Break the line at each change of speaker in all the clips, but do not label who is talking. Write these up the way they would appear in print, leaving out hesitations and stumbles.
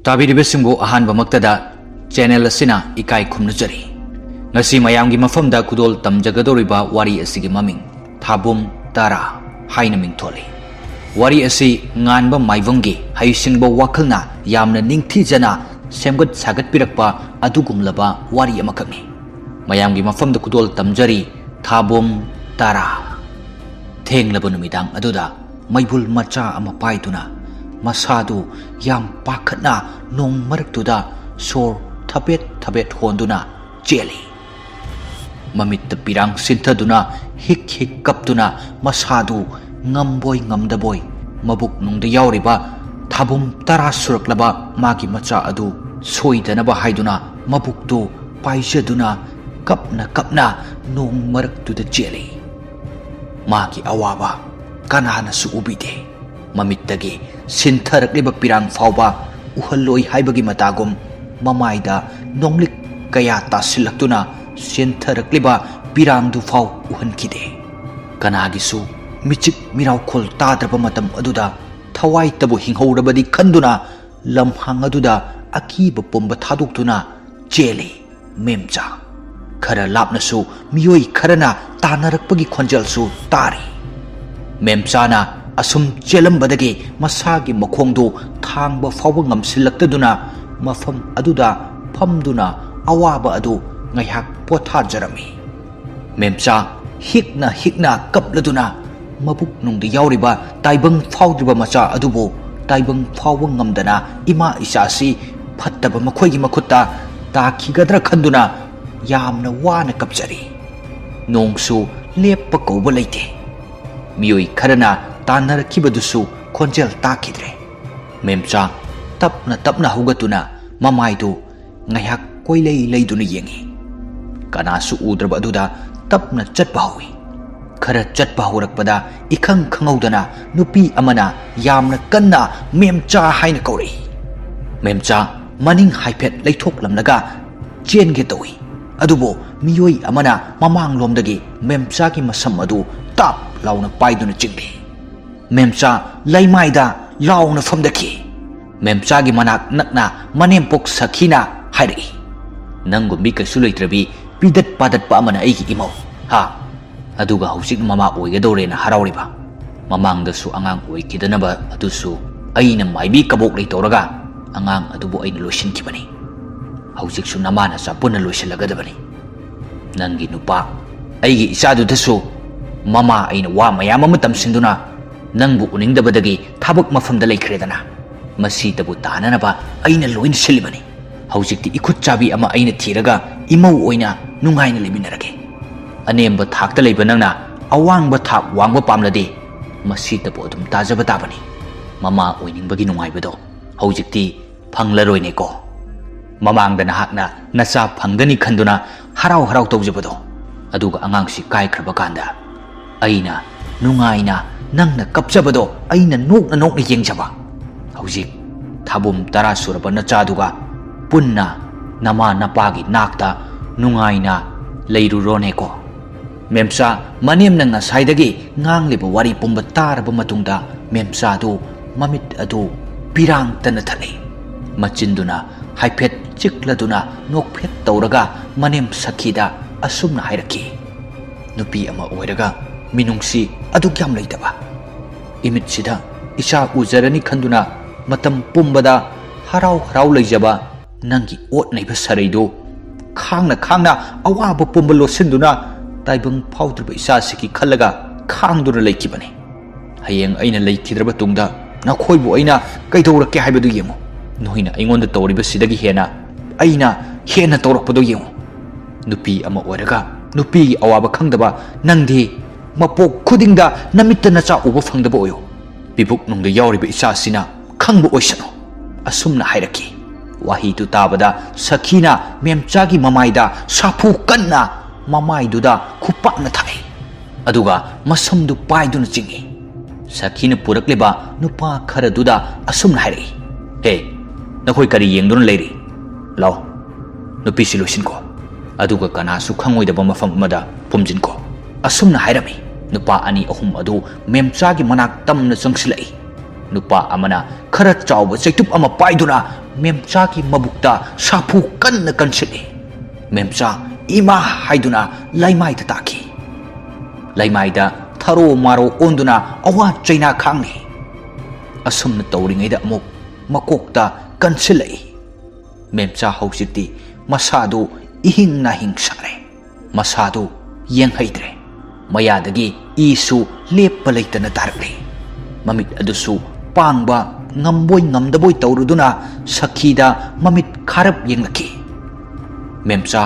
ꯇꯥꯕꯤꯔꯤꯕꯁꯤꯡꯕꯨ ꯑꯍꯥꯟꯕꯃꯛꯇꯗ channel ꯑꯁꯤꯅ ꯏꯀꯥꯏ ꯈꯨꯝꯅꯖꯔꯤ꯫ ꯉꯁꯤ ꯃꯌꯥꯝꯒꯤ ꯃꯐꯝꯗ ꯈꯨꯗꯣꯜ ꯇꯝꯖꯒꯗꯧꯔꯤꯕ ꯋꯥꯔꯤ ꯑꯁꯤꯒꯤ ꯃꯃꯤꯡ ꯊꯥꯕꯨꯝ ꯇꯔꯥ ꯍꯥꯏꯅ ꯃꯤꯡꯊꯣꯜꯂꯤ꯫ ꯋꯥꯔꯤ ꯑꯁꯤ ꯉꯥꯟꯕ ꯃꯥꯏꯕꯝꯒꯤ ꯍꯩꯁꯤꯡꯕ ꯋꯥꯈꯜꯅ ꯌꯥꯝꯅ ꯅꯤꯡꯊꯤꯖꯅ ꯁꯦꯝꯒꯠ ꯁꯥꯒꯠꯄꯤꯔꯛꯄ ꯑꯗꯨꯒꯨꯝꯂꯕ ꯋꯥꯔꯤ ꯑꯃꯈꯛꯅꯤ꯫ ꯃꯌꯥꯝꯒꯤ ꯃꯐꯝꯗ ꯈꯨꯗꯣꯜ ꯇꯝꯖꯔꯤ ꯊꯥꯕꯨꯝ ꯇꯔꯥ꯫ ꯊꯦꯡꯂꯕ ꯅꯨꯃꯤꯗꯥꯡ ꯑꯗꯨꯗ ꯃꯩꯕꯨꯜ ꯃꯆꯥ ꯑꯃ ꯄꯥꯏꯗꯨꯅ ꯃꯁꯥꯗꯨ ꯌꯥꯝ ꯄꯥꯈꯠꯅ ꯅꯣꯡ ꯃꯔꯛꯇꯨꯗ ꯁꯣꯔ ꯊꯕꯦꯠ ꯊꯕꯦꯠ ꯍꯣꯟꯗꯨꯅ ꯆꯦꯜꯂꯤ꯫ ꯃꯃꯤꯠꯇ ꯄꯤꯔꯥꯡ ꯁꯤꯟꯊꯗꯨꯅ ꯍꯤꯛ ꯍꯤꯛ ꯀꯞꯇꯨꯅ ꯃꯁꯥꯗꯨ ꯉꯝꯕꯣꯏ ꯉꯝꯗꯕꯣꯏ ꯃꯕꯨꯛ ꯅꯨꯡꯗ ꯌꯥꯎꯔꯤꯕ ꯊꯥꯕꯨꯝ ꯇꯔꯥ ꯁꯨꯔꯛꯂꯕ ꯃꯥꯒꯤ ꯃꯆꯥ ꯑꯗꯨ ꯁꯣꯏꯗꯅꯕ ꯍꯥꯏꯗꯨꯅ ꯃꯕꯨꯛꯇꯨ ꯄꯥꯏꯖꯗꯨꯅ ꯀꯞꯅ ꯀꯞꯅ ꯅꯣꯡ ꯃꯔꯛꯇꯨꯗ ꯆꯦꯜꯂꯤ꯫ ꯃꯥꯒꯤ ꯑꯋꯥꯕ ꯀꯅꯥꯅꯁꯨ ꯎꯕꯤꯗꯦ꯫ ꯃꯃꯤꯠꯇꯒꯤ ꯁꯤꯟꯊꯔꯛꯂꯤꯕ ꯄꯤꯔꯥꯡ ꯐꯥꯎꯕ ꯎꯍꯜꯂꯣꯏ ꯍꯥꯏꯕꯒꯤ ꯃꯇꯥꯒꯨꯝ ꯃꯃꯥꯏꯗ ꯅꯣꯡꯂꯤꯛ ꯀꯌꯥ ꯇꯥꯁꯤꯜꯂꯛꯇꯨꯅ ꯆꯦꯟꯊꯔꯛꯂꯤꯕ ꯄꯤꯔꯥꯡꯗꯨ ꯐꯥꯎ ꯎꯍꯟꯈꯤꯗꯦ꯫ ꯀꯅꯥꯒꯤꯁꯨ ꯃꯤꯆꯤꯛ ꯃꯤꯔꯥꯎꯈꯣꯜ ꯇꯥꯗ꯭ꯔꯕ ꯃꯇꯝ ꯑꯗꯨꯗ ꯊꯋꯥꯏꯇꯕꯨ ꯍꯤꯡꯍꯧꯔꯕꯗꯤ ꯈꯟꯗꯨꯅ ꯂꯝꯍꯥꯡ ꯑꯗꯨꯗ ꯑꯀꯤꯕ ꯄꯨꯝꯕ ꯊꯥꯗꯣꯛꯇꯨꯅ ꯆꯦꯜꯂꯤ ꯃꯦꯝꯆꯥ꯫ ꯈꯔ ꯂꯥꯞꯅꯁꯨ ꯃꯤꯑꯣꯏ ꯈꯔꯅ ꯇꯥꯟꯅꯔꯛꯄꯒꯤ ꯈꯣꯟꯖꯦꯜꯁꯨ ꯇꯥꯔꯤ꯫ ꯃꯦꯝꯆꯥꯅ ꯑꯁꯨꯝ ꯆꯦꯜꯂꯝꯕꯗꯒꯤ ꯃꯁꯥꯒꯤ ꯃꯈꯣꯡꯗꯨ ꯊꯥꯡꯕ ꯐꯥꯎꯕ ꯉꯝꯁꯤꯜꯂꯛꯇꯗꯨꯅ ꯃꯐꯝ ꯑꯗꯨꯗ ꯐꯝꯗꯨꯅ ꯑꯋꯥꯕ ꯑꯗꯨ ꯉꯥꯏꯍꯥꯛ ꯄꯣꯊꯥꯖꯔꯝꯃꯤ꯫ ꯃꯦꯝꯆꯥ ꯍꯤꯛꯅ ꯍꯤꯛꯅ ꯀꯞꯂꯗꯨꯅ ꯃꯕꯨꯛ ꯅꯨꯡꯗ ꯌꯥꯎꯔꯤꯕ ꯇꯥꯏꯕꯪ ꯐꯥꯎꯗ꯭ꯔꯤꯕ ꯃꯆꯥ ꯑꯗꯨꯕꯨ ꯇꯥꯏꯕꯪ ꯐꯥꯎꯕ ꯉꯝꯗꯅ ꯏꯃꯥ ꯏꯆꯥꯁꯤ ꯐꯠꯇꯕ ꯃꯈꯣꯏꯒꯤ ꯃꯈꯨꯠꯇ ꯇꯥꯈꯤꯒꯗ꯭ꯔꯥ ꯈꯟꯗꯨꯅ ꯌꯥꯝꯅ ꯋꯥꯅ ꯀꯞꯆꯔꯤ꯫ ꯅꯣꯡꯁꯨ ꯂꯦꯞꯄ ꯀꯧꯕ ꯂꯩꯇꯦ꯫ ꯃꯤꯑꯣꯏ ꯈꯔꯅ ꯇꯥꯟꯅꯔꯛꯈꯤꯕꯗꯨꯁꯨ ꯈꯣꯟꯖꯦꯜ ꯇꯥꯈꯤꯗ꯭ꯔꯦ꯫ ꯃꯦꯝꯆꯥ ꯇꯞꯅ ꯇꯞꯅ ꯍꯧꯒꯠꯇꯨꯅ ꯃꯃꯥꯏꯗꯨ ꯉꯥꯏꯍꯥꯛ ꯀꯣꯏꯂꯩ ꯂꯩꯗꯨꯅ ꯌꯦꯡꯉꯤ꯫ ꯀꯅꯥꯁꯨ ꯎꯗ꯭ꯔꯕ ꯑꯗꯨꯗ ꯇꯞꯅ ꯆꯠꯄ ꯍꯧꯏ꯫ ꯈꯔ ꯆꯠꯄ ꯍꯧꯔꯛꯄꯗ ꯏꯈꯪ ꯈꯪꯍꯧꯗꯅ ꯅꯨꯄꯤ ꯑꯃꯅ ꯌꯥꯝꯅ ꯀꯟꯅ ꯃꯦꯝꯆꯥ ꯍꯥꯏꯅ ꯀꯧꯔꯛꯏ꯫ ꯃꯦꯝꯆꯥ ꯃꯅꯤꯡ ꯍꯥꯏꯐꯦꯠ ꯂꯩꯊꯣꯛꯂꯝꯂꯒ ꯆꯦꯟꯒꯦ ꯇꯧꯏ꯫ ꯑꯗꯨꯕꯨ ꯃꯤꯑꯣꯏ ꯑꯃꯅ ꯃꯃꯥꯡꯂꯣꯝꯗꯒꯤ ꯃꯦꯝꯆꯥꯒꯤ ꯃꯁꯝ ꯑꯗꯨ ꯇꯥꯞ ꯂꯥꯎꯅ ꯄꯥꯏꯗꯨꯅ ꯆꯤꯡꯂꯤ꯫ ꯃꯦꯝꯆꯥ ꯂꯩꯃꯥꯏꯗ ꯂꯥꯎꯅ ꯐꯝꯗꯈꯤ꯫ ꯃꯦꯝꯆꯥꯒꯤ ꯃꯅꯥꯛ ꯅꯛꯅ ꯃꯅꯦꯝꯄꯣꯛ ꯁꯈꯤꯅ ꯍꯥꯏꯔꯛꯏ, "ꯅꯪꯒꯨꯝꯕꯤ ꯀꯩꯁꯨ ꯂꯩꯇ꯭ꯔꯕꯤ ꯄꯤꯗꯠ ꯄꯥꯗꯠꯄ ꯑꯃꯅ ꯑꯩꯒꯤ ꯏꯃꯧ ꯍꯥ, ꯑꯗꯨꯒ ꯍꯧꯖꯤꯛ ꯃꯃꯥ ꯑꯣꯏꯒꯗꯧꯔꯦꯅ ꯍꯔꯥꯎꯔꯤꯕ꯫ ꯃꯃꯥꯡꯗꯁꯨ ꯑꯉꯥꯡ ꯑꯣꯏꯈꯤꯗꯅꯕ ꯑꯗꯨꯁꯨ ꯑꯩꯅ ꯃꯥꯏꯕꯤ ꯀꯕꯣꯛ ꯂꯩ ꯇꯧꯔꯒ ꯑꯉꯥꯡ ꯑꯗꯨꯕꯨ ꯑꯩꯅ ꯂꯣꯏꯁꯤꯟꯈꯤꯕꯅꯤ꯫ ꯍꯧꯖꯤꯛꯁꯨ ꯅꯃꯥ ꯅꯆꯥ ꯄꯨꯟꯅ ꯂꯣꯏꯁꯤꯜꯂꯒꯗꯕꯅꯤ꯫ ꯅꯪꯒꯤ ꯅꯨꯄꯥ ꯑꯩꯒꯤ ꯏꯆꯥꯗꯨꯗꯁꯨ ꯃꯃꯥ ꯑꯩꯅ ꯋꯥ ꯃꯌꯥꯝ ꯑꯃ ꯇꯝꯁꯤꯟꯗꯨꯅ ꯅꯪꯕꯨ ꯎꯅꯤꯡꯗꯕꯗꯒꯤ ꯊꯕꯛ ꯃꯐꯝꯗ ꯂꯩꯈ꯭ꯔꯦꯗꯅ ꯃꯁꯤꯇꯕꯨ ꯇꯥꯅꯅꯕ ꯑꯩꯅ ꯂꯣꯏꯅ ꯁꯤꯜꯂꯤꯕꯅꯤ꯫ ꯍꯧꯖꯤꯛꯇꯤ ꯏꯈꯨꯠ ꯆꯥꯕꯤ ꯑꯃ ꯑꯩꯅ ꯊꯤꯔꯒ ꯏꯃꯧ ꯑꯣꯏꯅ ꯅꯨꯡꯉꯥꯏꯅ ꯂꯩꯃꯤꯟꯅꯔꯒꯦ꯫ ꯑꯅꯦꯝꯕ ꯊꯥꯛꯇ ꯂꯩꯕ ꯅꯪꯅ ꯑꯋꯥꯡꯕ ꯊꯥꯛ ꯋꯥꯡꯕ ꯄꯥꯝꯂꯗꯤ ꯃꯁꯤꯇꯕꯨ ꯑꯗꯨꯝ ꯇꯥꯖꯕ ꯇꯥꯕꯅꯤ꯫ ꯃꯃꯥ ꯑꯣꯏꯅꯤꯡꯕꯒꯤ ꯅꯨꯡꯉꯥꯏꯕꯗꯣ ꯍꯧꯖꯤꯛꯇꯤ ꯐꯪꯂꯔꯣꯏꯅꯦꯀꯣ꯫ ꯃꯃꯥꯡꯗ ꯅꯍꯥꯛꯅ ꯅꯆꯥ ꯐꯪꯒꯅꯤ ꯈꯟꯗꯨꯅ ꯍꯔꯥꯎ ꯍꯔꯥꯎ ꯇꯧꯖꯕꯗꯣ, ꯑꯗꯨꯒ ꯑꯉꯥꯡꯁꯤ ꯀꯥꯏꯈ꯭ꯔꯕ ꯀꯥꯟꯗ ꯑꯩꯅ ꯅꯨꯡꯉꯥꯏꯅ ꯅꯪꯅ ꯀꯞꯆꯕꯗꯣ ꯑꯩꯅ ꯅꯣꯛꯅ ꯅꯣꯛꯅ ꯌꯦꯡꯖꯕ꯫ ꯍꯧꯖꯤꯛ ꯊꯥꯕꯨꯝ ꯇꯔꯥ ꯁꯨꯔꯕ ꯅꯆꯥꯗꯨꯒ ꯄꯨꯟꯅ ꯅꯃꯥ ꯅꯄꯥꯒꯤ ꯅꯥꯛꯇ ꯅꯨꯡꯉꯥꯏꯅ ꯂꯩꯔꯨꯔꯣꯅꯦꯀꯣ." ꯃꯦꯝꯆꯥ ꯃꯅꯦꯝꯅ ꯉꯁꯥꯏꯗꯒꯤ ꯉꯥꯡꯂꯤꯕ ꯋꯥꯔꯤ ꯄꯨꯝꯕ ꯇꯥꯔꯕ ꯃꯇꯨꯡꯗ ꯃꯦꯝꯆꯥꯗꯨ ꯃꯃꯤꯠ ꯑꯗꯨ ꯄꯤꯔꯥꯡꯇꯅ ꯊꯠꯂꯤ꯫ ꯃꯆꯤꯟꯗꯨꯅ ꯍꯥꯏꯐꯦꯠ ꯆꯤꯛꯂꯗꯨꯅ ꯅꯣꯛꯐꯦꯠ ꯇꯧꯔꯒ ꯃꯅꯦꯝ ꯁꯈꯤꯗ ꯑꯁꯨꯝꯅ ꯍꯥꯏꯔꯛꯈꯤ, "ꯅꯨꯄꯤ ꯑꯃ ꯑꯣꯏꯔꯒ ꯃꯤꯅꯨꯡꯁꯤ ꯑꯗꯨꯛ ꯌꯥꯝ ꯂꯩꯇꯕ, ꯏꯃꯤꯠꯁꯤꯗ ꯏꯆꯥ ꯎꯖꯔꯅꯤ ꯈꯟꯗꯨꯅ ꯃꯇꯝ ꯄꯨꯝꯕꯗ ꯍꯔꯥꯎ ꯍꯔꯥꯎ ꯂꯩꯖꯕ ꯅꯪꯒꯤ ꯑꯣꯠ ꯅꯩꯕ ꯁꯔꯩꯗꯨ ꯈꯥꯡꯅ ꯈꯥꯡꯅ ꯑꯋꯥꯕ ꯄꯨꯝꯕ ꯂꯣꯠꯁꯤꯟꯗꯨꯅ ꯇꯥꯏꯕꯪ ꯐꯥꯎꯗ꯭ꯔꯤꯕ ꯏꯆꯥꯁꯤꯒꯤ ꯈꯜꯂꯒ ꯈꯥꯡꯗꯨꯅ ꯂꯩꯈꯤꯕꯅꯤ꯫ ꯍꯌꯦꯡ ꯑꯩꯅ ꯂꯩꯈꯤꯗ꯭ꯔꯕ ꯇꯨꯡꯗ ꯅꯈꯣꯏꯕꯨ ꯑꯩꯅ ꯀꯩꯗꯧꯔꯛꯀꯦ ꯍꯥꯏꯕꯗꯨ ꯌꯦꯡꯉꯨ꯫ ꯅꯣꯏꯅ ꯑꯩꯉꯣꯟꯗ ꯇꯧꯔꯤꯕꯁꯤꯗꯒꯤ ꯍꯦꯟꯅ ꯑꯩꯅ ꯍꯦꯟꯅ ꯇꯧꯔꯛꯄꯗꯨ ꯌꯦꯡꯉꯨ꯫ ꯅꯨꯄꯤ ꯑꯃ ꯑꯣꯏꯔꯒ ꯅꯨꯄꯤꯒꯤ ꯑꯋꯥꯕ ꯈꯪꯗꯕ ꯅꯪꯗꯤ ꯃꯄꯣꯛ ꯈꯨꯗꯤꯡꯗ ꯅꯃꯤꯠꯇ ꯅꯆꯥ ꯎꯕ ꯐꯪꯗꯕ ꯑꯣꯏꯌꯨ꯫ ꯄꯤꯕꯨꯛ ꯅꯨꯡꯗ ꯌꯥꯎꯔꯤꯕ ꯏꯆꯥꯁꯤꯅ ꯈꯪꯕ ꯑꯣꯏꯁꯅꯨ." ꯑꯁꯨꯝꯅ ꯍꯥꯏꯔꯛꯈꯤ꯫ ꯋꯥꯍꯩꯗꯨ ꯇꯥꯕꯗ ꯁꯈꯤꯅ ꯃꯦꯝꯆꯥꯒꯤ ꯃꯃꯥꯏꯗ ꯁꯥꯐꯨ ꯀꯟꯅ ꯃꯃꯥꯏꯗꯨꯗ ꯈꯨꯄꯥꯛꯅ ꯊꯥꯏ꯫ ꯑꯗꯨꯒ ꯃꯁꯝꯗꯨ ꯄꯥꯏꯗꯨꯅ ꯆꯤꯡꯏ꯫ ꯁꯈꯤꯅ ꯄꯨꯔꯛꯂꯤꯕ ꯅꯨꯄꯥ ꯈꯔꯗꯨꯗ ꯑꯁꯨꯝꯅ ꯍꯥꯏꯔꯛꯏ, "ꯍꯦ, ꯅꯈꯣꯏ ꯀꯔꯤ ꯌꯦꯡꯗꯨꯅ ꯂꯩꯔꯤ? ꯂꯥꯎ, ꯅꯨꯄꯤꯁꯤ ꯂꯣꯏꯁꯤꯟꯈꯣ, ꯑꯗꯨꯒ ꯀꯅꯥꯁꯨ ꯈꯪꯉꯣꯏꯗꯕ ꯃꯐꯝ ꯑꯃꯗ ꯐꯨꯝꯖꯤꯟꯈꯣ." ꯑꯁꯨꯝꯅ ꯍꯥꯏꯔꯝꯃꯤ꯫ ꯅꯨꯄꯥ ꯑꯅꯤ ꯑꯍꯨꯝ ꯑꯗꯨ ꯃꯦꯝꯆꯥꯒꯤ ꯃꯅꯥꯛ ꯇꯝꯅ ꯆꯪꯁꯤꯜꯂꯛꯏ꯫ नुपा अमना खरा चाव चैतुप अमा पाइदुना मेमचा की मबुक्ता साफु कन्न कनसिले मेमचा इमा हाइदुना लाइमाइ ताकी लाइमाइदा थरो मारो ओंदुना अवा चैना खांगनी असुमन तौरिङैदा अमुक मकोक्ता कनसिलै मेमचा हौजिक्ति मसादो इहिंग नाहिंग सारे मसादो येंहैद्रे मयादगी ईसु lamp लैतना तारक्ले ममित अदुसु पांगबा ngamboi ngamdaboi tauruduna sakhida mamit kharap yenglaki memcha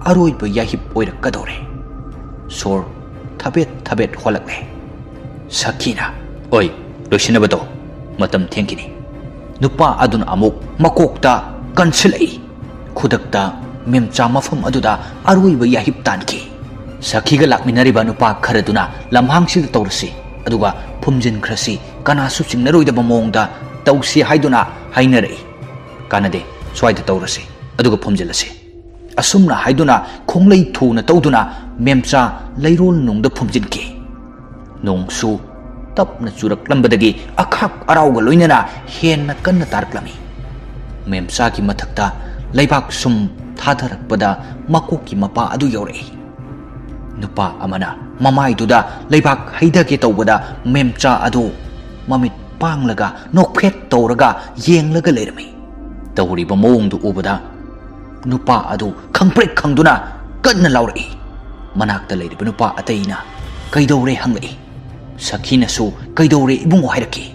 aroiba yahip oirakadore sor thabet holakle sakhina oi loisinabato matam thengkini nupa aduna amuk makokta kansilai khudakta memcha mafam aduda aroiba yahip tanki sakhiga lakminariba nupa kharaduna lamhangsil taurasi aduga phumjin khrasi kanasu chingnaroidaba mongda tausi haiduna hainarei kanade swaida taurasi aduga phumjilasi asumna haiduna khonglei thuna tauduna memcha leirol nungda phumjinki nongsu tapna churaklambadagi akhak arauga loinana henna kanna tarklami memcha ki mathakta leibak sum thadarakpada makoki mapa adu yorei nupa amana mamai duda leibak haidage tawbada memcha adu mamit panglaga nokphet tawraga yenglaga lerami tawriba mawngdu ubada nupa adu khangprek khangduna kanna laurai manakta leiriba nupa ataina kaidore hanglai sakhina su kaidore ibungo hairaki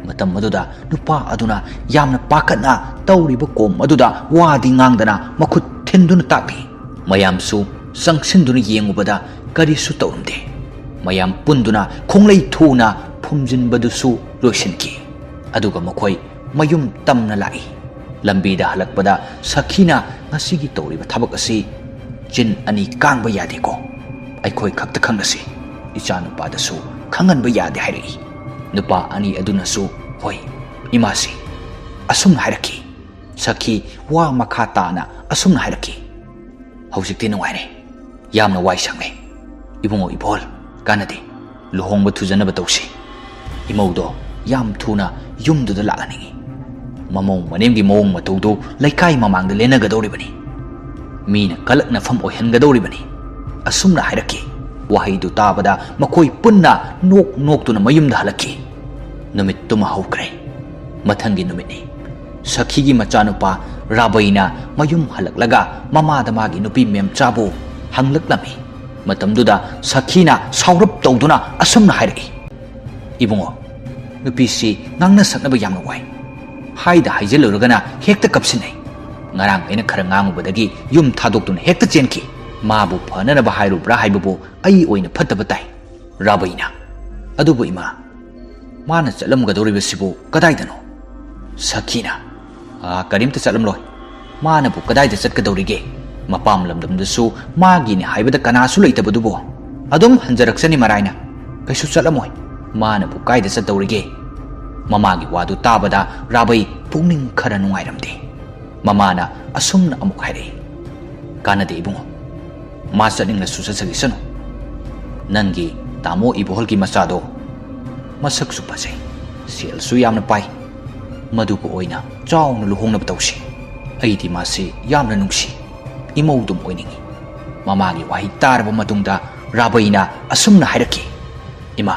matam maduda nupa aduna yamna pakatna tawriba kom aduda wadi ngangdana makhut thinduna takli mayam su sangsinduna yengubada karisu tawrumde mayam punduna khonglei thuna phumjinbadusu loisinki aduga makhoi mayum tamna lai lambida halakpada sakhina ngasigi tawriba thabak asi jin ani kangba yade ko aikhoi khakta khangnasi icha nupa dasu khanganba yade hairi nupa ani aduna su hoi imasi asum hairaki sakhi wa makha tana asum hairaki hausikti nuwaire yamna wai sangle ibungo ibol kanade luhongba thujana batausi imaudo yam thuna yumdu da lagani mamong manemgi mong matudu laikai mamang da lena gadori bani mina kalak na fam ohen gadori bani asumna hairaki wahai du tabada makoi punna nok tu na mayum da halaki numit tuma haukre mathangi numit ni sakhi gi machanupa rabaina mayum halaklaga mama da magi nupi memchabu hanglaklami matamduda sakhina saurap tawduna asumna hairaki ibungo nupi si ngangna saknaba yamna wai haida haijelurugana hekta kapsinai ngarang aina khara ngangubadagi yum thadokduna hekta chenki mabu phananaba hairubra haibabu ai oina phattaba tai rabaina adubu ima mana chalamgadoribasibu kadaidano sakhina karimta chalamloi mana bu kadaida chatgadorige mapam lamdamdasu magi ni haibada kanasu leitabadubo adum hanjaraksani maraina kaisu chalamoi mana bu kaida chatdorige mamagi wadu tabada rabai pungning khara nungairamde mamana asumna amuk haire kanade ibungo ma chaning su sasagi sanu nangi tamo ibohol ki masado masak su pasai sel su yamna pai madu ko oina chawna luhongna batausi aidi masi yamna nungsi imaudum oiningi mamagi wahi tarba matungda rabaina asumna hairaki ima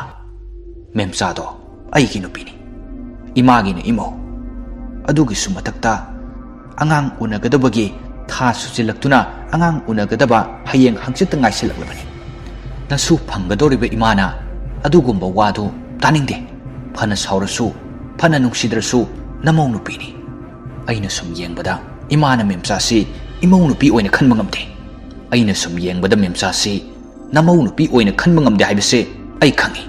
memsado aigi nupini imagi na imo adugi sumatakta angang unagadabagi tha suchilaktuna angang unagadaba hayeng hangchita ngaisilaklabani nasu phangadoriba imana adugumba wadu taningde phana saurasu phana nungsidrasu namau nupini aina sum yengbada imana memsa si imau nupi oina khanba ngamde aina sum yengbada memsa si namau nupi oina khanba ngamde haibase ai khangi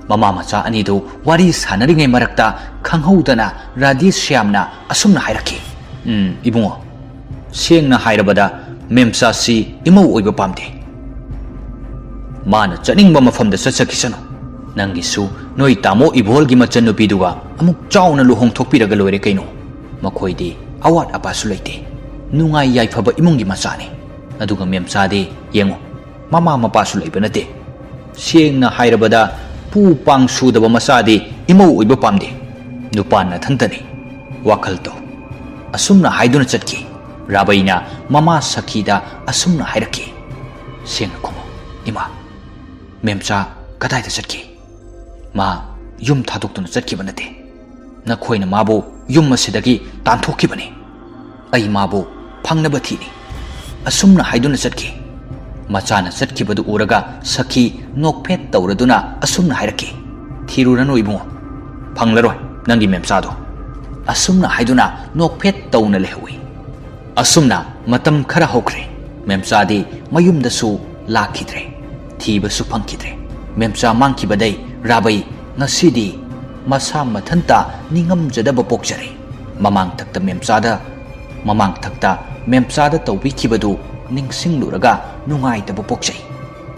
mama macha ani do wari sanaringai marakta khanghoudana radis syamna asumna hairaki ibungo sengna hairabada memsa si imau oiba pamde mana chaningba mafamda satsakisano nangi su noi tamo ibol gi machan nupi duga amuk chawna luhong thokpiraga loire kaino makhoidi awat apasu leite nungai yai phaba imungi machani aduga memsa de yengo mama mapasu leiba nate sengna hairabada pu pang sudaba masadi imau oiba pamde नुपान थंतनी वाखल तो असुमना हाइदुना चटकी राबईना mama सखीदा असुमना हाइरकी Seng खुमो इमा मेमचा कदाइदा चटकी मा yum थादोक्तुना चटकीबा नते नखोइना माबो yum असिदगी तांथोखिबने अई माबो फंगनबा थीनी असुमना हाइदुना चटकी मचाना चटकीबदु उरगा सखी नोकफेट तौरदुना असुमना हाइरकी थीरुरनो इबुंगो फंगलरोय नंगी मेमचादो असुमना हाइदुना नोकफेट तौना लेहवी असुमना मतम खरा होख्रे मेमचादी मयुमदसु लाखिद्रे थीबसु फंखिद्रे मेमचा मांखिबदै राबई ngасidi masa mathanta ningamjadaba pokjare mamang thakta memchada tawbikibadu ningsingluraga nungaitaba pokjai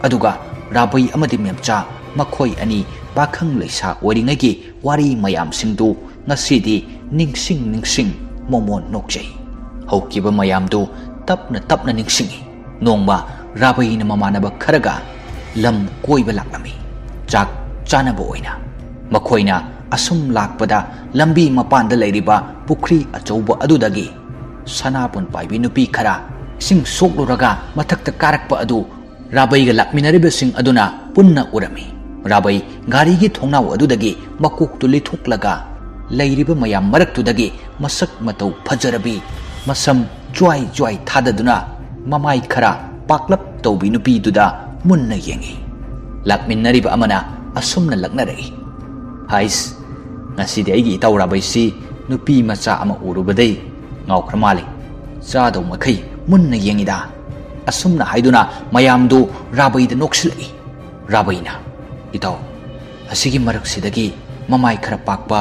aduga rabai amadi memcha makhoi ani pakhang leisa oringagi wari mayam singdu ngasidi ningsing momon nokjai haukiba mayam du tapna ningsingi nongba rabai na mamanaba kharaga lam koiba laklami chak chanaba oina makoina asum lakpada lambi mapanda leiriba pukri achouba adudagi sanapun paibi nupi khara sing sokluraga mathakta karakpa adu rabai ga lakminariba sing aduna punna urami rabai gari gi thongnaw adudagi makuk tu lithoklaga leiriba mayam maraktudagi masak matau phajarabi masam joy thadaduna mamai khara paklap tawbi nupi duda munna yengi lakminariba amana asumna laknarei hais ngasidi aigi itaw rabai si nupi macha ama urubadai ngawkhra mali chado makhai munna yengida asumna haiduna mayamdu rabai da noksilai rabaina itaw asigi marak sidagi mamai khara pakpa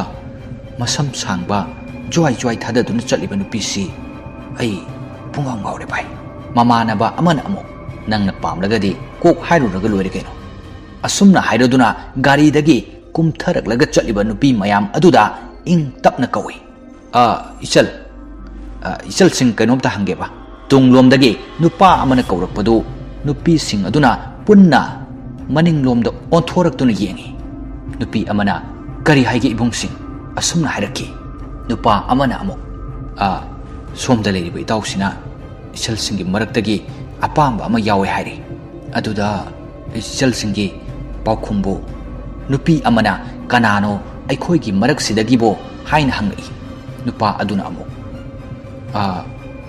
masam sangba joy thadaduna chaliba nupi si ai pungang ngawre bai mamana ba amana amo nangna pamlagadi kok hairuraga loire keno asumna hairaduna gari dagi kumtharaklaga chaliba nupi mayam aduda ing tapna kawi ichal sing kainomta hangeba tunglomdagi nupa amana kaurakpadu nupi sing aduna punna maninglomda onthoraktuna yengi nupi amana kari haige ibung sing asumna hairaki nupa amana amok somda leiriba itausina ichal singi maraktagi apamba ama yawe hairi aduda ichal singi paukhumbu nupi amana kanano aikhoigi maraksidagi bo haina hangai nupa aduna amu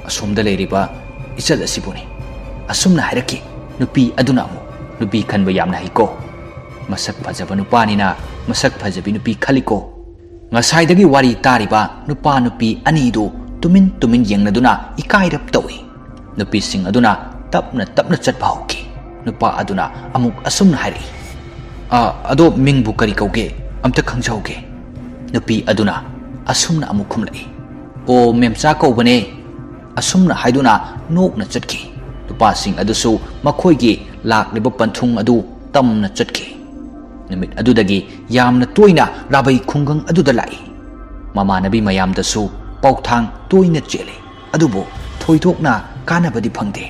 asumda leiriba ichal asibuni asumna hairaki nupi aduna amu nupi khanba yamna hiko masak phajaba nupani na masak phajabi nupi khaliko ngasaidagi wari tariba nupi ani do tumin yengnaduna ikairap tawi nupi sing aduna tapna chatpa hoki nupa aduna amuk asumna hairi ado mingbu kari kauge amta khangjauge nupi aduna asumna amuk khumlai o memcha kaubane asumna haiduna nokna chatki nupa sing adusu makhoigi lakliba panthung adu tamna chatki numit adudagi yamna toina rabai khungang aduda lai mamanabi mayamdasu pauthang toina chele adubo thoidokna kanabadi phangde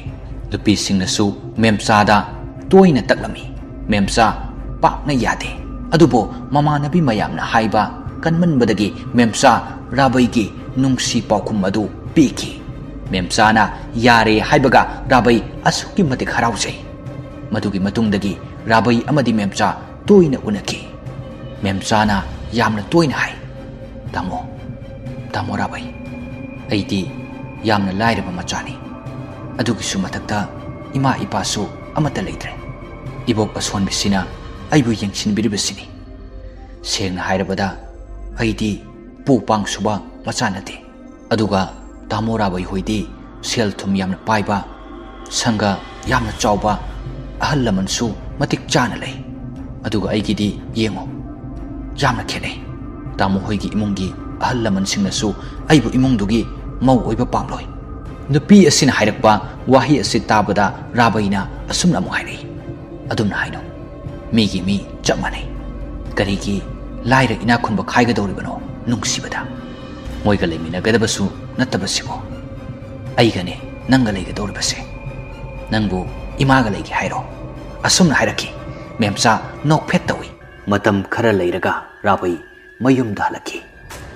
nupi singnasu memchada toina taklami memcha pakna yade adubo mamanabi mayamna haiba kanmanbadagi memcha rabai gi nungsi paukhum adu piki memcha na yare haibaga rabai asuki matik haraujai madugi matungdagi rabai amadi memcha toina unaki memcha na yamna toina hai tamo rabai aidi yamna lairaba machani adugi su matakta ima ipasu amata leitre ibok aswan bisina aibu yengsin biribasini sengna hairabada aidi pupang suba machanate aduga tamo rabai hoidi sel thum yamna paiba sanga yamna chauba ahal lamansu matik chana lei aduga aigidi yengo yamna khene tamo hoigi imungi ahal laman singnasu aibu imungdugi mau oiba pamloi nupi asina hairakpa wahi asi tabada rabaina asumna mu hairei adumna haino migi mi chapmanai karigi laira ina khunba khaiga doribano nungsibada moiga leiminagadabasu nattabasibo aigane nanga leiga doribase nangbu imaga leigi hairo asumna hairaki memcha nokphet tawi matam khara leiraga rabai mayumda halaki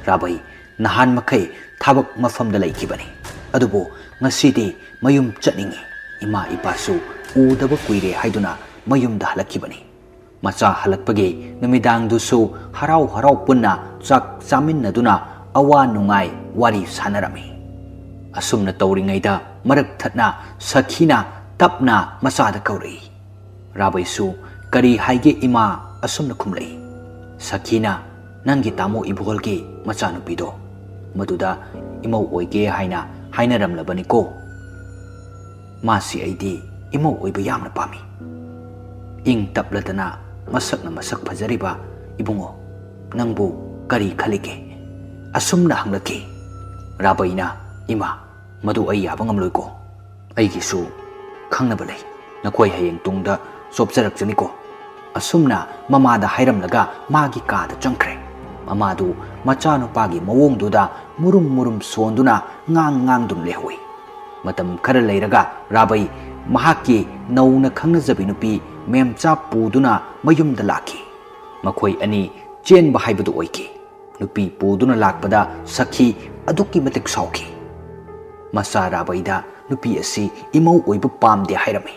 Rabai nahan makai thabak mafamda laikibani adubu ngasidi mayum chatningi ima ipasu udaba kuire haiduna mayumda halakibani macha halakpagi namidangdusu harau harau punna chak chaminaduna awa nungai wari sanarami asumna tauringaida marak thatna sakhina tapna masada kauri Rabai su kari haige ima asumna khumlei Sakhina nangi tamo ibholgi machanu pido maduda imau oige haina ramlabani ko masi aidi imau oiba yamna pami ing tapladana masakna masak phajariba ibungo nangbu kari khalige asumna hanglaki Rabaina ima madu ai yaba ngamloi ko aigi su khangnaba lei nakoi hayeng tungda sobjarakjani ko asumna mamada hairamlaga magi kada changkre mamadu machanu pagi mawongduda murum sonduna ngang dum lehoi matam khara leiraga Rabai mahaki nauna khangna jabi nupi memcha puduna mayumda laki makhoi ani chenba haibudu oiki nupi puduna lakpada sakhi adukki matik sauki masa Rabaida nupi asi imau oibu pamde hairami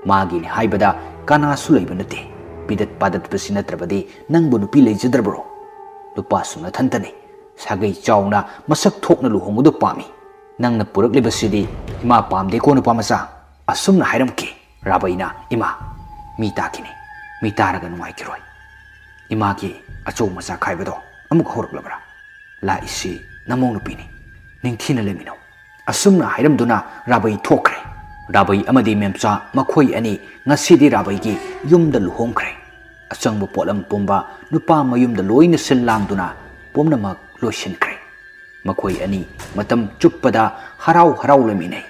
magi ni haibada kana sulaiba nate pidat padat pasina trabadi nangbu nupi lejadrabro lupa suna thantani sagai chauna masak thokna luhongudu pami nangna purak libasidi ima pamde ko nu pamasa asumna hairamki Rabaina ima mi takini mi taraga numai kiroi ima ki acho masa khaibado amuk horaklabra la isi namong nupini ningthina lemino asumna hairamduna Rabai thokre Rabai amadi memcha makhoi ani ngasidi Rabai gi yumda luhongkre achangba polam pumba nupa mayumda loina sillamduna pomnamak loishinkre makhoi ani matam chuppada harau leminai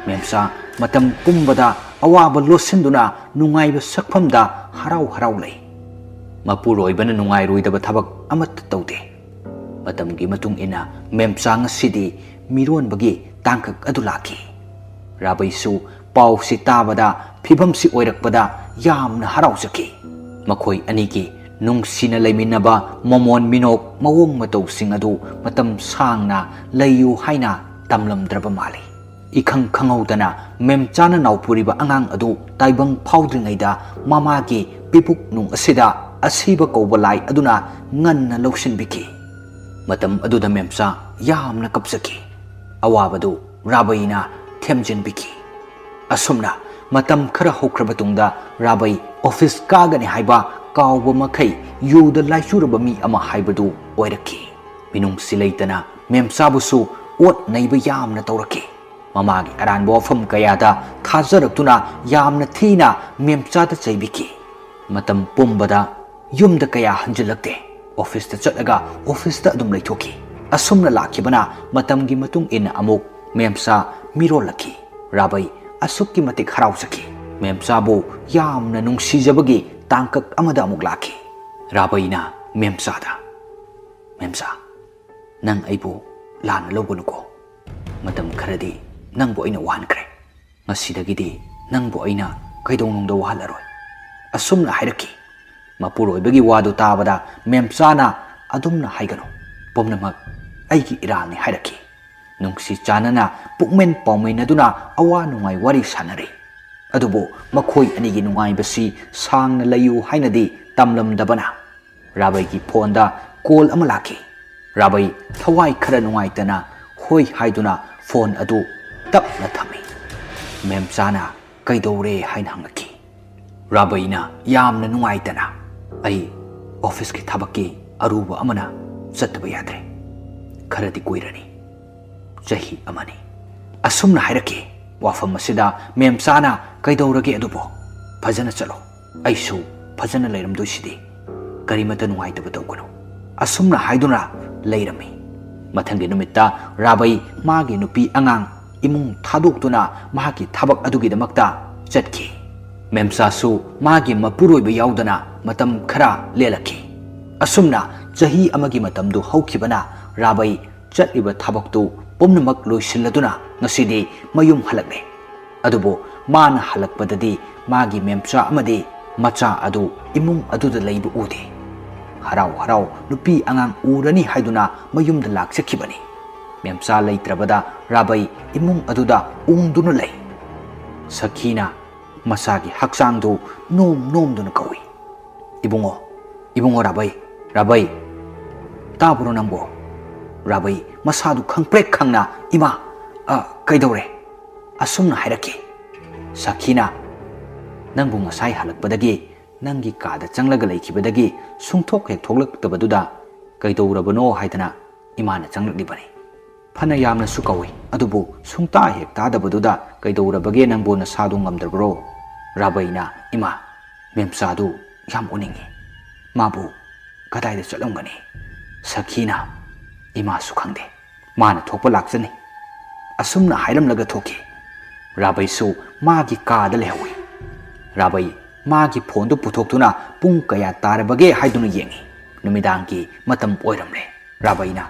memcha matam pumbada awaba losinduna nungaiba sakphamda harau lei mapuroibana nungai ruidaba thabak amat taude matamgi matung ina memcha ngasidi miron bagi tangkak adulaki Rabai su pau si tabada phibam si oirakpada yamna haraujaki makhoi anigi nungsina leiminaba momon minok mawong matau sing adu matam sangna leiyu haina tamlamdraba mali ikhang khangaudana memchana naupuriba angang adu taibang phaudringaida mamagi pipuk nung asida asiba kouba lai aduna nganna lawsinbiki matam aduda memcha yamna kapsaki awabadu Rabaina themjinbiki asumna matam khara hokrabatungda Rabai office kagani haiba kawba makai yuda laisuraba mi ama haibadu oiraki minung sileitana memsabusu ot naiba yamna tawraki mamagi aranbo fam kayada thajaratuna yamna thina memchada chaibiki matam pumbada yumda kaya hanjilakte office ta chalaga office ta adum laithoki asumna lakibana matamgi matung in amuk memsa mirolaki Rabai asukki matik harausaki memsa bu yamna nungsijabagi tangkak amada amuk laki Rabaina memsa nang aibu lana logunuko matam kharadi nangbu aina wahankre ngasidagidi nangbu aina kaidongnungda wahalaroi asumna hairaki mapuroibagi wadu tabada memsana adumna haigano pomnamak aigi irani hairaki nungsi chanana pukmen paumainaduna awa nungai wari sanare adubu makhoi anigi nungai basi sangna layu hainadi tamlamdabana Rabai gi phonda call ama laki Rabai thawai khara nungai tana hoi haiduna phone adu tapna thami memchana kaidore haina hangaki Rabaina yamna nungai tana ai office ki thabaki aruba amana chatba yadre kharadi kuirani Jahi amani asumna hairaki wafam masida memsana kaidorage adubo phajana chalo aisu phajana leiramdoisidi karimata nuaitaba tawkono asumna haiduna leirami mathangi numitta Rabai magi nupi angang imung thadoktuna mahaki thabak adugi damakta chatki memsa su magi mapuroiba yaudana matam khara lelaki asumna jahi amagi matamdu haukibana Rabai chatiba thabaktu pomnamak loisilladuna ngasidi mayum halakne adubo mana halakpadadi magi memcha amadi macha adu imung aduda leibu ude harau harau nupi angang urani haiduna mayumda lakchakibani. Memsa leitrabada Rabai imung aduda ungduna lei. Sakhina masagi haksangdu nom duna kawi. Ibungo Rabai taburo nangbo. Rabai masadu khangprek khangna ima kaidore asumna hairaki. Sakhina nangbu ngasai halakpadagi nangi kada changlaga leikibadagi sungthok hek thoklaktabaduda kaidorabano haidana imana changlakdibani. Phana yamna su kawi adubu sungta hek tadabaduda kaidorabage nangbu nasadu ngamdarbro. Rabaina ima memsadu yam uningi mabu kadaida chalamgani. Sakhina ima su khangde mana thokpa lakjani asumna hairamlaga thoki. Rabai su magi kada lehawi. Rabai magi phondu puthokduna pung kaya tarabage haiduna yengi. Numidangki matam oiramle. Rabaina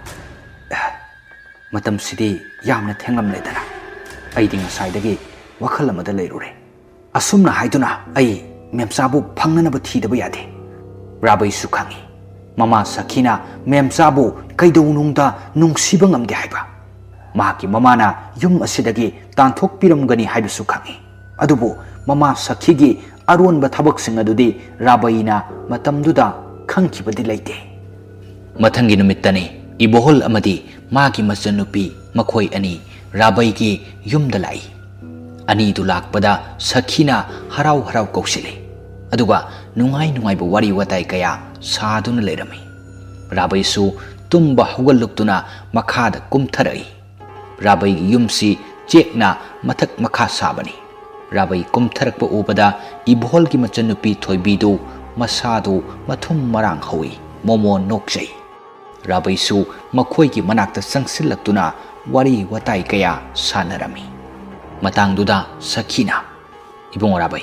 matam sidi yamna thenglamledana aidi ngasaidagi wakhal amada leirure. Asumna haiduna ai memsabu phangnanaba thidaba yade. Rabai su khangi mama Sakhina memsabu kaidounungda nungsiba ngamde haiba. Maki mamana yum asidagi tanthokpiramgani haibasu khangi. Adubu mama Sakhigi aronba thabaksing adudi Rabaina matamduda khangkibadi leite. Mathangi numittani Ibohol amadi magi machanupi makhoi ani Rabaigi yumda lai. Ani du lakpada Sakhina harau kausile. Aduga nungaiba wari watai kaya saduna leirami. Rabai su tumba hugallukduna makhada kumtharai. Rabai yumsi chekna mathak makha sabani. Rabai kumtharakpa ubada Ibohol gi machanupi thoibidu masadu mathum marang hawi momo nokjai. Rabai su makhoi gi manakta sangsillaktuna wari watai kaya sanarami. Matangduda Sakhina ibungo Rabai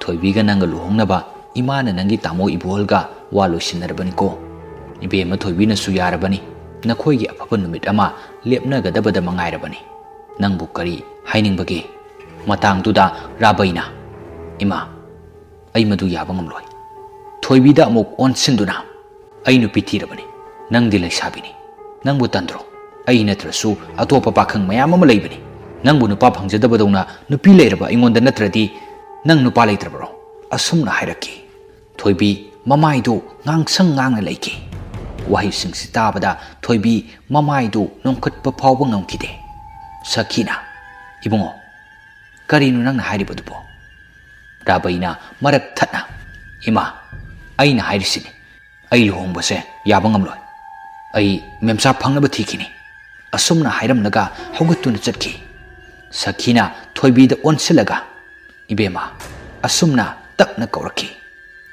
thoibiga nanga luhongnaba imana nangi tamo Iboholga walo sinarbaniko. Ibema thoibina su yarabani nakhoi gi afaba numit ama lepnagadabada mangairabani. Nangbu kari hainingbage. Matangduda Rabaina ima ai madu yaba ngamloi. Thoibida amuk onsinduna ai nupi thirabani. Nangdi laisabini nangbu tandro ai natrasu atopa pakhang mayam ama leibani. Nangbu nupa phangjadabadona nupi leiraba ingonda natradi nang nupa leitrabro asumna hairaki. Thoibi mamaidu ngangsang ngangna leiki. Wahi singsi tabada thoibi mamaidu nongkhatpa phawba ngamkide. Sakhina ibungo karinu nangna hairibadubo. Rabaina marak thatna ima aina hairisini ai luhongbase yaba ngamloi. Ai memsa phangnaba thikini asumna hairamnaga haugatuna chatki. Sakhina thoibida onsilaga ibema asumna takna kauraki.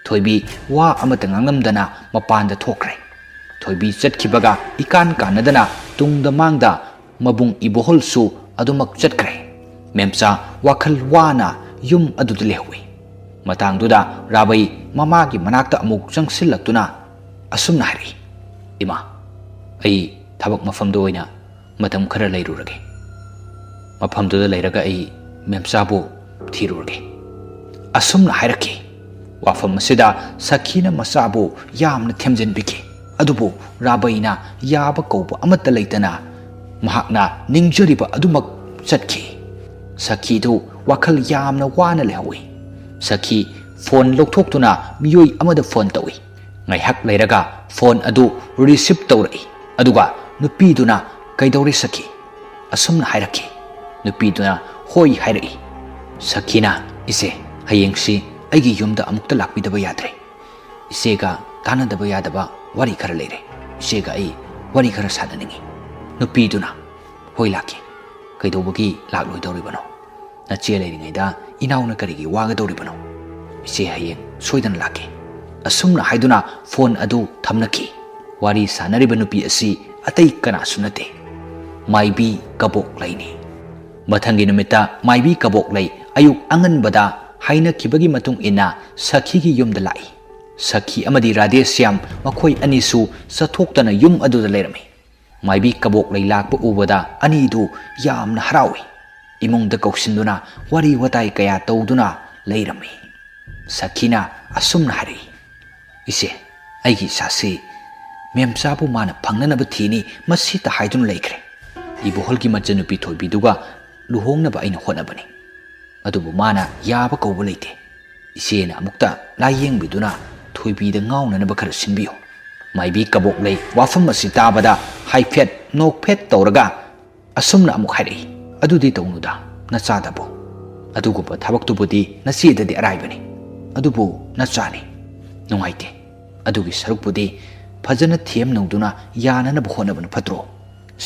Thoibi wa amata ngangamdana mapanda thokre. Thoibi chatkibaga ikan kanadana tungda mangda mabung Ibohol su adumak chatkre. Memsa wakhal wana yum aduda lehwi. Matangduda Rabai mamagi manakta amuk changsillaktuna asumna hari. Ima ai thabak mafamda oina matam khara leirurage. Mafamduda leiraga ai memsabu thirurage. Asumna hairaki. Wafam asida Sakhina masabu yamna themjinbiki. Adubu Rabaina yaba kauba amata leitana mahakna ningjariba adumak chatki. Sakhidu wakhal yamna wana lehawi. Sakhi phone lokthokduna miyoi amada phone tawi. Ngaihak leiraga phone adu receive tawrai. Aduga nupiduna kaidori Sakhi asumna hairaki. Nupiduna hoi hairai. Sakhina ise hayengsi aigi yumda amukta lakpidaba yadre. Isega tanadaba yadaba wari khara leire. Isega ai wari khara sananingi. Nupiduna hoi laki kaidobagi lakloidoribano. Nache leiringaida inauna karigi wagadoribano. Ise hayeng soidana laki. Asumna haiduna phone adu thamnaki. Wari sanariba nupi asi atai kana sunate. Maibi kabok laini. Mathangi numita maibi kabok lai ayuk anganbada haina kibagi matung ina Sakhigi yumda lai. Sakhi amadi Radhesyam makhoi anisu sathoktana yum aduda leirami. Maibi kabok lai lakpa ubada anidu yamna harawi. Imungda kaushinduna wari watai kaya tawduna leirami. Sakhina asumna hari. Ise ꯑꯩꯒꯤ ꯏꯁꯥꯁꯤ ꯃꯦꯝꯆꯥꯕꯨ ꯃꯥꯅ ꯐꯪꯅꯅꯕ ꯊꯤꯅꯤ ꯃꯁꯤꯇ ꯍꯥꯏꯗꯨꯅ ꯂꯩꯈ꯭ꯔꯦ ꯏꯕꯣꯍꯜꯒꯤ ꯃꯆꯟꯅꯨꯄꯤ ꯊꯣꯏꯕꯤꯗꯨꯒ ꯂꯨꯍꯣꯡꯅꯕ ꯑꯩꯅ ꯍꯣꯠꯅꯕꯅꯤ ꯑꯗꯨꯕꯨ ꯃꯥꯅ ꯌꯥꯕ ꯀꯧꯕ ꯂꯩꯇꯦ ꯏꯆꯦꯅ ꯑꯃꯨꯛꯇ ꯂꯥꯏꯌꯦꯡꯕꯤꯗꯨꯅ ꯊꯣꯏꯕꯤꯗ ꯉꯥꯎꯅꯅꯕ ꯈꯔ ꯁꯤꯟꯕꯤꯌꯨ ꯃꯥꯏꯕꯤ ꯀꯕꯣꯛꯂꯩ ꯋꯥꯐꯝ ꯑꯁꯤ ꯇꯥꯕꯗ ꯍꯥꯏꯐꯦꯠ ꯅꯣꯛꯐꯦꯠ ꯇꯧꯔꯒ ꯑꯁꯨꯝꯅ ꯑꯃꯨꯛ ꯍꯥꯏꯔꯛꯏ ꯑꯗꯨꯗꯤ ꯇꯧꯅꯨꯗ ꯅꯆꯥꯗꯕꯨ ꯑꯗꯨꯒꯨꯝꯕ ꯊꯕꯛꯇꯨꯕꯨꯗꯤ ꯅꯆꯦꯗꯗꯤ ꯑꯔꯥꯏꯕꯅꯤ ꯑꯗꯨꯕꯨ ꯅꯆꯥꯅꯤ ꯅꯨꯡꯉꯥꯏꯇꯦ ꯑꯗꯨꯒꯤ ꯁꯔꯨꯛꯄꯨꯗꯤ ꯐꯖꯅ ꯊꯦꯝꯅꯧꯗꯨꯅ ꯌꯥꯅꯅꯕ ꯍꯣꯠꯅꯕꯅ ꯐꯠꯇ꯭ꯔꯣ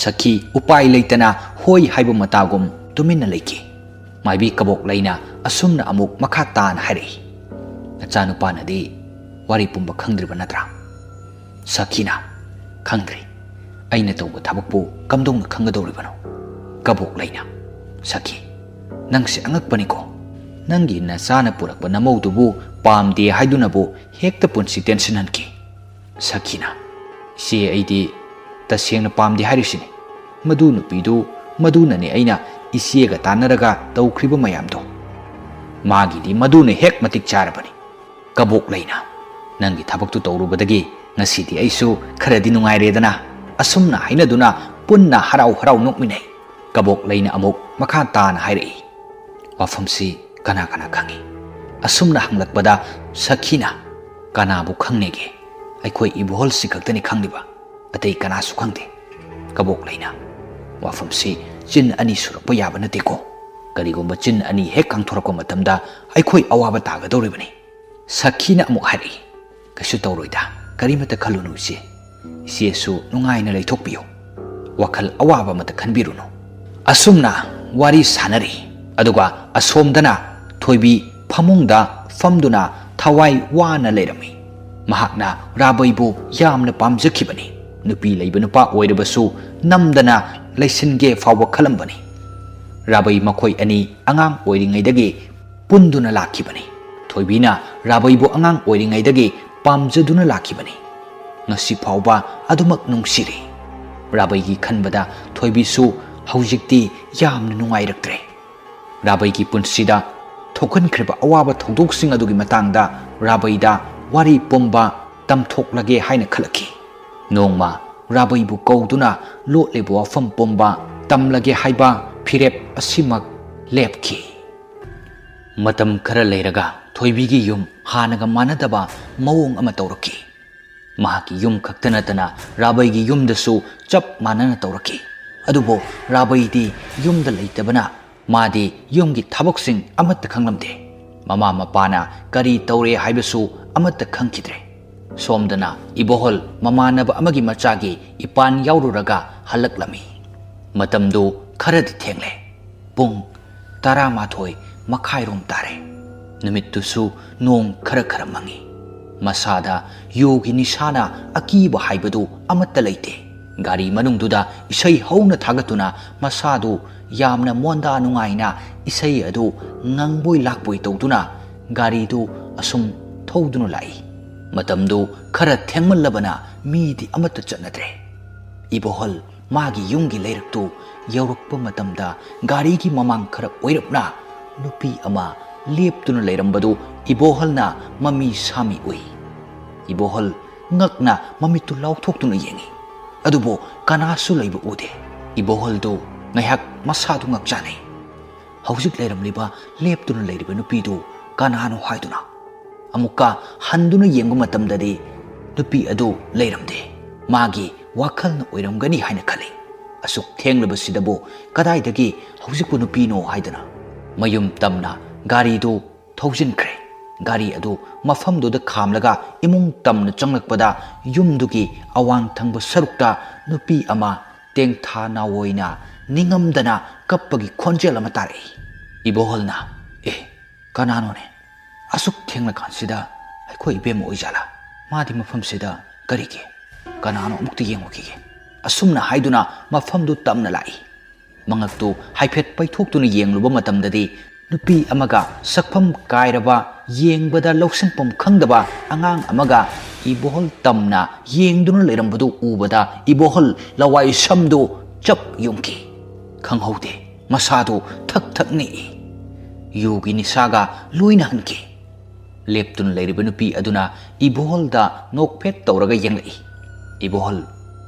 ꯁꯈꯤ ꯎꯄꯥꯏ ꯂꯩꯇꯅ ꯍꯣꯏ ꯍꯥꯏꯕ ꯃꯇꯥꯒꯨꯝ ꯇꯨꯃꯤꯟꯅ ꯂꯩꯈꯤ ꯃꯥꯏꯕꯤ ꯀꯕꯣꯛꯂꯩꯅ ꯑꯁꯨꯝꯅ ꯑꯃꯨꯛ ꯃꯈꯥ ꯇꯥꯅ ꯍꯥꯏꯔꯛꯏ ꯅꯆꯥꯅꯨꯄꯥꯅꯗꯤ ꯋꯥꯔꯤ ꯄꯨꯝꯕ ꯈꯪꯗ꯭ꯔꯤꯕ ꯅꯠꯇ꯭ꯔꯥ ꯁꯈꯤꯅ ꯈꯪꯗ꯭ꯔꯤ ꯑꯩꯅ ꯇꯧꯕ ꯊꯕꯛꯄꯨ ꯀꯝꯗꯧꯅ ꯈꯪꯒꯗꯧꯔꯤꯕꯅꯣ ꯀꯕꯣꯛꯂꯩꯅ ꯁꯈꯤ ꯅꯪꯁꯦ ꯑꯉꯛꯄꯅꯤꯀꯣ ꯅꯪꯒꯤ ꯅꯆꯥꯅ ꯄꯨꯔꯛꯄ ꯅꯃꯧꯗꯨꯕꯨ ꯄꯥꯝꯗꯦ ꯍꯥꯏꯗꯨꯅꯕꯨ ꯍꯦꯛꯇ ꯄꯨꯟꯁꯤ ꯇꯦꯟꯁꯤꯟꯍꯟꯈꯤ ꯁꯈꯤꯅ ꯏꯆꯦ ꯑꯩꯗꯤ ꯇꯁꯦꯡꯅ ꯄꯥꯝꯗꯦ ꯍꯥꯏꯔꯤꯁꯤꯅꯤ ꯃꯗꯨ ꯅꯨꯄꯤꯗꯨ ꯃꯗꯨꯅꯅꯦ ꯑꯩꯅ ꯏꯆꯦꯒ ꯇꯥꯟꯅꯔꯒ ꯇꯧꯈ꯭ꯔꯤꯕ ꯃꯌꯥꯝꯗꯣ ꯃꯥꯒꯤꯗꯤ ꯃꯗꯨꯅ ꯍꯦꯛ ꯃꯇꯤꯛ ꯆꯥꯔꯕꯅꯤ ꯀꯕꯣꯛꯂꯩꯅ ꯅꯪꯒꯤ ꯊꯕꯛꯇꯨ ꯇꯧꯔꯨꯕꯗꯒꯤ ꯉꯁꯤꯗꯤ ꯑꯩꯁꯨ ꯈꯔꯗꯤ ꯅꯨꯡꯉꯥꯏꯔꯦꯗꯅ ꯑꯁꯨꯝꯅ ꯍꯥꯏꯅꯗꯨꯅ ꯄꯨꯟꯅ ꯍꯔꯥꯎ ꯍꯔꯥꯎ ꯅꯣꯛꯃꯤꯟꯅꯩ ꯀꯕꯣꯛꯂꯩꯅ ꯑꯃꯨꯛ ꯃꯈꯥ ꯇꯥꯅ ꯍꯥꯏꯔꯛꯏ ꯋꯥꯐꯝꯁꯤ ꯀꯅꯥ ꯀꯅꯥ ꯈꯪꯉꯤ ꯑꯁꯨꯝꯅ ꯍꯪꯂꯛꯄꯗ ꯁꯈꯤꯅ ꯀꯅꯥꯕꯨ ꯈꯪꯅꯦꯒꯦ ꯑꯩꯈꯣꯏ ꯏꯕꯣꯍꯜꯁꯤ ꯈꯛꯇꯅꯤ ꯈꯪꯂꯤꯕ ꯑꯇꯩ ꯀꯅꯥꯁꯨ ꯈꯪꯗꯦ ꯀꯕꯣꯛꯂꯩꯅ ꯋꯥꯐꯝꯁꯤ ꯆꯤꯟ ꯑꯅꯤ ꯁꯨꯔꯛꯄ ꯌꯥꯕ ꯅꯠꯇꯦꯀꯣ ꯀꯔꯤꯒꯨꯝꯕ ꯆꯤꯟ ꯑꯅꯤ ꯍꯦꯛ ꯀꯥꯡꯊꯣꯔꯛꯄ ꯃꯇꯝꯗ ꯑꯩꯈꯣꯏ ꯑꯋꯥꯕ ꯇꯥꯒꯗꯧꯔꯤꯕꯅꯤ ꯁꯈꯤꯅ ꯑꯃꯨꯛ ꯍꯥꯏꯔꯛꯏ ꯀꯩꯁꯨ ꯇꯧꯔꯣꯏꯗ ꯀꯔꯤꯃꯠꯇ ꯈꯜꯂꯨꯅꯨ ꯏꯆꯦꯁꯨ ꯅꯨꯡꯉꯥꯏꯅ ꯂꯩꯊꯣꯛꯄꯤꯌꯨ ꯋꯥꯈꯜ ꯑꯋꯥꯕ ꯑꯃꯠꯇ ꯈꯟꯕꯤꯔꯨꯅꯨ ꯑꯁꯨꯝꯅ ꯋꯥꯔꯤ ꯁꯥꯟꯅꯔꯤ ꯑꯗꯨꯒ ꯑꯁꯣꯝꯗꯅ ꯊꯣꯏꯕꯤ ꯐꯃꯨꯡꯗ ꯐꯝꯗꯨꯅ ꯊꯋꯥꯏ ꯋꯥꯅ ꯂꯩꯔꯝꯃꯤ ꯃꯍꯥꯛꯅ ꯔꯥꯕꯩꯕꯨ ꯌꯥꯝꯅ ꯄꯥꯝꯖꯈꯤꯕꯅꯤ ꯅꯨꯄꯤ ꯂꯩꯕ ꯅꯨꯄꯥ ꯑꯣꯏꯔꯕꯁꯨ ꯅꯝꯗꯅ ꯂꯩꯁꯤꯟꯒꯦ ꯐꯥꯎꯕ ꯈꯜꯂꯝꯕꯅꯤ ꯔꯥꯕꯩ ꯃꯈꯣꯏ ꯑꯅꯤ ꯑꯉꯥꯡ ꯑꯣꯏꯔꯤꯉꯩꯗꯒꯤ ꯄꯨꯟꯗꯨꯅ ꯂꯥꯛꯈꯤꯕꯅꯤ ꯊꯣꯏꯕꯤꯅ ꯔꯥꯕꯩꯕꯨ ꯑꯉꯥꯡ ꯑꯣꯏꯔꯤꯉꯩꯗꯒꯤ ꯄꯥꯝꯖꯗꯨꯅ ꯂꯥꯛꯈꯤꯕꯅꯤ ꯉꯁꯤ ꯐꯥꯎꯕ ꯑꯗꯨꯃꯛ ꯅꯨꯡꯁꯤꯔꯤ ꯔꯥꯕꯩꯒꯤ ꯈꯟꯕꯗ ꯊꯣꯏꯕꯤꯁꯨ ꯍꯧꯖꯤꯛꯇꯤ ꯌꯥꯝꯅ ꯅꯨꯡꯉꯥꯏꯔꯛꯇ꯭ꯔꯦ ꯔꯥꯕꯩꯒꯤ ꯄꯨꯟꯁꯤꯗ ꯊꯣꯛꯍꯟꯈ꯭ꯔꯤꯕ ꯑꯋꯥꯕ ꯊꯧꯗꯣꯛꯁꯤꯡ ꯑꯗꯨꯒꯤ ꯃꯇꯥꯡꯗ ꯔꯥꯕꯩꯗ ꯋꯥꯔꯤ ꯄꯨꯝꯕ ꯇꯝꯊꯣꯛꯂꯒꯦ ꯍꯥꯏꯅ ꯈꯜꯂꯛꯈꯤ ꯅꯣꯡꯃ ꯔꯥꯕꯩꯕꯨ ꯀꯧꯗꯨꯅ ꯂꯣꯠꯂꯤꯕ ꯋꯥꯐꯝ ꯄꯨꯝꯕ ꯇꯝꯂꯒꯦ ꯍꯥꯏꯕ ꯐꯤꯔꯦꯞ ꯑꯁꯤꯃꯛ ꯂꯦꯞꯈꯤ ꯃꯇꯝ ꯈꯔ ꯂꯩꯔꯒ ꯊꯣꯏꯕꯤꯒꯤ ꯌꯨꯝ ꯍꯥꯟꯅꯒ ꯃꯥꯟꯅꯗꯕ ꯃꯑꯣꯡ ꯑꯃ ꯇꯧꯔꯛꯈꯤ ꯃꯍꯥꯛꯀꯤ ꯌꯨꯝ ꯈꯛꯇ ꯅꯠꯇꯅ ꯔꯥꯕꯩꯒꯤ ꯌꯨꯝꯗꯁꯨ ꯆꯞ ꯃꯥꯟꯅꯅ ꯇꯧꯔꯛꯈꯤ ꯑꯗꯨꯕꯨ ꯔꯥꯕꯩꯗꯤ ꯌꯨꯝꯗ ꯂꯩꯇꯕꯅ ꯃꯥꯗꯤ ꯌꯨꯝꯒꯤ ꯊꯕꯛꯁꯤꯡ ꯑꯃꯠꯇ ꯈꯪꯂꯝꯗꯦ ꯃꯃꯥ ꯃꯄꯥꯅ ꯀꯔꯤ ꯇꯧꯔꯦ ꯍꯥꯏꯕꯁꯨ ꯑꯃꯠꯇ ꯈꯪꯈꯤꯗ꯭ꯔꯦ ꯁꯣꯝꯗꯅ ꯏꯕꯣꯍꯜ ꯃꯃꯥꯟꯅꯕ ꯑꯃꯒꯤ ꯃꯆꯥꯒꯤ ꯏꯄꯥꯟ ꯌꯥꯎꯔꯨꯔꯒ ꯍꯜꯂꯛꯂꯝꯃꯤ ꯃꯇꯝꯗꯨ ꯈꯔꯗꯤ ꯊꯦꯡꯂꯦ ꯄꯨꯡ 11:30 ꯇꯥꯔꯦ ꯅꯨꯃꯤꯠꯇꯨꯁꯨ ꯅꯣꯡ ꯈꯔ ꯈꯔ ꯃꯪꯉꯤ ꯃꯁꯥꯗ ꯌꯨꯒꯤ ꯅꯤꯁꯥꯅ ꯑꯀꯤꯕ ꯍꯥꯏꯕꯗꯨ ꯑꯃꯠꯇ ꯂꯩꯇꯦ ꯒꯥꯔꯤ ꯃꯅꯨꯡꯗꯨꯗ ꯏꯁꯩ ꯍꯧꯅ ꯊꯥꯒꯠꯇꯨꯅ ꯃꯁꯥꯗꯨ ꯌꯥꯝꯅ ꯃꯣꯟꯗꯥ ꯅꯨꯡꯉꯥꯏꯅ ꯏꯁꯩ ꯑꯗꯨ ꯉꯪꯕꯣꯏ ꯂꯥꯛꯄꯣꯏ ꯇꯧꯗꯨꯅ ꯒꯥꯔꯤꯗꯨ ꯑꯁꯨꯝ ꯊꯧꯗꯨꯅ ꯂꯥꯛꯏ ꯃꯇꯝꯗꯨ ꯈꯔ ꯊꯦꯡꯃꯜꯂꯕꯅ ꯃꯤꯗꯤ ꯑꯃꯠꯇ ꯆꯠꯅꯗ꯭ꯔꯦ ꯏꯕꯣꯍꯜ ꯃꯥꯒꯤ ꯌꯨꯝꯒꯤ ꯂꯩꯔꯛꯇꯨ ꯌꯧꯔꯛꯄ ꯃꯇꯝꯗ ꯒꯥꯔꯤꯒꯤ ꯃꯃꯥꯡ ꯈꯔ ꯑꯣꯏꯔꯞꯅ ꯅꯨꯄꯤ ꯑꯃ ꯂꯦꯞꯇꯨꯅ ꯂꯩꯔꯝꯕꯗꯨ ꯏꯕꯣꯍꯜꯅ ꯃꯃꯤ ꯁꯥꯃꯤ ꯎꯏ 이보헐 ꯉꯛꯅ ꯃꯃꯤꯠꯇꯨ ꯂꯥꯎꯊꯣꯛꯇꯨꯅ ꯌꯦꯡꯉꯤ ꯑꯗꯨꯕꯨ ꯀꯅꯥꯁꯨ ꯂꯩꯕ ꯎꯗꯦ 이보헐도 ꯉꯥꯏꯍꯥꯛ ꯃꯁꯥꯗꯨ ꯉꯛꯆꯥꯅꯩ ꯍꯧꯖꯤꯛ ꯂꯩꯔꯝꯂꯤꯕ ꯂꯦꯞꯇꯨꯅ ꯂꯩꯔꯤꯕ ꯅꯨꯄꯤꯗꯨ ꯀꯅꯥꯅꯣ ꯍꯥꯏꯗꯨꯅ ꯑꯃꯨꯛꯀ ꯍꯟꯗꯨꯅ ꯌꯦꯡꯕ ꯃꯇꯝꯗꯗꯤ ꯅꯨꯄꯤ ꯑꯗꯨ ꯂꯩꯔꯝꯗꯦ ꯃꯥꯒꯤ ꯋꯥꯈꯜꯅ ꯑꯣꯏꯔꯝꯒꯅꯤ ꯍꯥꯏꯅ ꯈꯜꯂꯤ ꯑꯁꯨꯛ ꯊꯦꯡꯂꯕꯁꯤꯗꯕꯨ ꯀꯗꯥꯏꯗꯒꯤ ꯍꯧꯖꯤꯛꯄꯨ ꯅꯨꯄꯤꯅꯣ ꯍꯥꯏꯗꯅ ꯃꯌꯨꯝ ꯇꯝꯅ ꯒꯥꯔꯤꯗꯨ ꯊꯧꯖꯤꯟꯈ꯭ꯔꯦ ꯒꯥꯔꯤ ꯑꯗꯨ ꯃꯐꯝꯗꯨꯗ ꯈꯥꯝꯂꯒ ꯏꯃꯨꯡ ꯇꯝꯅ ꯆꯪꯂꯛꯄꯗ ꯌꯨꯝꯗꯨꯒꯤ ꯑꯋꯥꯡ ꯊꯪꯕ ꯁꯔꯨꯛꯇ ꯅꯨꯄꯤ ꯑꯃ ꯇꯦꯡꯊꯥ ꯅꯥꯑꯣꯏꯅ ꯅꯤꯡꯉꯝꯗꯅ ꯀꯞꯄꯒꯤ ꯈꯣꯟꯖꯦꯜ ꯑꯃ ꯇꯥꯔꯛꯏ 이보헐ꯅ ꯀꯅꯥꯅꯣꯅꯦ ꯑꯁꯨꯛ ꯊꯦꯡꯂꯀꯥꯟꯁꯤꯗ ꯑꯩꯈꯣꯏ ꯏꯕꯦꯝꯃ ꯑꯣꯏꯖꯥꯠꯂꯥ ꯃꯥꯗꯤ ꯃꯐꯝꯁꯤꯗ ꯀꯔꯤꯒꯤ ꯀꯅꯥꯅꯣ ꯑꯃꯨꯛꯇ ꯌꯦꯡꯉꯨꯈꯤꯒꯦ ꯑꯁꯨꯝꯅ ꯍꯥꯏꯗꯨꯅ ꯃꯐꯝꯗꯨ ꯇꯝꯅ ꯂꯥꯛꯏ ꯃꯉꯛꯇꯨ ꯍꯥꯏꯐꯦꯠ ꯄꯩꯊꯣꯛꯇꯨꯅ ꯌꯦꯡꯂꯨꯕ ꯃꯇꯝꯗꯗꯤ ꯅꯨꯄꯤ ꯑꯃꯒ ꯁꯛꯐꯝ ꯀꯥꯏꯔꯕ ꯌꯦꯡꯕꯗ ꯂꯧꯁꯤꯟꯐꯝ ꯈꯪꯗꯕ ꯑꯉꯥꯡ ꯑꯃꯒ 이보헐 ꯇꯝꯅ ꯌꯦꯡꯗꯨꯅ ꯂꯩꯔꯝꯕꯗꯨ ꯎꯕꯗ 이보헐 ꯂꯋꯥꯏ ꯁꯝꯗꯨ ꯆꯞ ꯌꯨꯡꯈꯤ leptun leiriba nupi aduna iboholda nokphet tawraga yenglai ibohol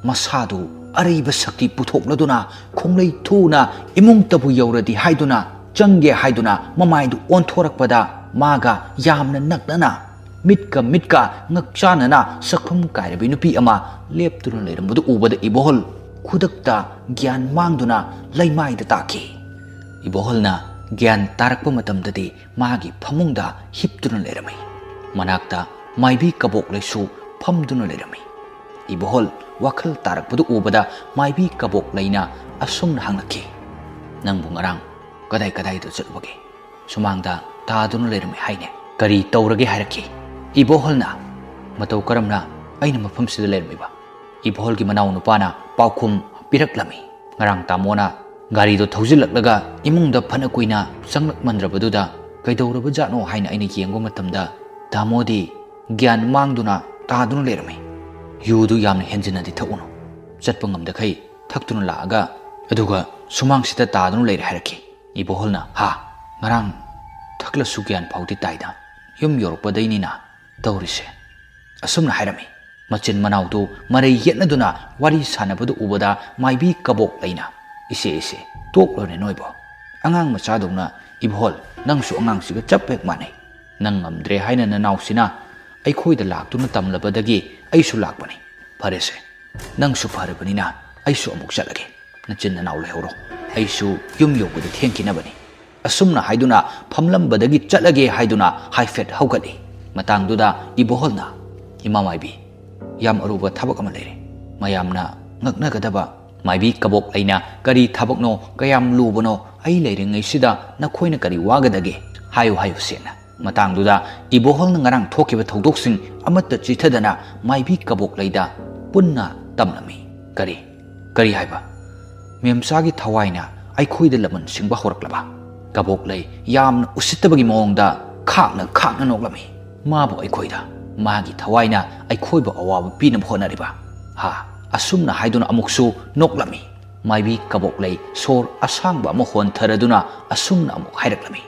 masadu ariba sakti puthokladuna khonglei thuna imung tabu yauradi haiduna changge haiduna mamaidu onthorakpada maga yamna naknana mitka ngakchanana sakhum kairabi nupi ama leptuna leirambudu ubada ibohol khudakta gyan mangduna laimaida taki iboholna gyan tarakpa matamdadi magi phamungda hiptuna leiramai manakta maibi kabok leisu phamduna leiramai ibohol wakhal tarakpadu ubada maibi kabok leina asumna hanglaki nangbu ngarang kadai da chatbage sumangda taduna leiramai haine kari tawrage hairaki iboholna matau karamna aina mafam sida leiramaiba ibohol gi manaw nupana paukhum piraklami ngarang tamona gari do thaujilaklaga imungda phana kuina changlak mandrabaduda kaidawraba jano haina aina yengba matamda tamodi gyan mangduna taduna leiramai yudu yamna henjinadi thauno chatpa ngamda khai thaktuna laaga aduga sumang sita taduna leire haraki iboholna ha ngarang thakla sugyan phauti taida yum yorpadainina tawrise asumna hairami machin manawdu marai yetnaduna wari sanabadu ubada maibi kabok leina ise toklone noibo angang machadongna ibohol nangsu angang siga chapek manai nang ngamdre haina nanausina aikhoida laktuna tamlabadagi aisu lakpani farese nangsu farabanina aisu amuk chalage nachin nanaw lehoro aisu yum yobada thengkinabani asumna haiduna phamlambadagi chalage haiduna haifet haugali matangduda iboholna imamaibi yam aruba thabak ama leire mayamna ngaknagadaba maibi kabok leina kari thabakno kayam lubano ai leire ngaisida nakhoina kari wagadage hayu sena matangduda iboholna ngarang thokiba thaudoksing amatta chithadana maibi kabok leida punna tamlami kari haiba memsagi thawaina aikhoida laman singba horaklaba kabok lei yamna usittabagi mongda khakna noklami mabu aikhoida magi thawaina aikhoiba awaba pinam honariba ha asumna haiduna amuksu noklami maibi kabok lei sor asangba mo hon tharaduna asumna amuk hairaklami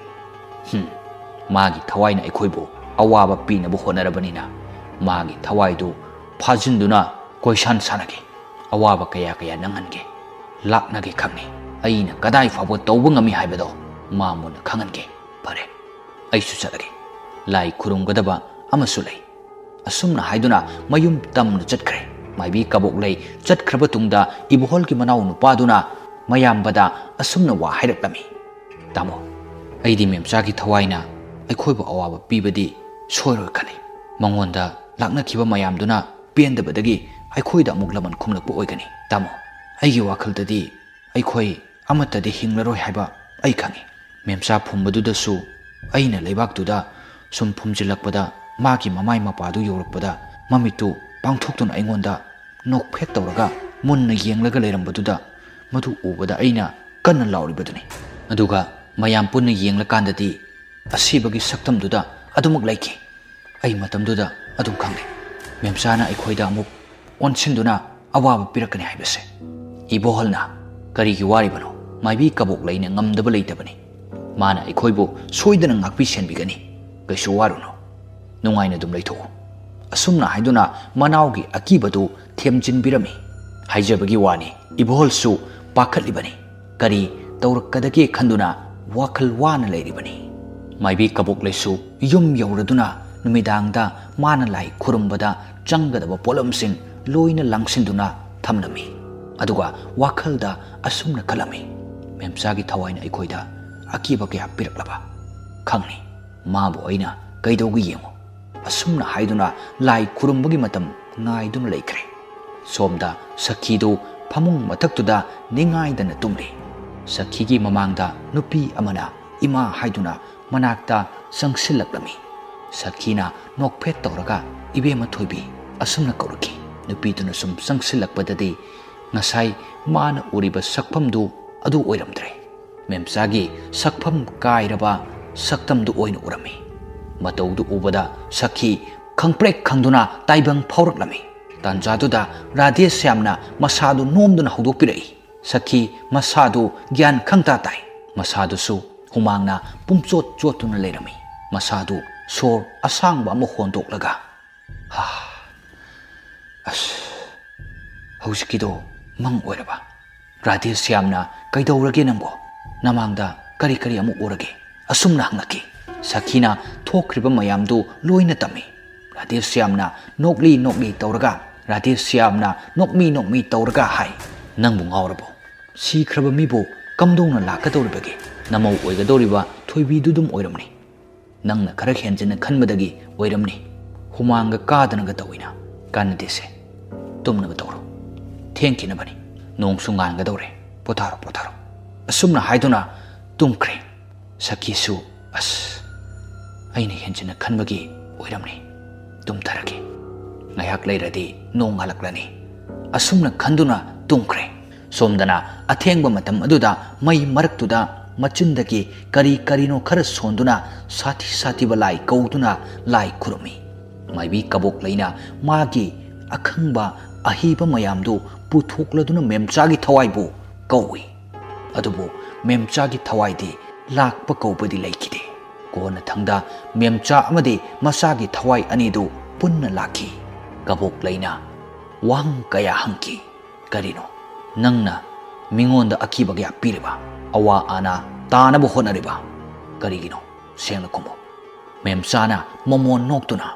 magi thawaina aikhoibu awaba pinabu honarabanina magi thawaidu phajinduna koisan sanage awaba kaya nangange laknage khangni aina kadai fabo tawba ngami haibado mamuna khangange pare aisu chalage lai khurumgadaba amasu lei asumna haiduna mayum tamna chatkre maibi kabok lei chatkraba tungda ibohol ki manaw nupaduna mayambada asumna wa hairaklami tamo aidi memsa ki thawaina aikhoibu awaba pibadi soiroi khali mangonda lakna khiba mayamduna pendabadagi aikhoida amuk laman khumlakpa oigani tamo aigi wakhaldadi aikhoi amatadi hinglaroi haiba ai khangi memsa phumbadudasu aina leibaktuda sum phumjilakpada magi mamai mapadu yorakpada mamitu pangthoktuna aingonda nokphet tawraga munna yenglaga leirambaduda madu ubada aina kanna lauribaduni aduga mayam punna yenglakandadi asibagi saktamduda adumuk laiki ai matamduda adum khangi memsana aikhoida amuk onsinduna awaba pirakani haibase iboholna karigi waribano maibi kabok leina ngamdaba leitabani mana aikhoibu soidana ngakpi senbigani kaisu waruno nungaina dum leitho asumna haiduna manawgi akibadu themjinbirami haijabagi wani iboholsu pakhatlibani kari tawrakkadage khanduna wakhal wana leiribani maibi kabok leisu yum yauraduna numidangda mana lai khurumbada changadaba polamsing loina langsinduna thamlami aduga wakhalda asumna khalami memsagi thawaina aikhoida akiba kya piraklaba khangni mabu aina kaidaugi yengo asumna haiduna lai khurumbagi matam ngaiduna leikre somda sakhidu phamung mathaktuda ningaidana tumri sakhigi mamangda nupi amana ima haiduna manakta sangsilaklami sakhina nokphet tawraga ibema thoibi asumna kauraki nupiduna sum sangsilakpadadi ngasai mana uriba sakpamdu adu oiramdre memsagi sakpam kairaba saktamdu oina urami mataudu ubada sakhi khangprek khangduna taibang phauраklami tanjaduda radesh yamna masadu nomduna hudokpirai sakhi masadu gyan khangta tai masadu su humangna pumchot chotuna leirami masadu ꯁꯣꯔ ꯑꯁꯥꯡꯕ ꯑꯃ ꯍꯣꯟꯗꯣꯛꯂꯒ ꯍꯧꯖꯤꯛꯀꯤꯗꯣ ꯃꯪ ꯑꯣꯏꯔꯕ? ꯔꯥꯙꯦꯁ꯭ꯌꯥꯝꯅ ꯀꯩꯗꯧꯔꯒꯦ ꯅꯪꯕꯣ? ꯅꯃꯥꯡꯗ ꯀꯔꯤ ꯀꯔꯤ ꯑꯃꯨꯛ ꯎꯔꯒꯦ? ꯑꯁꯨꯝꯅ ꯍꯪꯂꯛꯈꯤ꯫ ꯁꯈꯤꯅ ꯊꯣꯛꯈ꯭ꯔꯤꯕ ꯃꯌꯥꯝꯗꯨ ꯂꯣꯏꯅ ꯇꯝꯃꯤ꯫ ꯔꯥꯙꯦꯁ꯭ꯌꯥꯝꯅ ꯅꯣꯛꯂꯤ ꯅꯣꯛꯂꯤ ꯇꯧꯔꯒ ꯔꯥꯙꯦꯁ꯭ꯌꯥꯝꯅ ꯅꯣꯛꯃꯤ ꯇꯧꯔꯒ ꯍꯥꯏ, ꯅꯪꯕꯨ ꯉꯥꯎꯔꯕꯣ? ꯁꯤꯈ꯭ꯔꯕ ꯃꯤꯕꯨ ꯀꯝꯗꯧꯅ ꯂꯥꯛꯀꯗꯧꯔꯤꯕꯒꯦ? ꯅꯃꯧ ꯑꯣꯏꯒꯗꯧꯔꯤꯕ ꯊꯣꯏꯕꯤꯗꯨꯗꯨꯝ ꯑꯣꯏꯔꯝꯅꯤ꯫ ꯅꯪꯅ ꯈꯔ ꯍꯦꯟꯖꯤꯟꯅ ꯈꯟꯕꯗꯒꯤ ꯑꯣꯏꯔꯝꯅꯤ꯫ ꯍꯨꯃꯥꯡꯒ ꯀꯥꯗꯅꯒ ꯇꯧꯏꯅ꯫ ꯀꯥꯟꯅꯗꯦꯁꯦ, ꯇꯨꯝꯅꯕ ꯇꯧꯔꯣ, ꯊꯦꯡꯈꯤꯅꯕꯅꯤ, ꯅꯣꯡꯁꯨ ꯉꯥꯟꯒꯗꯧꯔꯦ, ꯄꯣꯊꯥꯔꯣ ꯄꯣꯊꯥꯔꯣ꯫ ꯑꯁꯨꯝꯅ ꯍꯥꯏꯗꯨꯅ ꯇꯨꯝꯈ꯭ꯔꯦ꯫ ꯁꯈꯤꯁꯨ ꯑꯩꯅ ꯍꯦꯟꯖꯤꯟꯅ ꯈꯟꯕꯒꯤ ꯑꯣꯏꯔꯝꯅꯤ, ꯇꯨꯝꯊꯔꯒꯦ, ꯉꯥꯏꯍꯥꯛ ꯂꯩꯔꯗꯤ ꯅꯣꯡ ꯉꯥꯜꯂꯛꯂꯅꯤ꯫ ꯑꯁꯨꯝꯅ ꯈꯟꯗꯨꯅ ꯇꯨꯝꯈ꯭ꯔꯦ꯫ ꯁꯣꯝꯗꯅ ꯑꯊꯦꯡꯕ ꯃꯇꯝ ꯑꯗꯨꯗ ꯃꯩ ꯃꯔꯛꯇꯨꯗ ꯃꯆꯤꯟꯗꯒꯤ ꯀꯔꯤ ꯀꯔꯤꯅꯣ ꯈꯔ ꯁꯣꯟꯗꯨꯅ ꯁꯥꯊꯤ ꯁꯥꯊꯤꯕ ꯂꯥꯏ ꯀꯧꯗꯨꯅ ꯂꯥꯏ ꯈꯨꯔꯨꯝꯃꯤ꯫ ꯃꯥꯏꯕꯤ ꯀꯕꯣꯛꯂꯩꯅ ꯃꯥꯒꯤ ꯑꯈꯪꯕ ꯑꯍꯩꯕ ꯃꯌꯥꯝꯗꯨ ꯄꯨꯊꯣꯛꯂꯗꯨꯅ ꯃꯦꯝꯆꯥꯒꯤ ꯊꯋꯥꯏꯕꯨ ꯀꯧꯏ꯫ ꯑꯗꯨꯕꯨ ꯃꯦꯝꯆꯥꯒꯤ ꯊꯋꯥꯏꯗꯤ ꯂꯥꯛꯄ ꯀꯧꯕꯗꯤ ꯂꯩꯈꯤꯗꯦ꯫ ꯀꯣꯟꯅ ꯊꯪꯗ ꯃꯦꯝꯆꯥ ꯑꯃꯗꯤ ꯃꯆꯥꯒꯤ ꯊꯋꯥꯏ ꯑꯅꯤꯗꯨ ꯄꯨꯟꯅ ꯂꯥꯛꯈꯤ꯫ ꯀꯕꯣꯛꯂꯩꯅ ꯋꯥꯍꯪ ꯀꯌꯥ ꯍꯪꯈꯤ꯫ ꯀꯔꯤꯅꯣ ꯅꯪꯅ ꯃꯤꯉꯣꯟꯗ ꯑꯀꯤꯕ ꯀꯌꯥ ꯄꯤꯔꯤꯕ? ꯑꯋꯥ ꯑꯅꯥ ꯇꯥꯅꯕ ꯍꯣꯠꯅꯔꯤꯕ? ꯀꯔꯤꯒꯤꯅꯣ? ꯁꯦꯡꯅ ꯈꯨꯝꯃꯨ꯫ ꯃꯦꯝꯆꯥꯅ ꯃꯃꯣꯟ ꯅꯣꯛꯇꯨꯅ,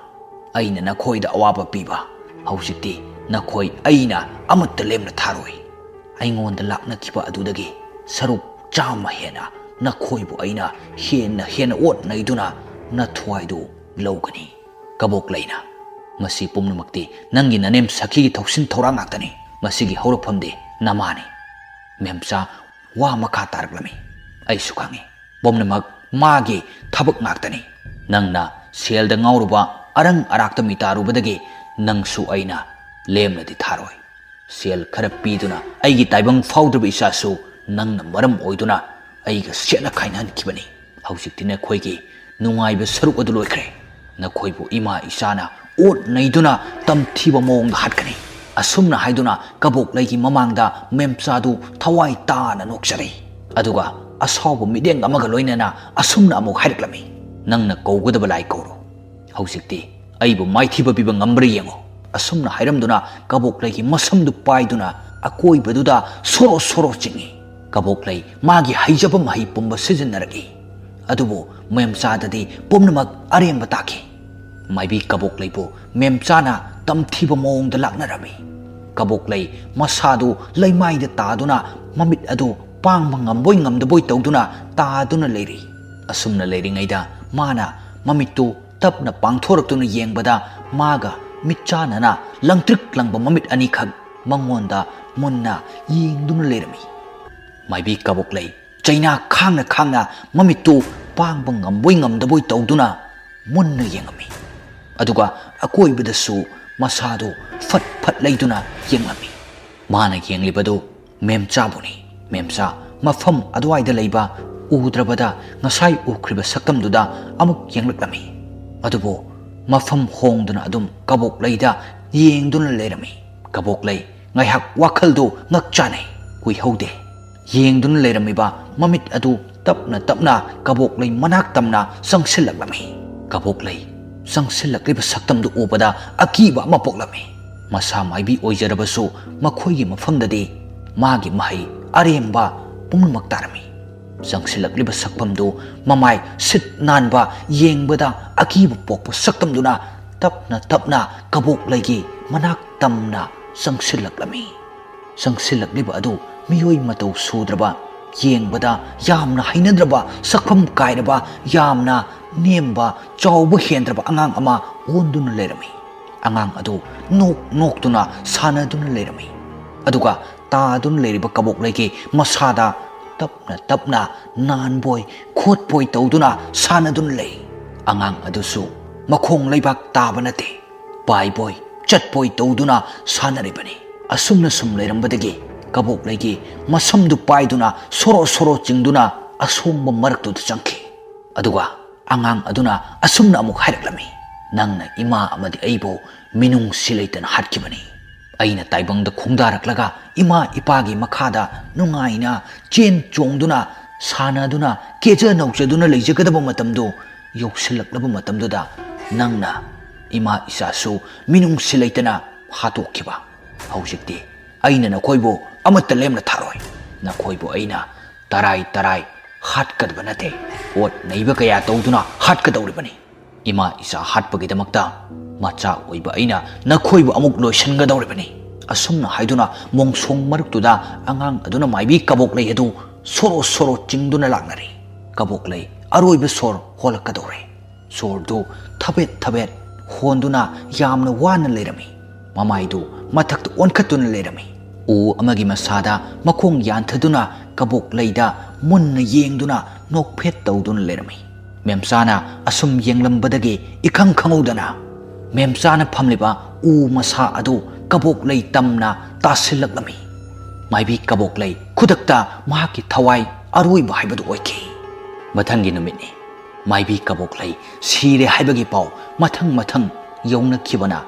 ꯑꯩꯅ ꯅꯈꯣꯏꯗ ꯑꯋꯥꯕ ꯄꯤꯕ? ꯍꯧꯖꯤꯛꯇꯤ ꯅꯈꯣꯏ ꯑꯩꯅ ꯑꯃꯠꯇ ꯂꯦꯝꯅ ꯊꯥꯔꯣꯏ꯫ ꯑꯩꯉꯣꯟꯗ ꯂꯥꯛꯅꯈꯤꯕ ꯑꯗꯨꯗꯒꯤ ꯁꯔꯨꯛ 100 ꯍꯦꯟꯅ ꯅꯈꯣꯏꯕꯨ ꯑꯩꯅ ꯍꯦꯟꯅ ꯑꯣꯠ ꯅꯩꯗꯨꯅ ꯅꯊ꯭ꯋꯥꯏꯗꯨ ꯂꯧꯒꯅꯤ꯫ ꯀꯕꯣꯛꯂꯩꯅ, ꯃꯁꯤ ꯄꯨꯝꯅꯃꯛꯇꯤ ꯅꯪꯒꯤ ꯅꯅꯦꯝ ꯁꯈꯤꯒꯤ ꯊꯧꯁꯤꯟ ꯊꯧꯔꯥꯡ ꯉꯥꯛꯇꯅꯤ꯫ ꯃꯁꯤꯒꯤ ꯍꯧꯔꯛꯐꯝꯗꯤ ꯅꯃꯥꯅꯤ꯫ ꯃꯦꯝꯆꯥ ꯋꯥ ꯃꯈꯥ ꯇꯥꯔꯛꯂꯝꯃꯤ꯫ ꯑꯩꯁꯨ ꯈꯪꯏ, ꯄꯨꯝꯅꯃꯛ ꯃꯥꯒꯤ ꯊꯕꯛ ꯉꯥꯛꯇꯅꯤ꯫ ꯅꯪꯅ ꯁꯦꯜꯗ ꯉꯥꯎꯔꯨꯕ ꯑꯔꯪ ꯑꯔꯥꯛꯇ ꯃꯤꯇꯥꯔꯨꯕꯗꯒꯤ ꯅꯪꯁꯨ ꯑꯩꯅ ꯂꯦꯝꯅꯗꯤ ꯊꯥꯔꯣꯏ꯫ ꯁꯦꯜ ꯈꯔ ꯄꯤꯗꯨꯅ ꯑꯩꯒꯤ ꯇꯥꯏꯕꯪ ꯐꯥꯎꯗ꯭ꯔꯤꯕ ꯏꯆꯥꯁꯨ ꯅꯪꯅ ꯃꯔꯝ ꯑꯣꯏꯗꯨꯅ ꯑꯩꯒ ꯁꯦꯠꯅ ꯈꯥꯏꯅꯍꯟꯈꯤꯕꯅꯤ꯫ ꯍꯧꯖꯤꯛꯇꯤ ꯅꯈꯣꯏꯒꯤ ꯅꯨꯡꯉꯥꯏꯕ ꯁꯔꯨꯛ ꯑꯗꯨ ꯂꯣꯏꯈ꯭ꯔꯦ꯫ ꯅꯈꯣꯏꯕꯨ ꯏꯃꯥ ꯏꯆꯥꯅ ꯑꯣꯠ ꯅꯩꯗꯨꯅ ꯇꯝꯊꯤꯕ ꯃꯑꯣꯡꯗ ꯍꯥꯠꯀꯅꯤ꯫ ꯑꯁꯨꯝꯅ ꯍꯥꯏꯗꯨꯅ ꯀꯕꯣꯛꯂꯩꯒꯤ ꯃꯃꯥꯡꯗ ꯃꯦꯝꯆꯥꯗꯨ ꯊꯋꯥꯏ ꯇꯥꯅ ꯅꯣꯛꯆꯔꯩ꯫ ꯑꯗꯨꯒ ꯑꯁꯥꯎꯕ ꯃꯤꯠꯌꯦꯡ ꯑꯃꯒ ꯂꯣꯏꯅꯅ ꯑꯁꯨꯝꯅ ꯑꯃꯨꯛ ꯍꯥꯏꯔꯛꯂꯝꯃꯤ, ꯅꯪꯅ ꯀꯧꯒꯗꯕ ꯂꯥꯏ ꯀꯧꯔꯣ꯫ ꯍꯧꯖꯤꯛꯇꯤ ꯑꯩꯕꯨ マイꯊꯤꯕ ꯄꯤꯕ ꯉꯝꯕ꯭ꯔꯥ ꯌꯦꯡꯉꯣ꯫ ꯑꯁꯨꯝꯅ ꯍꯥꯏꯔꯝꯗꯨꯅ ꯀꯕꯣꯛꯂꯩꯒꯤ ꯃꯁꯝꯗꯨ ꯄꯥꯏꯗꯨꯅ ꯑꯀꯣꯏꯕꯗꯨꯗ ꯁꯣꯔꯣ ꯁꯣꯔꯣ ꯆꯤꯡꯏ꯫ ꯀꯕꯣꯛꯂꯩ ꯃꯥꯒꯤ ꯍꯩꯖꯕ ꯃꯍꯩ ꯄꯨꯝꯕ ꯁꯤꯖꯤꯟꯅꯔꯛꯏ꯫ ꯑꯗꯨꯕꯨ ꯃꯦꯝꯆꯥꯗꯗꯤ ꯄꯨꯝꯅꯃꯛ ꯑꯔꯦꯝꯕ ꯇꯥꯈꯤ꯫ ꯃꯥꯏꯕꯤ ꯀꯕꯣꯛꯂꯩꯕꯨ ꯃꯦꯝꯆꯥꯅ ꯇꯝꯊꯤꯕ ꯃꯑꯣꯡꯗ ꯂꯥꯛꯅꯔꯝꯃꯤ꯫ ꯀꯕꯣꯛꯂꯩ ꯃꯁꯥꯗꯨ ꯂꯩꯃꯥꯏꯗ ꯇꯥꯗꯨꯅ ꯃꯃꯤꯠ ꯑꯗꯨ ꯄꯥꯡꯕ ꯉꯝꯕꯣꯏ ꯉꯝꯗꯕꯣꯏ ꯇꯧꯗꯨꯅ ꯇꯥꯗꯨꯅ ꯂꯩꯔꯤ꯫ ꯑꯁꯨꯝꯅ ꯂꯩꯔꯤꯉꯩꯗ ꯃꯥꯅ ꯃꯃꯤꯠꯇꯨ ꯇꯞꯅ ꯄꯥꯡꯊꯣꯔꯛꯇꯨꯅ ꯌꯦꯡꯕꯗ ꯃꯥꯒ ꯃꯤꯠꯆꯥꯟꯅꯅ ꯂꯪꯇ꯭ꯔꯤꯛ ꯂꯪꯕ ꯃꯃꯤꯠ ꯑꯅꯤꯈꯛ ꯃꯉꯣꯟꯗ ꯃꯨꯟꯅ ꯌꯦꯡꯗꯨꯅ ꯂꯩꯔꯝꯃꯤ꯫ ꯃꯥꯏꯕꯤ ꯀꯕꯣꯛꯂꯩ ꯆꯩꯅꯥ ꯈꯥꯡꯅ ꯃꯃꯤꯠꯇꯨ ꯄꯥꯡꯕ ꯉꯝꯕꯣꯏ ꯉꯝꯗꯕꯣꯏ ꯇꯧꯗꯨꯅ ꯃꯨꯟꯅ ꯌꯦꯡꯉꯝꯃꯤ꯫ ꯑꯗꯨꯒ ꯑꯀꯣꯏꯕꯗꯁꯨ ꯃꯁꯥꯗꯨ ꯐꯠ ꯐꯠ ꯂꯩꯗꯨꯅ ꯌꯦꯡꯂꯝꯃꯤ꯫ ꯃꯥꯅ ꯌꯦꯡꯂꯤꯕꯗꯨ ꯃꯦꯝꯆꯥꯕꯨꯅꯤ꯫ ꯃꯦꯝꯆꯥ ꯃꯐꯝ ꯑꯗꯨꯋꯥꯏꯗ ꯂꯩꯕ ꯎꯗ꯭ꯔꯕꯗ ꯉꯁꯥꯏ ꯎꯈ꯭ꯔꯤꯕ ꯁꯛꯇꯝꯗꯨꯗ ꯑꯃꯨꯛ ꯌꯦꯡꯂꯛꯂꯝꯃꯤ꯫ ꯑꯗꯨꯕꯨ ꯃꯐꯝ ꯍꯣꯡꯗꯨꯅ ꯑꯗꯨꯝ ꯀꯕꯣꯛꯂꯩꯗ ꯌꯦꯡꯗꯨꯅ ꯂꯩꯔꯝꯃꯤ꯫ ꯀꯕꯣꯛꯂꯩ ꯉꯥꯏꯍꯥꯛ ꯋꯥꯈꯜꯗꯨ ꯉꯛꯆꯥꯅꯩ꯫ ꯀꯨꯏꯍꯧꯗꯦ ꯌꯦꯡꯗꯨꯅ ꯂꯩꯔꯝꯃꯤꯕ ꯃꯃꯤꯠ ꯑꯗꯨ ꯇꯞꯅ ꯇꯞꯅ ꯀꯕꯣꯛꯂꯩ ꯃꯅꯥꯛ ꯇꯝꯅ ꯆꯪꯁꯤꯜꯂꯛꯂꯝꯃꯤ꯫ ꯀꯕꯣꯛꯂꯩ ꯆꯪꯁꯤꯜꯂꯛꯂꯤꯕ ꯁꯛꯇꯝꯗꯨ ꯎꯕꯗ ꯑꯀꯤꯕ ꯑꯃ ꯄꯣꯛꯂꯝꯃꯤ꯫ ꯃꯁꯥ ꯃꯥꯏꯕꯤ ꯑꯣꯏꯖꯔꯕꯁꯨ ꯃꯈꯣꯏꯒꯤ ꯃꯐꯝꯗꯗꯤ ꯃꯥꯒꯤ ꯃꯍꯩ ꯑꯔꯦꯝꯕ ꯄꯨꯝꯅꯃꯛ ꯇꯥꯔꯝꯃꯤ꯫ ꯆꯪꯁꯤꯜꯂꯛꯂꯤꯕ ꯁꯛꯐꯝꯗꯨ ꯃꯃꯥꯏ ꯁꯤꯠ ꯅꯥꯟꯕ ꯌꯦꯡꯕꯗ ꯑꯀꯤꯕ ꯄꯣꯛꯄ ꯁꯛꯇꯝꯗꯨꯅ ꯇꯞꯅ ꯇꯞꯅ ꯀꯕꯣꯛꯂꯩꯒꯤ ꯃꯅꯥꯛ ꯇꯝꯅ ꯆꯪꯁꯤꯜꯂꯛꯂꯝꯃꯤ꯫ ꯆꯪꯁꯤꯜꯂꯛꯂꯤꯕ ꯑꯗꯨ ꯃꯤꯑꯣꯏ ꯃꯇꯧ ꯁꯨꯗ꯭ꯔꯕ, ꯌꯦꯡꯕꯗ ꯌꯥꯝꯅ ꯍꯩꯅꯗ꯭ꯔꯕ, ꯁꯛꯐꯝ ꯀꯥꯏꯔꯕ, ꯌꯥꯝꯅ ꯅꯦꯝꯕ, ꯆꯥꯎꯕ ꯍꯦꯟꯗ꯭ꯔꯕ ꯑꯉꯥꯡ ꯑꯃ ꯑꯣꯟꯗꯨꯅ ꯂꯩꯔꯝꯃꯤ꯫ ꯑꯉꯥꯡ ꯑꯗꯨ ꯅꯣꯛꯇꯨꯅ ꯁꯥꯟꯅꯗꯨꯅ ꯂꯩꯔꯝꯃꯤ꯫ ꯑꯗꯨꯒ ꯇꯥꯗꯨꯅ ꯂꯩꯔꯤꯕ ꯀꯕꯣꯛꯂꯩꯒꯤ ꯃꯁꯥꯗ ꯇꯞꯅ ꯇꯞꯅ ꯅꯥꯟꯕꯣꯏ ꯈꯣꯠꯄꯣꯏ ꯇꯧꯗꯨꯅ ꯁꯥꯟꯅꯗꯨꯅ ꯂꯩ꯫ ꯑꯉꯥꯡ ꯑꯗꯨꯁꯨ ꯃꯈꯣꯡ ꯂꯩꯕꯥꯛ ꯇꯥꯕ ꯅꯠꯇꯦ, ꯄꯥꯏꯕꯣꯏ ꯆꯠꯄꯣꯏ ꯇꯧꯗꯨꯅ ꯁꯥꯟꯅꯔꯤꯕꯅꯤ꯫ ꯑꯁꯨꯝꯅ ꯁꯨꯝ ꯂꯩꯔꯝꯕꯗꯒꯤ ꯀꯕꯣꯛꯂꯩꯒꯤ ꯃꯁꯝꯗꯨ ꯄꯥꯏꯗꯨꯅ ꯁꯣꯔꯣ ꯁꯣꯔꯣ ꯆꯤꯡꯗꯨꯅ ꯑꯁꯣꯡꯕ ꯃꯔꯛꯇꯨꯗ ꯆꯪꯈꯤ꯫ ꯑꯗꯨꯒ ꯑꯉꯥꯡ ꯑꯗꯨꯅ ꯑꯁꯨꯝꯅ ꯑꯃꯨꯛ ꯍꯥꯏꯔꯛꯂꯝꯃꯤ, ꯅꯪꯅ ꯏꯃꯥ ꯑꯃꯗꯤ ꯑꯩꯕꯨ ꯃꯤꯅꯨꯡꯁꯤ ꯂꯩꯇꯅ ꯍꯥꯠꯈꯤꯕꯅꯤ꯫ ꯑꯩꯅ ꯇꯥꯏꯕꯪꯗ ꯈꯣꯡꯗꯥꯔꯛꯂꯒ ꯏꯃꯥ ꯏꯄꯥꯒꯤ ꯃꯈꯥꯗ ꯅꯨꯡꯉꯥꯏꯅ ꯆꯦꯟ ꯆꯣꯡꯗꯨꯅ ꯁꯥꯟꯅꯗꯨꯅ ꯀꯦꯖ ꯅꯧꯖꯗꯨꯅ ꯂꯩꯖꯒꯗꯕ ꯃꯇꯝꯗꯨ ꯌꯧꯁꯤꯜꯂꯛꯂꯕ ꯃꯇꯝꯗꯨꯗ ꯅꯪꯅ ꯏꯃꯥ ꯏꯆꯥꯁꯨ ꯃꯤꯅꯨꯡꯁꯤ ꯂꯩꯇꯅ ꯍꯥꯠꯇꯣꯛꯈꯤꯕ ꯍꯧꯖꯤꯛꯇꯤ ꯑꯩꯅ ꯅꯈꯣꯏꯕꯨ ꯑꯃꯠꯇ ꯂꯦꯝꯅ ꯊꯥꯔꯣꯏ ꯅꯈꯣꯏꯕꯨ ꯑꯩꯅ ꯇꯔꯥꯏ ꯇꯔꯥꯏ ꯍꯥꯠꯀꯗꯕ ꯅꯠꯇꯦ ꯑꯣꯠ ꯅꯩꯕ ꯀꯌꯥ ꯇꯧꯗꯨꯅ ꯍꯥꯠꯀꯗꯧꯔꯤꯕꯅꯤ ꯏꯃꯥ ꯏꯆꯥ ꯍꯥꯠꯄꯒꯤꯗꯃꯛꯇ ꯃꯆꯥ ꯑꯣꯏꯕ ꯑꯩꯅ ꯅꯈꯣꯏꯕु ꯑꯃꯨꯛ ꯂꯣꯏꯁꯤꯟꯒꯗꯧꯔꯤꯕꯅꯤ ꯑꯁꯨꯝꯅ ꯍꯥꯏꯗꯨꯅ ꯃꯣꯡꯁꯣꯡ ꯃꯔꯛꯇꯨꯗ ꯑꯉꯥꯡ ꯑꯗꯨꯅ ꯃꯥꯏꯕꯤ ꯀꯕꯣꯛꯂꯩ ꯑꯗꯨ ꯁꯣꯔꯣ ꯁꯣꯔꯣ ꯆꯤꯡꯗꯨꯅ ꯂꯥꯛꯅꯔꯤ ꯀꯕꯣꯛꯂꯩ ꯑꯔꯣꯏꯕ ꯁꯣꯔ ꯍꯣꯜꯂꯛꯀꯗꯧꯔꯦ ꯁꯣꯔꯗꯨ ꯊꯕꯦꯠ ꯊꯕꯦꯠ ꯍꯣꯟꯗꯨꯅ ꯌꯥꯝꯅ ꯋꯥꯅ ꯂꯩꯔꯝꯃꯤ ꯃꯃꯥꯏꯗꯨ ꯃꯊꯛꯇ ꯑꯣꯟꯈꯠꯇꯨꯅ ꯂꯩꯔꯝꯃꯤ ꯎ ꯑꯃꯒꯤ ꯃꯁꯥꯗ ꯃꯈꯣꯡ ꯌꯥꯟꯊꯗꯨꯅ ꯀꯕꯣꯛꯂꯩꯗ ꯃꯨꯟꯅ ꯌꯦꯡꯗꯨꯅ ꯅꯣꯛꯐꯦꯠ ꯇꯧꯗꯨꯅ ꯂꯩꯔꯝꯃꯤ ꯃꯦꯝꯆꯥꯅ ꯑꯁꯨꯝ ꯌꯦꯡꯂꯝꯕꯗꯒꯤ ꯏꯈꯪ ꯈꯪꯍꯧꯗꯅ ꯃꯦꯝꯆꯥꯅ ꯐꯝꯂꯤꯕ ꯎ ꯃꯁꯥ ꯑꯗꯨ ꯀꯕꯣꯛꯂꯩ ꯇꯝꯅ ꯇꯥꯁꯤꯜꯂꯛꯂꯝꯃꯤ ꯃꯥꯏꯕꯤ ꯀꯕꯣꯛꯂꯩ ꯈꯨꯗꯛꯇ ꯃꯍꯥꯛꯀꯤ ꯊꯋꯥꯏ ꯑꯔꯣꯏꯕ ꯍꯥꯏꯕꯗꯨ ꯑꯣꯏꯈꯤ ꯃꯊꯪꯒꯤ ꯅꯨꯃꯤꯠꯅꯤ ꯃꯥꯏꯕꯤ ꯀꯕꯣꯛꯂꯩ ꯁꯤꯔꯦ ꯍꯥꯏꯕꯒꯤ ꯄꯥꯎ ꯃꯊꯪ ꯃꯊꯪ ꯌꯧꯅꯈꯤꯕꯅ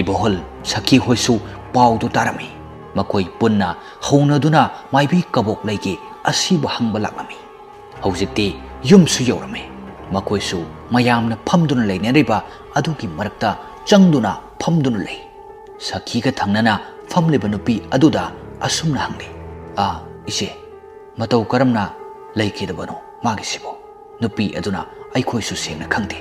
ꯏꯕꯣꯍꯜ ꯁꯈꯤ ꯍꯣꯏꯁꯨ ꯄꯥꯎꯗꯨ ꯇꯥꯔꯝꯃꯤ ꯃꯈꯣꯏ ꯄꯨꯟꯅ ꯍꯧꯅꯗꯨꯅ ꯃꯥꯏꯕꯤ ꯀꯕꯣꯛꯂꯩꯒꯤ ꯑꯁꯤꯕ ꯍꯪꯕ ꯂꯥꯛꯂꯝꯃꯤ ꯍꯧꯖꯤꯛꯇꯤ ꯌꯨꯝꯁꯨ ꯌꯧꯔꯝꯃꯤ ꯃꯈꯣꯏꯁꯨ ꯃꯌꯥꯝꯅ ꯐꯝꯗꯨꯅ ꯂꯩꯅꯔꯤꯕ ꯑꯗꯨꯒꯤ ꯃꯔꯛꯇ ꯆꯪꯗꯨꯅ ꯐꯝꯗꯨꯅ ꯂꯩ ꯁꯈꯤꯒ ꯊꯪꯅꯅ ꯐꯝꯂꯤꯕ ꯅꯨꯄꯤ ꯑꯗꯨꯗ ꯑꯁꯨꯝꯅ ꯍꯪꯂꯤ ꯏꯆꯦ ꯃꯇꯧ ꯀꯔꯝꯅ ꯂꯩꯈꯤꯗꯕꯅꯣ ꯃꯥꯒꯤꯁꯤꯕꯨ ꯅꯨꯄꯤ ꯑꯗꯨꯅ ꯑꯩꯈꯣꯏꯁꯨ ꯁꯦꯡꯅ ꯈꯪꯗꯦ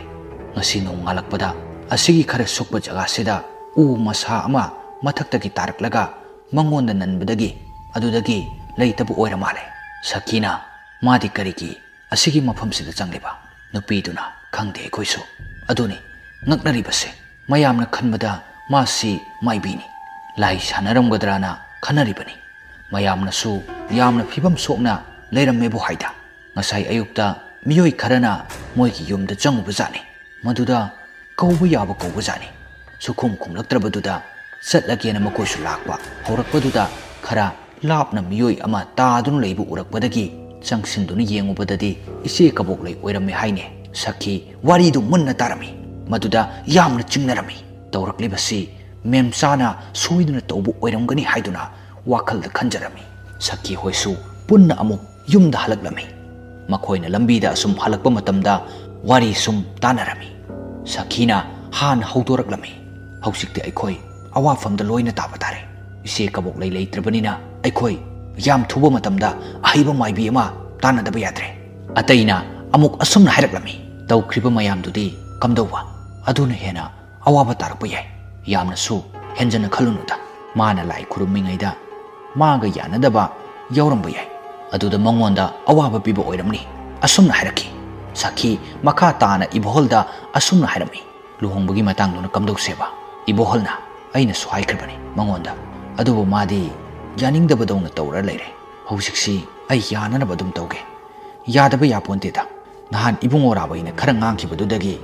ꯉꯁꯤ ꯅꯣꯡ ꯉꯥꯜꯂꯛꯄꯗ ꯑꯁꯤꯒꯤ ꯈꯔ ꯁꯨꯛꯄ ꯖꯒꯥꯁꯤꯗ ꯎ ꯃꯁꯥ ꯑꯃ ꯃꯊꯛꯇꯒꯤ ꯇꯥꯔꯛꯂꯒ ꯃꯉꯣꯟꯗ ꯅꯟꯕꯗꯒꯤ ꯑꯗꯨꯗꯒꯤ ꯂꯩꯇꯕ ꯑꯣꯏꯔ ꯃꯥꯜꯂꯦ ꯁꯈꯤꯅ ꯃꯥꯗꯤ ꯀꯔꯤꯒꯤ ꯑꯁꯤꯒꯤ ꯃꯐꯝꯁꯤꯗ ꯆꯪꯂꯤꯕ ꯅꯨꯄꯤꯗꯨꯅ ꯈꯪꯗꯦ ꯑꯩꯈꯣꯏꯁꯨ ꯑꯗꯨꯅꯤ ꯉꯛꯅꯔꯤꯕꯁꯦ ꯃꯌꯥꯝꯅ ꯈꯟꯕꯗ ꯃꯥꯁꯤ ꯃꯥꯏꯕꯤꯅꯤ ꯂꯥꯏ ꯁꯥꯟꯅꯔꯝꯒꯗ꯭ꯔꯥꯅ ꯈꯟꯅꯔꯤꯕꯅꯤ ꯃꯌꯥꯝꯅꯁꯨ ꯌꯥꯝꯅ ꯐꯤꯕꯝ ꯁꯣꯛꯅ ꯂꯩꯔꯝꯃꯦꯕꯨ ꯍꯥꯏꯗ ꯉꯁꯥꯏ ꯑꯌꯨꯛꯇ ꯃꯤꯑꯣꯏ ꯈꯔꯅ ꯃꯣꯏꯒꯤ ꯌꯨꯝꯗ ꯆꯪꯉꯨꯕꯖꯥꯠꯅꯤ ꯃꯗꯨꯗ ꯀꯧꯕ ꯌꯥꯕ ꯀꯧꯕꯖꯥꯠꯅꯤ ꯁꯨꯈꯨꯝ ꯈꯨꯝꯂꯛꯇ꯭ꯔꯕꯗꯨꯗ ꯆꯠꯂꯒꯦꯅ ꯃꯈꯣꯏꯁꯨ ꯂꯥꯛꯄ ꯍꯧꯔꯛꯄꯗꯨꯗ ꯈꯔ ꯂꯥꯞꯅ ꯃꯤꯑꯣꯏ ꯑꯃ ꯇꯥꯗꯨꯅ ꯂꯩꯕ ꯎꯔꯛꯄꯗꯒꯤ ꯆꯪꯁꯤꯟꯗꯨꯅ ꯌꯦꯡꯉꯨꯕꯗꯗꯤ ꯏꯆꯦ ꯀꯕꯣꯛꯂꯩ ꯑꯣꯏꯔꯝꯃꯦ ꯍꯥꯏꯅꯦ ꯁꯈꯤ ꯋꯥꯔꯤꯗꯨ ꯃꯨꯟꯅ ꯇꯥꯔꯝꯃꯤ ꯃꯗꯨꯗ ꯌꯥꯝꯅ ꯆꯤꯡꯅꯔꯝꯃꯤ ꯇꯧꯔꯛꯂꯤꯕꯁꯤ ꯃꯦꯝꯆꯥꯅ ꯁꯣꯏꯗꯨꯅ ꯇꯧꯕ ꯑꯣꯏꯔꯝꯒꯅꯤ ꯍꯥꯏꯗꯨꯅ ꯋꯥꯈꯜꯗ ꯈꯟꯖꯔꯝꯃꯤ ꯁꯈꯤ ꯍꯣꯏꯁꯨ ꯄꯨꯟꯅ ꯑꯃꯨꯛ ꯌꯨꯝꯗ ꯍꯜꯂꯛꯂꯝꯃꯤ ꯃꯈꯣꯏꯅ ꯂꯝꯕꯤꯗ ꯑꯁꯨꯝ ꯍꯜꯂꯛꯄ ꯃꯇꯝꯗ ꯋꯥꯔꯤ ꯁꯨꯝ ꯇꯥꯟꯅꯔꯝꯃꯤ ꯁꯈꯤꯅ ꯍꯥꯟꯅ ꯍꯧꯗꯣꯔꯛꯂꯝꯃꯤ ꯍꯧꯖꯤꯛꯇꯤ ꯑꯩꯈꯣꯏ ꯑꯋꯥꯐꯝꯗ ꯂꯣꯏꯅ ꯇꯥꯕ ꯇꯥꯔꯦ ꯏꯆꯦ ꯀꯕꯣꯛꯂꯩ ꯂꯩꯇ꯭ꯔꯕꯅꯤꯅ ꯑꯩꯈꯣꯏ ꯌꯥꯝ ꯊꯨꯕ ꯃꯇꯝꯗ ꯑꯍꯩꯕ ꯃꯥꯏꯕꯤ ꯑꯃ ꯇꯥꯟꯅꯗꯕ ꯌꯥꯗ꯭ꯔꯦ ꯑꯇꯩꯅ ꯑꯃꯨꯛ ꯑꯁꯨꯝꯅ ꯍꯥꯏꯔꯛꯂꯝꯃꯤ ꯇꯧꯈ꯭ꯔꯤꯕ ꯃꯌꯥꯝꯗꯨꯗꯤ ꯀꯝꯗꯧꯕ ꯑꯗꯨꯅ ꯍꯦꯟꯅ ꯑꯋꯥꯕ ꯇꯥꯔꯛꯄ ꯌꯥꯏ ꯌꯥꯝꯅꯁꯨ ꯍꯦꯟꯖꯟꯅ ꯈꯜꯂꯨꯅꯨꯗ ꯃꯥꯅ ꯂꯥꯏ ꯈꯨꯔꯨꯝꯃꯤꯉꯩꯗ ꯃꯥꯒ ꯌꯥꯅꯗꯕ ꯌꯥꯎꯔꯝꯕ ꯌꯥꯏ ꯑꯗꯨꯗ ꯃꯉꯣꯟꯗ ꯑꯋꯥꯕ ꯄꯤꯕ ꯑꯣꯏꯔꯝꯅꯤ ꯑꯁꯨꯝꯅ ꯍꯥꯏꯔꯛꯈꯤ ꯁꯈꯤ ꯃꯈꯥ ताना इबोहलदा असुमना हायरमी लुहोंबगी मतांगदुना कमदौसेबा इबोहलना अइनासु हायख्रबनी मंगोंदा अदुबु मादी यानिंगदबदौना तौरा लेरे हौजिक्सी अइ याननब अदुम तौगे यादब यापोन्तेदा नहान इबुंगोराबैना खरा ngankhibadudagi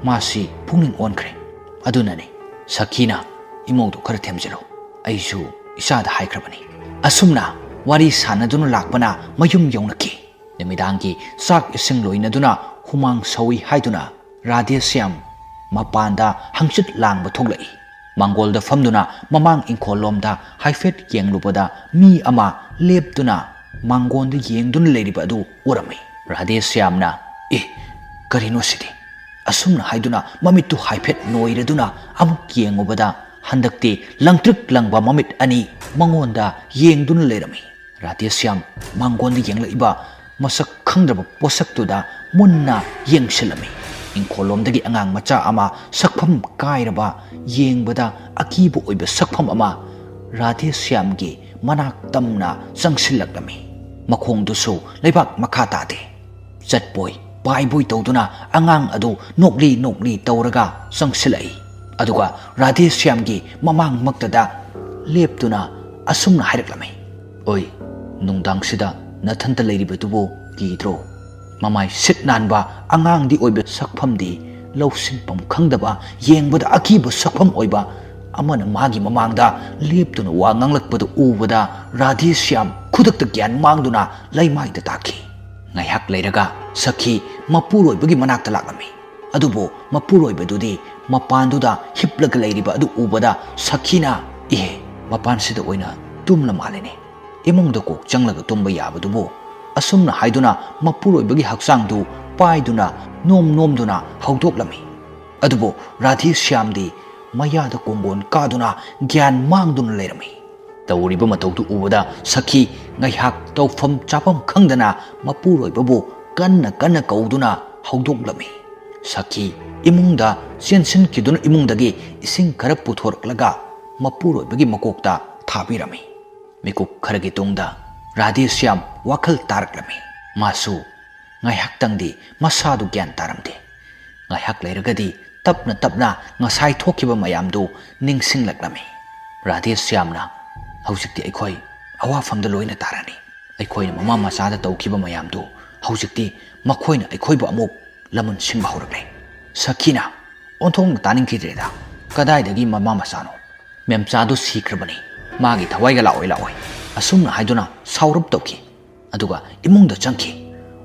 मासी पुंगनिंग ओनख्रे अदुनानि सखीना इमौदु खरा थेमजरो अइसु इसादा हायख्रबनी असुमना वारी सानदुना लाकपना मयुम यौनकी निमिदांगी साक इसिंग लोइनदुना हुमांग सौई हायदुना राधेश्याम मपांदा हंगचित लांगब थोगलई मंगोलदा फमदुना ममांग इंखोलोमदा हाइफेट येंगलुबदा मी अमा लेपदुना मंगोंदा येंगदुना लेरिबा अदु उरमी राधेश्यामना ए करिनो सिदि असुमना हायदुना ममितु हाइफेट नोइरदुना अमुक येंगुबदा हंदक्ति लंगट्रिक लंगबा ममित अनि मंगोंदा येंगदुना लेरमी राधेश्याम मंगोंदा येंगलइबा मसक खंद्रब पोसक्तुदा मुन्ना येंगसिलमी इंखोलोमदगी अंगांग मचा अमा सकफम कायरबा येंगबदा अकीब ओइबा सकफम अमा राधेश्यामगी मनाक तमना चंगसिलकलमी मखोंदुसु लेबाक मखा तादे चटपोय पाइबोय तौदुना अंगांग अदु नोकली तौरगा चंगसिलई अदुगा राधेश्यामगी ममांग मक्तदा लेपतुना असुमना हायरकलमी ओय नुंगदांगसिदा नथंत लेरिबदुबो कीद्रो ममाय सिट नानबा अंगांगदी ओइबा सकफमदी लौसिंपम खंगदबा येंगबदा अकीब सकफम ओइबा अमना मागी ममांगदा लेपतुना वा nganglakpadu ubada राधेश्याम खुदक्ता ज्ञान मांगदुना लैमाइदा ताखी ngaiyak leiraga sakhi mapuroibagi manakta laklami adubo mapuroibadudi mapanduda hiplaga leiriba adu ubada sakhina mapansida oina tumla malene imungda kok changlaga tumba yabadubo asumna haiduna mapuroibagi hakchangdu paiduna nomduna haudoklami adubo Radhe Shyamdi mayada kongbon kaduna gyan mangduna leirami tawriba matautu ubada sakhi ngaihak tawfam chapam khangdana mapuroibabu kanna kauduna haudoklami sakhi imungda sensin kiduna imungdagi ising khara puthorklaga mapuroibagi makokta thabirami mikuk kharagi tungda Radhe Shyam wakhal taraklami masu ngaiyak tangdi masadu gyan taramde ngaiyak leiragadi tapna ngasai thokiba mayamdu ningsinglaklami Radhe Shyamna haujikti aikhoi awafamda loina tarani aikhoina mama masada tawkiba mayamdu haujikti makhoina aikhoibu amuk lamun singba horakle sakhina onthong taningkidreda kadaidagi mama masano memchadu sikrabani magi thawaiga laoi asumna haiduna saurab tawki aduga imungda changki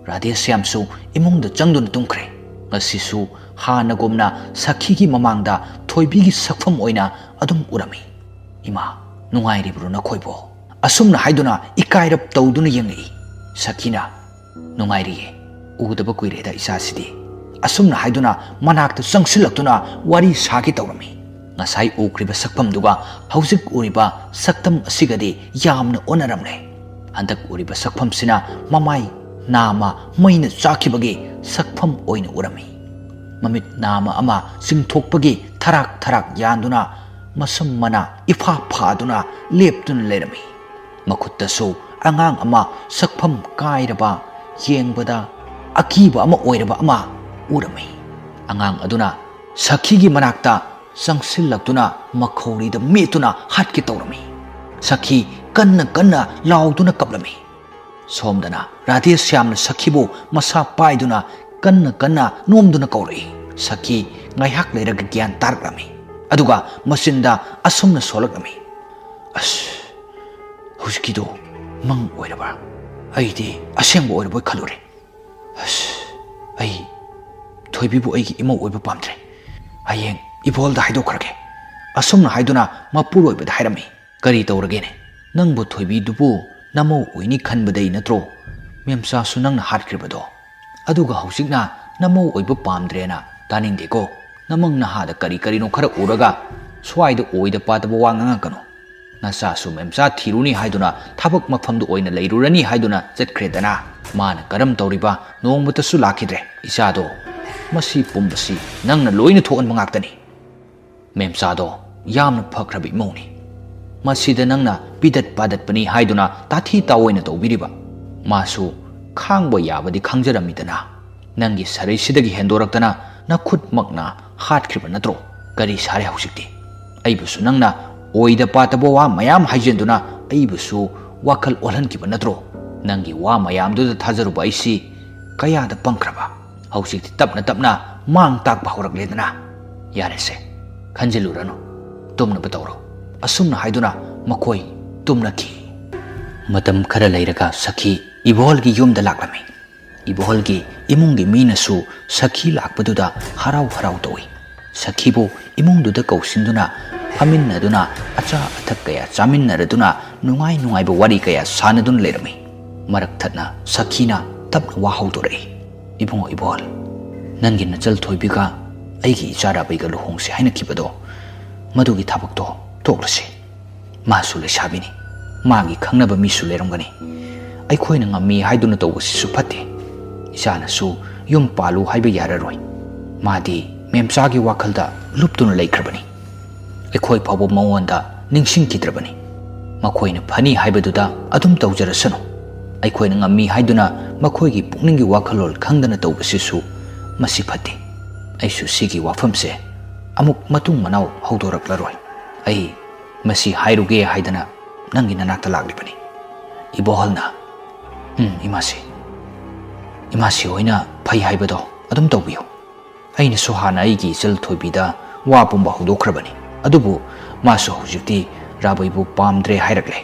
Radhe Shyamsu imungda changduna tungkhre ngasisu hanagomna sakhigi mamangda thoibigi sakfam oina adum urami ima nungairibru na khoibo asumna haiduna ikairap tawduna yengi sakhina nungairiye udaba kuireda isasidi asumna haiduna manakta changsilaktuna wari sagi tawrami ngasai ukriba sakpam duga haujik uriba saktam asigadi yamna onaramle handak uriba sakpam sina mamai nama maina chakibagi sakpam oina urami mamit nama ama singthokpagi tharak yanduna masam mana ifa phaduna leptun lerami makhutta angang ama sakpam kairaba yengbada akiba ama oiraba ama urami angang aduna sakhigi manakta sangsillaktuna makhorida metuna hatki tawrami sakhi kanna lauduna kaplami somdana Radhe Shyamna sakhibu masa paiduna kanna nomduna kauri sakhi ngaiyak leiraga gyan tarklami aduga masinda asumna solaklami as huskido mang oiraba aidi asengbo oirboy khalure as ai thoibibu aigi imo oiba pamdre ayeng ibolda haidokhrage asumna haiduna mapuroibada hairami kari tawragene nangbu thoibi dubu namo oini khanbadai natro memsa su nangna hatkribado aduga hausikna namo oiba pamdrena taningdeko namang nahada kari no khara uraga swaida oida pataba wanganga kano nasa su memsa thiruni haiduna thabak mafamdu oina leirurani haiduna chatkredana mana karam tawriba nongmata su lakhidre isado masi pumbasi nangna loina thoan mangaktani memsado yamna phakrabi moni masida nangna pidat padat pani haiduna tathi tawoina tawbiriba masu khangba yabadi khangjaramidana nangi sarai sidagi hendoraktana nakhut makna hatkhriba natro kari sare hausikti aibusu nangna oida patabo wa mayam haijenduna aibusu wakal olhankiba natro nangi wa mayam du thajaruba aisi kaya da pangkraba hausikti tapna mang takba horakledana yarese khanjelurano tumna batawro asumna haiduna makoi tumna ki matam khara leiraga sakhi ibolgi yumda laklami ibolgi imunggi minasu sakhi lakpaduda harau towi sakhibu imungduda kausinduna faminaduna acha athak kaya chaminnaraduna nungai ba wari kaya sanadun lerami marak thatna sakhina tapna wahaudore ibungo ibol nangi nachal thoibiga aigi ichara baiga luhongse haina kibado madugi thabakto toklase masu le sabini magi khangnaba misu lerongani aikhoina ngami haiduna tawbasi su phatte isana su yum palu haiba yararoi madi memsagi wakhalda luptuna leikrabani aikhoi phabo mawnda ningsing kidrabani makhoina phani haibaduda adum tawjarasano aikhoina ngami haiduna makhoigi pukningi wakhalol khangdana tawbasi su masi phatte aisu sigi wafamse amuk matung manau haudoraklaroi ai masi hairuge haidana nangi nanakta laglibani ibohalna imasi hoina phai haibado adum tawbiyo aina so hana aigi sel thoibida wa pumba hudokrabani adubu maso hujikti rabaibu pamdre hairakle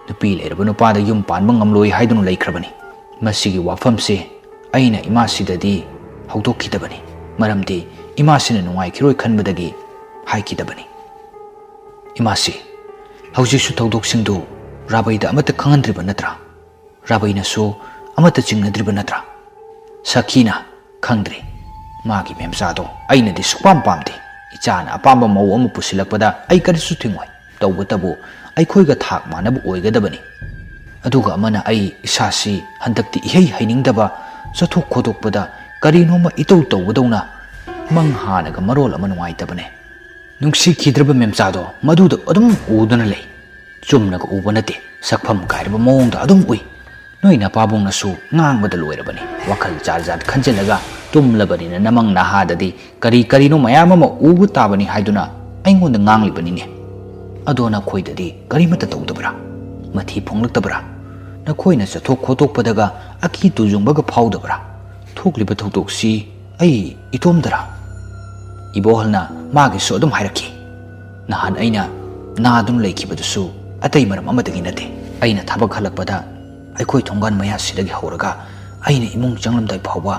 nupi lerba nupada yum panba ngamloi haidunu leikrabani masigi wafamse aina imasidadi haudokkidabani maramdi imasina nungai khiroi khanbadagi haikidabani imasi haujisu tawdoksingdu rabaida amata khangantriba natra rabaina so amata chingnadriba natra Sakhina khangdri magi memsado aina di supam pamdi ichana apamba mau ama pusilakpada ai karisu thingoi tawbatabu ai khoiga thak manabu oigadabani aduga amana ai isasi handakti ihei hainingdaba chathok khodokpada karinoma itau tawbadona manghanaga marol ama nuaitabane nungsi khidraba memsado maduda adum udana lei chumnaga ubanate sakpham kairba mongda adum ui noina pabong nasu ngangbada loirabani wakhal charjat khanjelaga tumlabani na namang nahadadi kari no mayam ama ubu tabani haiduna aingonda nganglibani ne adona khoidadi kari mata tawdabra mathi phonglaktabra na khoina chathok khotokpadaga aki tujungbaga phawdabra thokliba thoktoksi ai itomdara ibohalna magi so adum hairaki nahan aina nadun leikhibadusu atai maram amadagi nate aina thabak halakpada aikoi thongan maya sidagi horaga aina imung changlamdai phawba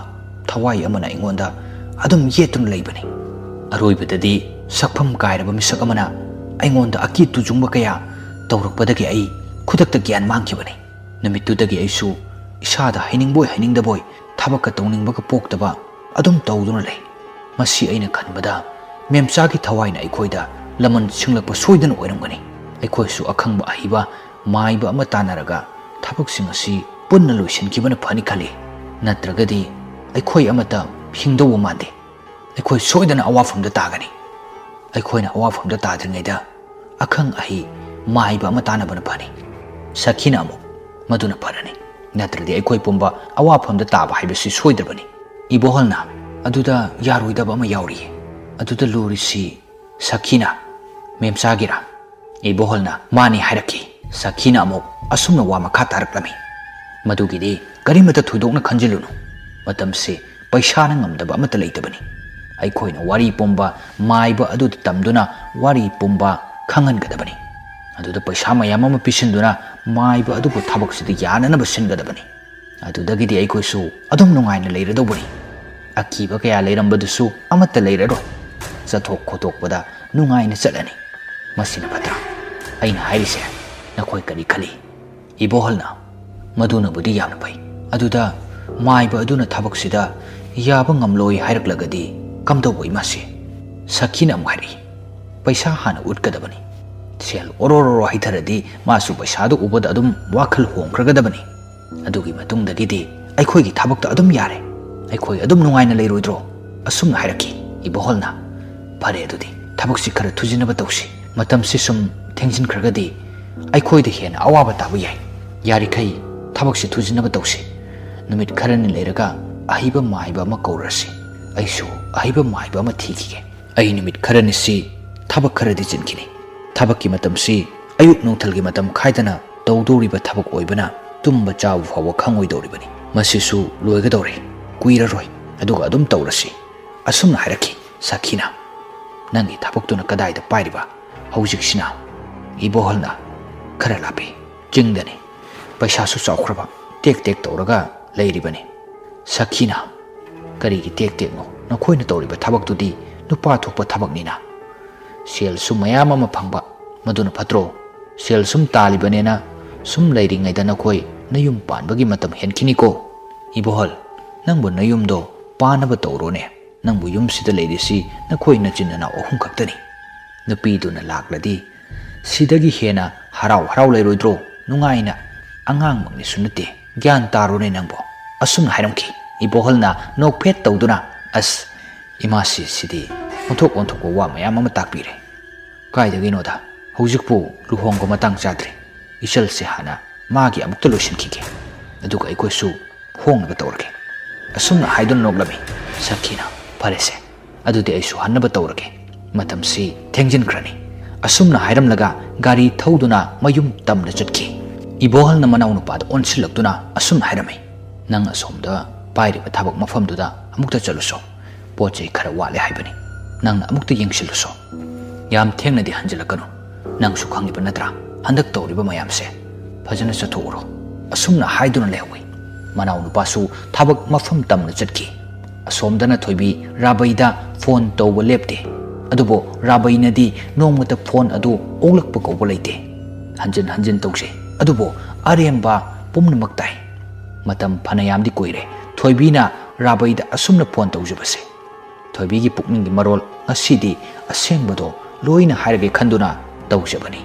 thawai amana ingonda adum yetun leibani aroibadadi sakpham kairaba misak amana aingonda aki tujungba kaya tawrakpadagi ai khudakta gyan mangkhibani namitudagi aisu isada hainingboy hainingdaboy thabakka tawningbaga poktaba adum tawduna lei masi aina khanbada memchagi thawaina aikoida laman singlakpa soidana oiramgani aikoisu akhangba ahiba maiba ama tanaraga thabaksing asi punna loisinkhibana phani khali natragadi aikoi amata hingdawa mande aikoi soidana awafamda tagani aikoina awafamda tadringaida akhang ahi maiba ama tanabana phani Sakhina amu maduna pharani natradi aikoi pumba awafamda taba haibasi soidrabani ibohalna aduda yaroidaba ama yauri aduda lurisi Sakhina memsagira ibohalna mani hairaki Sakhina amu asumna wa makha taraklami madugidi karimata thudokna khanjilunu matamse paisana ngamdaba amata leitabani aikhoina wari pomba maiba aduda tamduna wari pomba khangan gadabani aduda paisa mayam ama pisinduna maiba adubu thabaksidi yananaba singadabani adudagidi aikhoisu adum nungaina leiradobani akiba kaya leirambadusu amata leiraro chathok khotokpada nungaina chalani masina patra aina hairise nakhoi kari khali ibohalna maduna budi yamna pai aduda maiba aduna thabaksida yaba ngamloi hairaklagadi kamdoboi masi Sakhina amhari paisa hana utkadabani sel ororo haitharadi masu paisa du ubada adum wakhal hongkragadabani adugi matungdagidi aikhoigi thabakta adum yare aikoi adum nungaina leiroidro asumna hairaki ibohalna phare adudi thabaksi khara thujinaba tawsi matamsi sum thengjin khragadi aikhoida hena awaba tabu yai yarikai thabaksi thujinaba tawsi numit kharani leiraga ahiba maiba ma kaurasi aisu ahiba maiba ma thikige ai numit kharani si thabak kharadi jinkini thabakki matamsi ayuk nongthalgi matam khaidana tawdoriba thabak oibana tumba chawu fawa khangoi doribani masisu loigadori kuiraroi aduga adum tawrasi asumna hairaki Sakhina nangi thabaktuna kadaida pairiba haujiksina ibohalna khara lapi jingdani paisa su chawkhraba tek tek tawraga leiribani Sakhina kari gi tek tek no nakhoina tawriba thabaktudi nupa thokpa thabaknina sel sum mayam ama phangba maduna phatro sel sum talibanena sum leiringaida nakhoi nayum panbagi matam henkhini ko ibohal nangbu nayum do panaba tawrone nangbu yum sida leirisi nakhoi nachinna ohum khaktani nupi duna lakladi sidagi hena harau leiroidro nungaina angang mangni sunate gyan tarone nangbo asum hairamki ibohalna nokphet tawduna as imasi sidi onthok wa mayam ama takpire kaidaginoda hojikpu luhongko matang chadre isal se hana magi amukta loisinkhige aduga aikoisu hongnaga tawrage asumna haidun noklami Sakhina pharese adudi aisu hannaba tawrage matamsi thengjin khrani asumna hairamlaga gari thauduna mayum tamna chatki ibohalna manau nupada onsilaktuna asumna hairami nang asomda pairiba thabak mafamduda amukta chaluso pochei khara wale haibani nangna amukta yengsiluso yam thengnadi hanjalakanu nangsu khangiba natra handak tawriba mayamse phajana chathoro asumna haiduna lehoi manau nupasu thabak mafam tamna chatki asomdana thoibi rabaida phone tawba lepte adubo rabainadi nongmata phone adu onglakpa kawba leite hanjin tawse adubo aremba pumnamak tai Matam phanayamdi koire thoibina rabaida asumna phone tawjabase thoibigi pukning marol ngasidi asengbado loina hairage khanduna tawjabani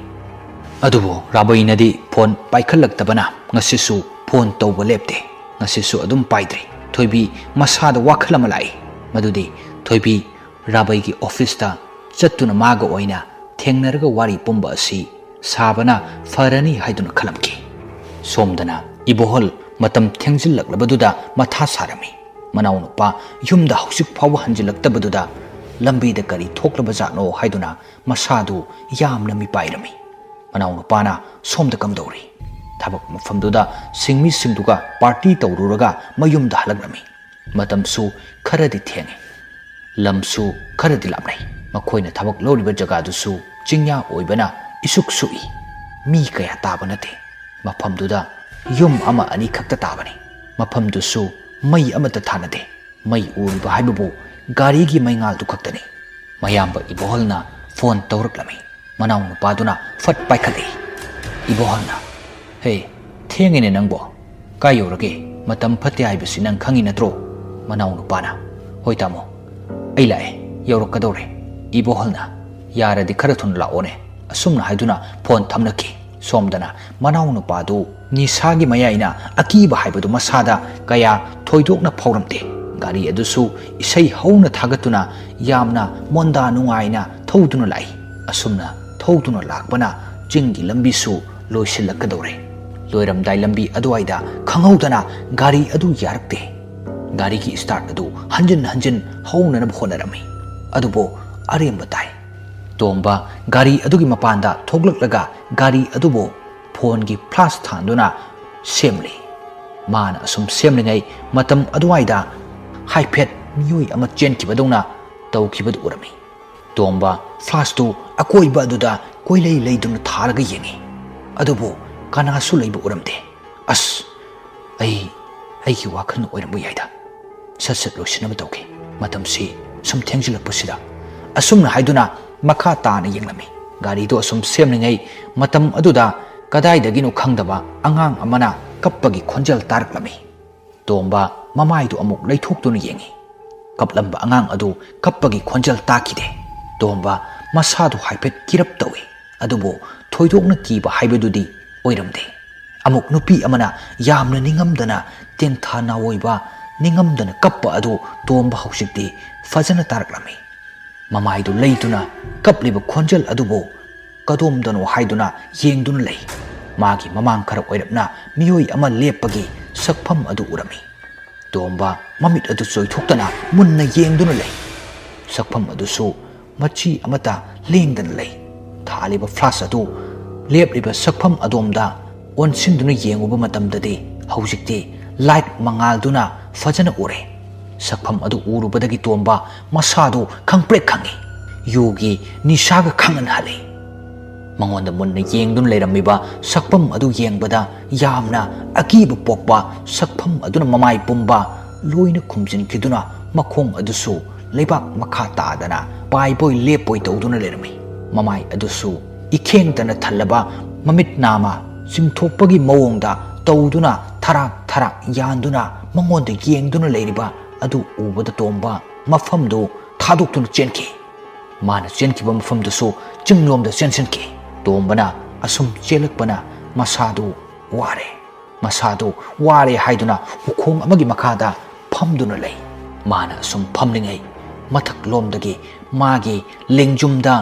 adubo rabainadi phone paikhalaktabana ngasisu phone tawba lepte ngasisu adum paidre thoibi masada wakhalama lai madudi thoibi rabaigi office ta chattuna maga oina thengnaraga wari pumba asi sabana farani haiduna khalamki somdana ibohol matam thengjillaklabaduda matha sarami manau nupa yumda hausik phawa hanjilaktabaduda lambida kari thoklabajano haiduna masadu yamna mi pairami manau nupana somda kamdori thabak mafamduda singmi singduga party tawruraga mayumda halagrami matamsu kharadi thenge lamsu kharadi lamnai makoina thabak loriba jaga dusu chingya oibana isuk sui mi kaya tabanate mafamduda yum ama ani khakta tabani mafamdusu mai amata thanade mai uriba haibabu gari gi maingal du khaktani mayamba iboholna phone tawraklami manau nupaduna fat paikhali iboholna he thengene nangbo kayorage matam phate haibasi nang khangi natro manau nupana hoi tamo ai lae yorokadore iboholna yaradi khara thun laone asumna haiduna phone thamnaki somdana manau nupadu nisagi mayaina akiba haibadu masada kaya thoidokna phauramte gari adusu isai hauna thagatuna yamna monda nungaina thoduna lai asumna thoduna lakbana jingi lambi su loisilakadore loiramdai lambi aduaida khanghaudana gari adu yarakte gari ki start adu hanjin hauna na bhonarami adubo aremba tai tomba gari adugi mapanda thoglaklaga gari adubo phone gi flash thanduna semli mana asum semlingai matam aduaida haipet miyoi ama chenkibadona tawkibadu urami tomba flash tu akoiba aduda koilei leiduna tharaga yengi adubo kanasu leiba uramde as ai ki wakhan oirambu yaida sat losinama tawke matam si sum thengjilakpasida asumna haiduna makha taana yenglami gari do asum semlingai matam aduda kadaidagino khangdaba angang amana kappagi khonjal taraklami tomba mamaidu amuk leithoktuna yengi kaplamba angang adu kappagi khonjal takide tomba masadu haipet kirap tawi adubo thoidokna kiba haibadudi oiramde amuk nupi amana yamna ningamdana tengthana oiba ningamdana kappa adu tomba hausikti fajana taraklami mamaidu leituna kapliba khonjal adubo kadomdano haiduna yengduna lei magi mamang khara oirapna miyoi ama lepagi sakpham adu urami tomba mamit adu choithoktana munna yengduna lei sakpham adu su machi amata lengdana lei thaliba flash adu lepliba sakpham adomda onsinduna yenguba matamdadi hausikti light mangal duna fajana ure sakpham adu urubadagi tomba masadu khangprek khangi yogi nishaga khangan hale mangonda munna yengdun leiramiba sakpham adu yengbada yamna akiba pokba sakpham aduna mamai pumba loina khumjin kiduna makhong adusu leibak makha tadana paiboi lepoi tawduna leirami mamai adusu ikhengtana thallaba mamit nama simthokpagi mawongda tawduna tharak yanduna mangonda yengduna leiriba adu ubada tomba mafamdu thadoktuna chenki mana chenkiba mafamdusu chinglomda chensenki tombana asum chelakpana masadu ware haiduna ukhong amagi makhada phamduna lei mana asum phamlingai mathak lomdagi magi lengjumda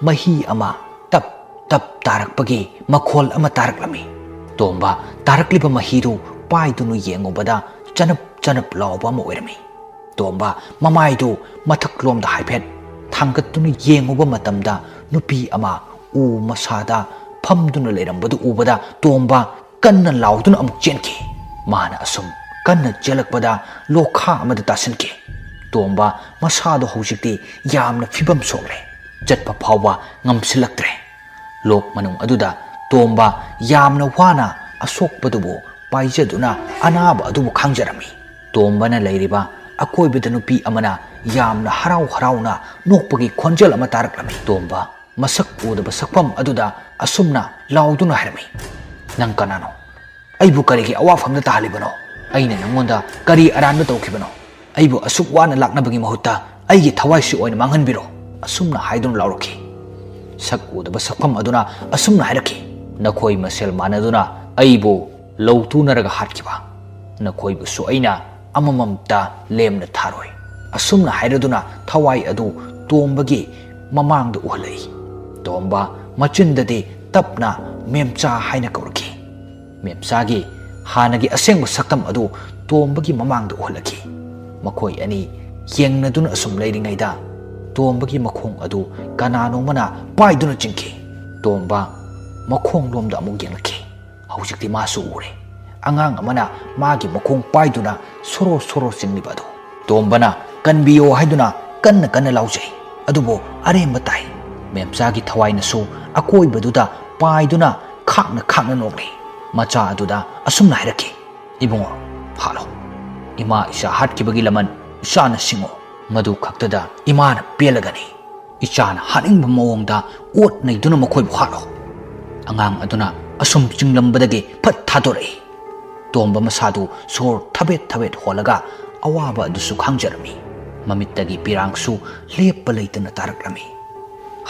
mahi ama tap tarakpagi makhol ama taraklami tomba tarakliba mahiru paidunu yengobada chanap lawba ma oirami tomba mamaidu mathak lomda haipet thangatunu yengoba matamda nupi ama u masada phamduna leirambadu ubada tomba kanna lauduna amuk chenki mana asum kanna chelakpada lokha amada tasinki tomba masado hausikti yamna fibam sokle chatpa phawba ngamsilaktre lok manung aduda tomba yamna wana asokpadubu paijaduna anaba adubu khangjarami tombana leiriba akoibida nupi amana yamna harauna nokpagi khonjal ama taraklami tomba masak udaba sakpam aduda asumna lauduna harami nang kanano aibu karigi awafamda tahalibano ꯑꯩꯅ ꯅꯪꯉꯣꯟꯗ ꯀꯔꯤ ꯑꯔꯥꯟꯕ ꯇꯧꯈꯤꯕꯅꯣ? ꯑꯩꯕꯨ ꯑꯁꯨꯛ ꯋꯥꯅ ꯂꯥꯛꯅꯕꯒꯤ ꯃꯍꯨꯠꯇ ꯑꯩꯒꯤ ꯊꯋꯥꯏꯁꯤ ꯑꯣꯏꯅ ꯃꯥꯡꯍꯟꯕꯤꯔꯣ, ꯑꯁꯨꯝꯅ ꯍꯥꯏꯗꯨꯅ ꯂꯥꯎꯔꯛꯈꯤ꯫ ꯁꯛ ꯎꯗꯕ ꯁꯛꯐꯝ ꯑꯗꯨꯅ ꯑꯁꯨꯝꯅ ꯍꯥꯏꯔꯛꯈꯤ, ꯅꯈꯣꯏ ꯃꯁꯦꯜ ꯃꯥꯟꯅꯗꯨꯅ ꯑꯩꯕꯨ ꯂꯧꯇꯨꯅꯔꯒ ꯍꯥꯠꯈꯤꯕ, ꯅꯈꯣꯏꯕꯨꯁꯨ ꯑꯩꯅ ꯑꯃꯃꯝꯇ ꯂꯦꯝꯅ ꯊꯥꯔꯣꯏ꯫ ꯑꯁꯨꯝꯅ ꯍꯥꯏꯔꯗꯨꯅ ꯊꯋꯥꯏ ꯑꯗꯨ ꯇꯣꯝꯕꯒꯤ ꯃꯃꯥꯡꯗ ꯎꯍꯜꯂꯛꯏ꯫ ꯇꯣꯝꯕ ꯃꯆꯤꯟꯗꯗꯤ ꯇꯞꯅ ꯃꯦꯝꯆꯥ ꯍꯥꯏꯅ ꯀꯧꯔꯛꯈꯤ꯫ ꯃꯦꯝꯆꯥꯒꯤ ꯍꯥꯟꯅꯒꯤ ꯑꯁꯦꯡꯕ ꯁꯛꯇꯝ ꯑꯗꯨ ꯇꯣꯝꯕꯒꯤ ꯃꯃꯥꯡꯗ ꯎꯍꯜꯂꯛꯈꯤ꯫ ꯃꯈꯣꯏ ꯑꯅꯤ ꯌꯦꯡꯅꯗꯨꯅ ꯑꯁꯨꯝ ꯂꯩꯔꯤꯉꯩꯗ ꯇꯣꯝꯕꯒꯤ ꯃꯈꯣꯡ ꯑꯗꯨ ꯀꯅꯥꯅꯣꯃꯅ ꯄꯥꯏꯗꯨꯅ ꯆꯤꯡꯈꯤ꯫ ꯇꯣꯝꯕ ꯃꯈꯣꯡꯂꯣꯝꯗ ꯑꯃꯨꯛ ꯌꯦꯡꯂꯛꯈꯤ꯫ ꯍꯧꯖꯤꯛꯇꯤ ꯃꯥꯁꯨ ꯎꯔꯦ, ꯑꯉꯥꯡ ꯑꯃꯅ ꯃꯥꯒꯤ ꯃꯈꯣꯡ ꯄꯥꯏꯗꯨꯅ ꯁꯣꯔꯣ ꯁꯣꯔꯣ ꯆꯤꯡꯂꯤꯕ ꯑꯗꯨ꯫ ꯇꯣꯝꯕꯅ ꯀꯟꯕꯤꯌꯣ ꯍꯥꯏꯗꯨꯅ ꯀꯟꯅ ꯀꯟꯅ ꯂꯥꯎꯖꯩ, ꯑꯗꯨꯕꯨ ꯑꯔꯦꯝꯕ ꯇꯥꯏ꯫ ꯃꯦꯝꯆꯥꯒꯤ ꯊꯋꯥꯏꯅꯁꯨ ꯑꯀꯣꯏꯕꯗꯨꯗ ꯄꯥꯏꯗꯨꯅ ꯈꯥꯛꯅ ꯈꯥꯛꯅ ꯅꯣꯛꯂꯤ꯫ ꯃꯆꯥ ꯑꯗꯨꯗ ꯑꯁꯨꯝꯅ ꯍꯥꯏꯔꯛꯈꯤ, ꯏꯕꯨꯡꯉꯣ ꯍꯥꯠꯂꯣ, ꯏꯃꯥ ꯏꯆꯥ ꯍꯥꯠꯈꯤꯕꯒꯤ ꯂꯃꯟ ꯏꯆꯥꯅ ꯁꯤꯡꯉꯣ, ꯃꯗꯨ ꯈꯛꯇꯗ ꯏꯃꯥꯅ ꯄꯦꯜꯂꯒꯅꯤ꯫ ꯏꯆꯥꯅ ꯍꯥꯠꯅꯤꯡꯕ ꯃꯑꯣꯡꯗ ꯑꯣꯠ ꯅꯩꯗꯨꯅ ꯃꯈꯣꯏꯕꯨ ꯍꯥꯠꯂꯣ꯫ ꯑꯉꯥꯡ ꯑꯗꯨꯅ ꯑꯁꯨꯝ ꯆꯤꯡꯂꯝꯕꯗꯒꯤ ꯐꯠ ꯊꯥꯗꯣꯔꯛꯏ꯫ ꯇꯣꯝꯕ ꯃꯁꯥꯗꯨ ꯁꯣꯔ ꯊꯕꯦꯠ ꯊꯕꯦꯠ ꯍꯣꯜꯂꯒ ꯑꯋꯥꯕ ꯑꯗꯨꯁꯨ ꯈꯥꯡꯖꯔꯝꯃꯤ꯫ ꯃꯃꯤꯠꯇꯒꯤ ꯄꯤꯔꯥꯡꯁꯨ ꯂꯦꯞꯄ ꯂꯩꯇꯅ ꯇꯥꯔꯛꯂꯝꯃꯤ꯫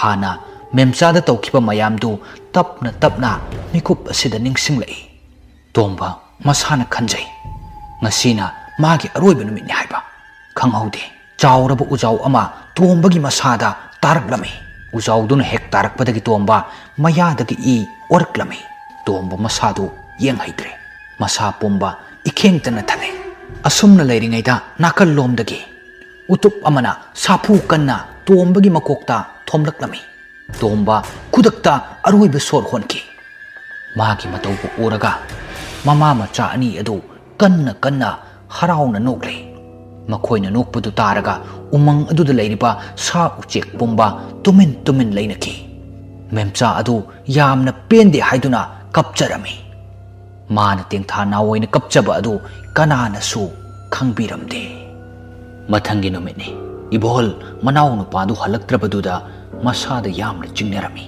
ꯍꯥꯟꯅ ꯃꯦꯝꯆꯥꯗ ꯇꯧꯈꯤꯕ ꯃꯌꯥꯝꯗꯨ ꯇꯞꯅ ꯇꯞꯅ ꯃꯤꯀꯨꯞ ꯑꯁꯤꯗ ꯅꯤꯡꯁꯤꯡꯂꯛꯏ꯫ ꯇꯣꯝꯕ ꯃꯁꯥꯅ ꯈꯟꯖꯩ, ꯉꯁꯤꯅ ꯃꯥꯒꯤ ꯑꯔꯣꯏꯕ ꯅꯨꯃꯤꯠꯅꯤ ꯍꯥꯏꯕ ꯈꯪꯍꯧꯗꯦ꯫ ꯆꯥꯎꯔꯕ ꯎꯖꯥꯎ ꯑꯃ ꯇꯣꯝꯕꯒꯤ ꯃꯁꯥꯗ ꯇꯥꯔꯛꯂꯝꯃꯤ꯫ ꯎꯖꯥꯎꯗꯨꯅ ꯍꯦꯛ ꯇꯥꯔꯛꯄꯗꯒꯤ ꯇꯣꯝꯕ ꯃꯌꯥꯗꯒꯤ ꯏ ꯑꯣꯔꯛꯂꯝꯃꯤ꯫ ꯇꯣꯝꯕ ꯃꯁꯥꯗꯨ ꯌꯦꯡꯍꯩꯇ꯭ꯔꯦ, ꯃꯁꯥ ꯄꯨꯝꯕ ꯏꯈꯦꯡꯇꯅ ꯊꯜꯂꯦ꯫ ꯑꯁꯨꯝꯅ ꯂꯩꯔꯤꯉꯩꯗ ꯅꯥꯀꯜꯂꯣꯝꯗꯒꯤ ꯎꯇꯨꯞ ꯑꯃꯅ ꯁꯥꯐꯨ ꯀꯟꯅ ꯇꯣꯝꯕꯒꯤ ꯃꯀꯣꯛꯇ ꯊꯣꯝꯂꯛꯂꯝꯃꯤ꯫ ꯇꯣꯝꯕ ꯈꯨꯗꯛꯇ ꯑꯔꯣꯏꯕ ꯁꯣꯔ ꯍꯣꯟꯈꯤ꯫ ꯃꯥꯒꯤ ꯃꯇꯧꯕꯨ ꯎꯔꯒ ꯃꯃꯥ ꯃꯆꯥ ꯑꯅꯤ ꯑꯗꯨ ꯀꯟꯅ ꯀꯟꯅ ꯍꯔꯥꯎꯅ ꯅꯣꯛꯂꯤ꯫ ꯃꯈꯣꯏꯅ ꯅꯣꯛꯄꯗꯨ ꯇꯥꯔꯒ ꯎꯃꯪ ꯑꯗꯨꯗ ꯂꯩꯔꯤꯕ ꯁꯥ ꯎꯆꯦꯛ ꯄꯨꯝꯕ ꯇꯨꯃꯤꯟ ꯇꯨꯃꯤꯟ ꯂꯩꯅꯈꯤ꯫ ꯃꯦꯝꯆꯥ ꯑꯗꯨ ꯌꯥꯝꯅ ꯄꯦꯟꯗꯦ ꯍꯥꯏꯗꯨꯅ ꯀꯞꯆꯔꯝꯃꯤ꯫ ꯃꯥꯅ ꯇꯦꯡꯊꯥ ꯅꯥꯑꯣꯏꯅ ꯀꯞꯆꯕ ꯑꯗꯨ ꯀꯅꯥꯅꯁꯨ ꯈꯪꯕꯤꯔꯝꯗꯦ꯫ ꯃꯊꯪꯒꯤ ꯅꯨꯃꯤꯠꯅꯤ꯫ ꯏꯕꯣꯍꯜ ꯃꯅꯥꯎ ꯅꯨꯄꯥꯗꯨ ꯍꯜꯂꯛꯇ꯭ꯔꯕꯗꯨꯗ ꯃꯁꯥꯗ ꯌꯥꯝꯅ ꯆꯤꯡꯅꯔꯝꯃꯤ꯫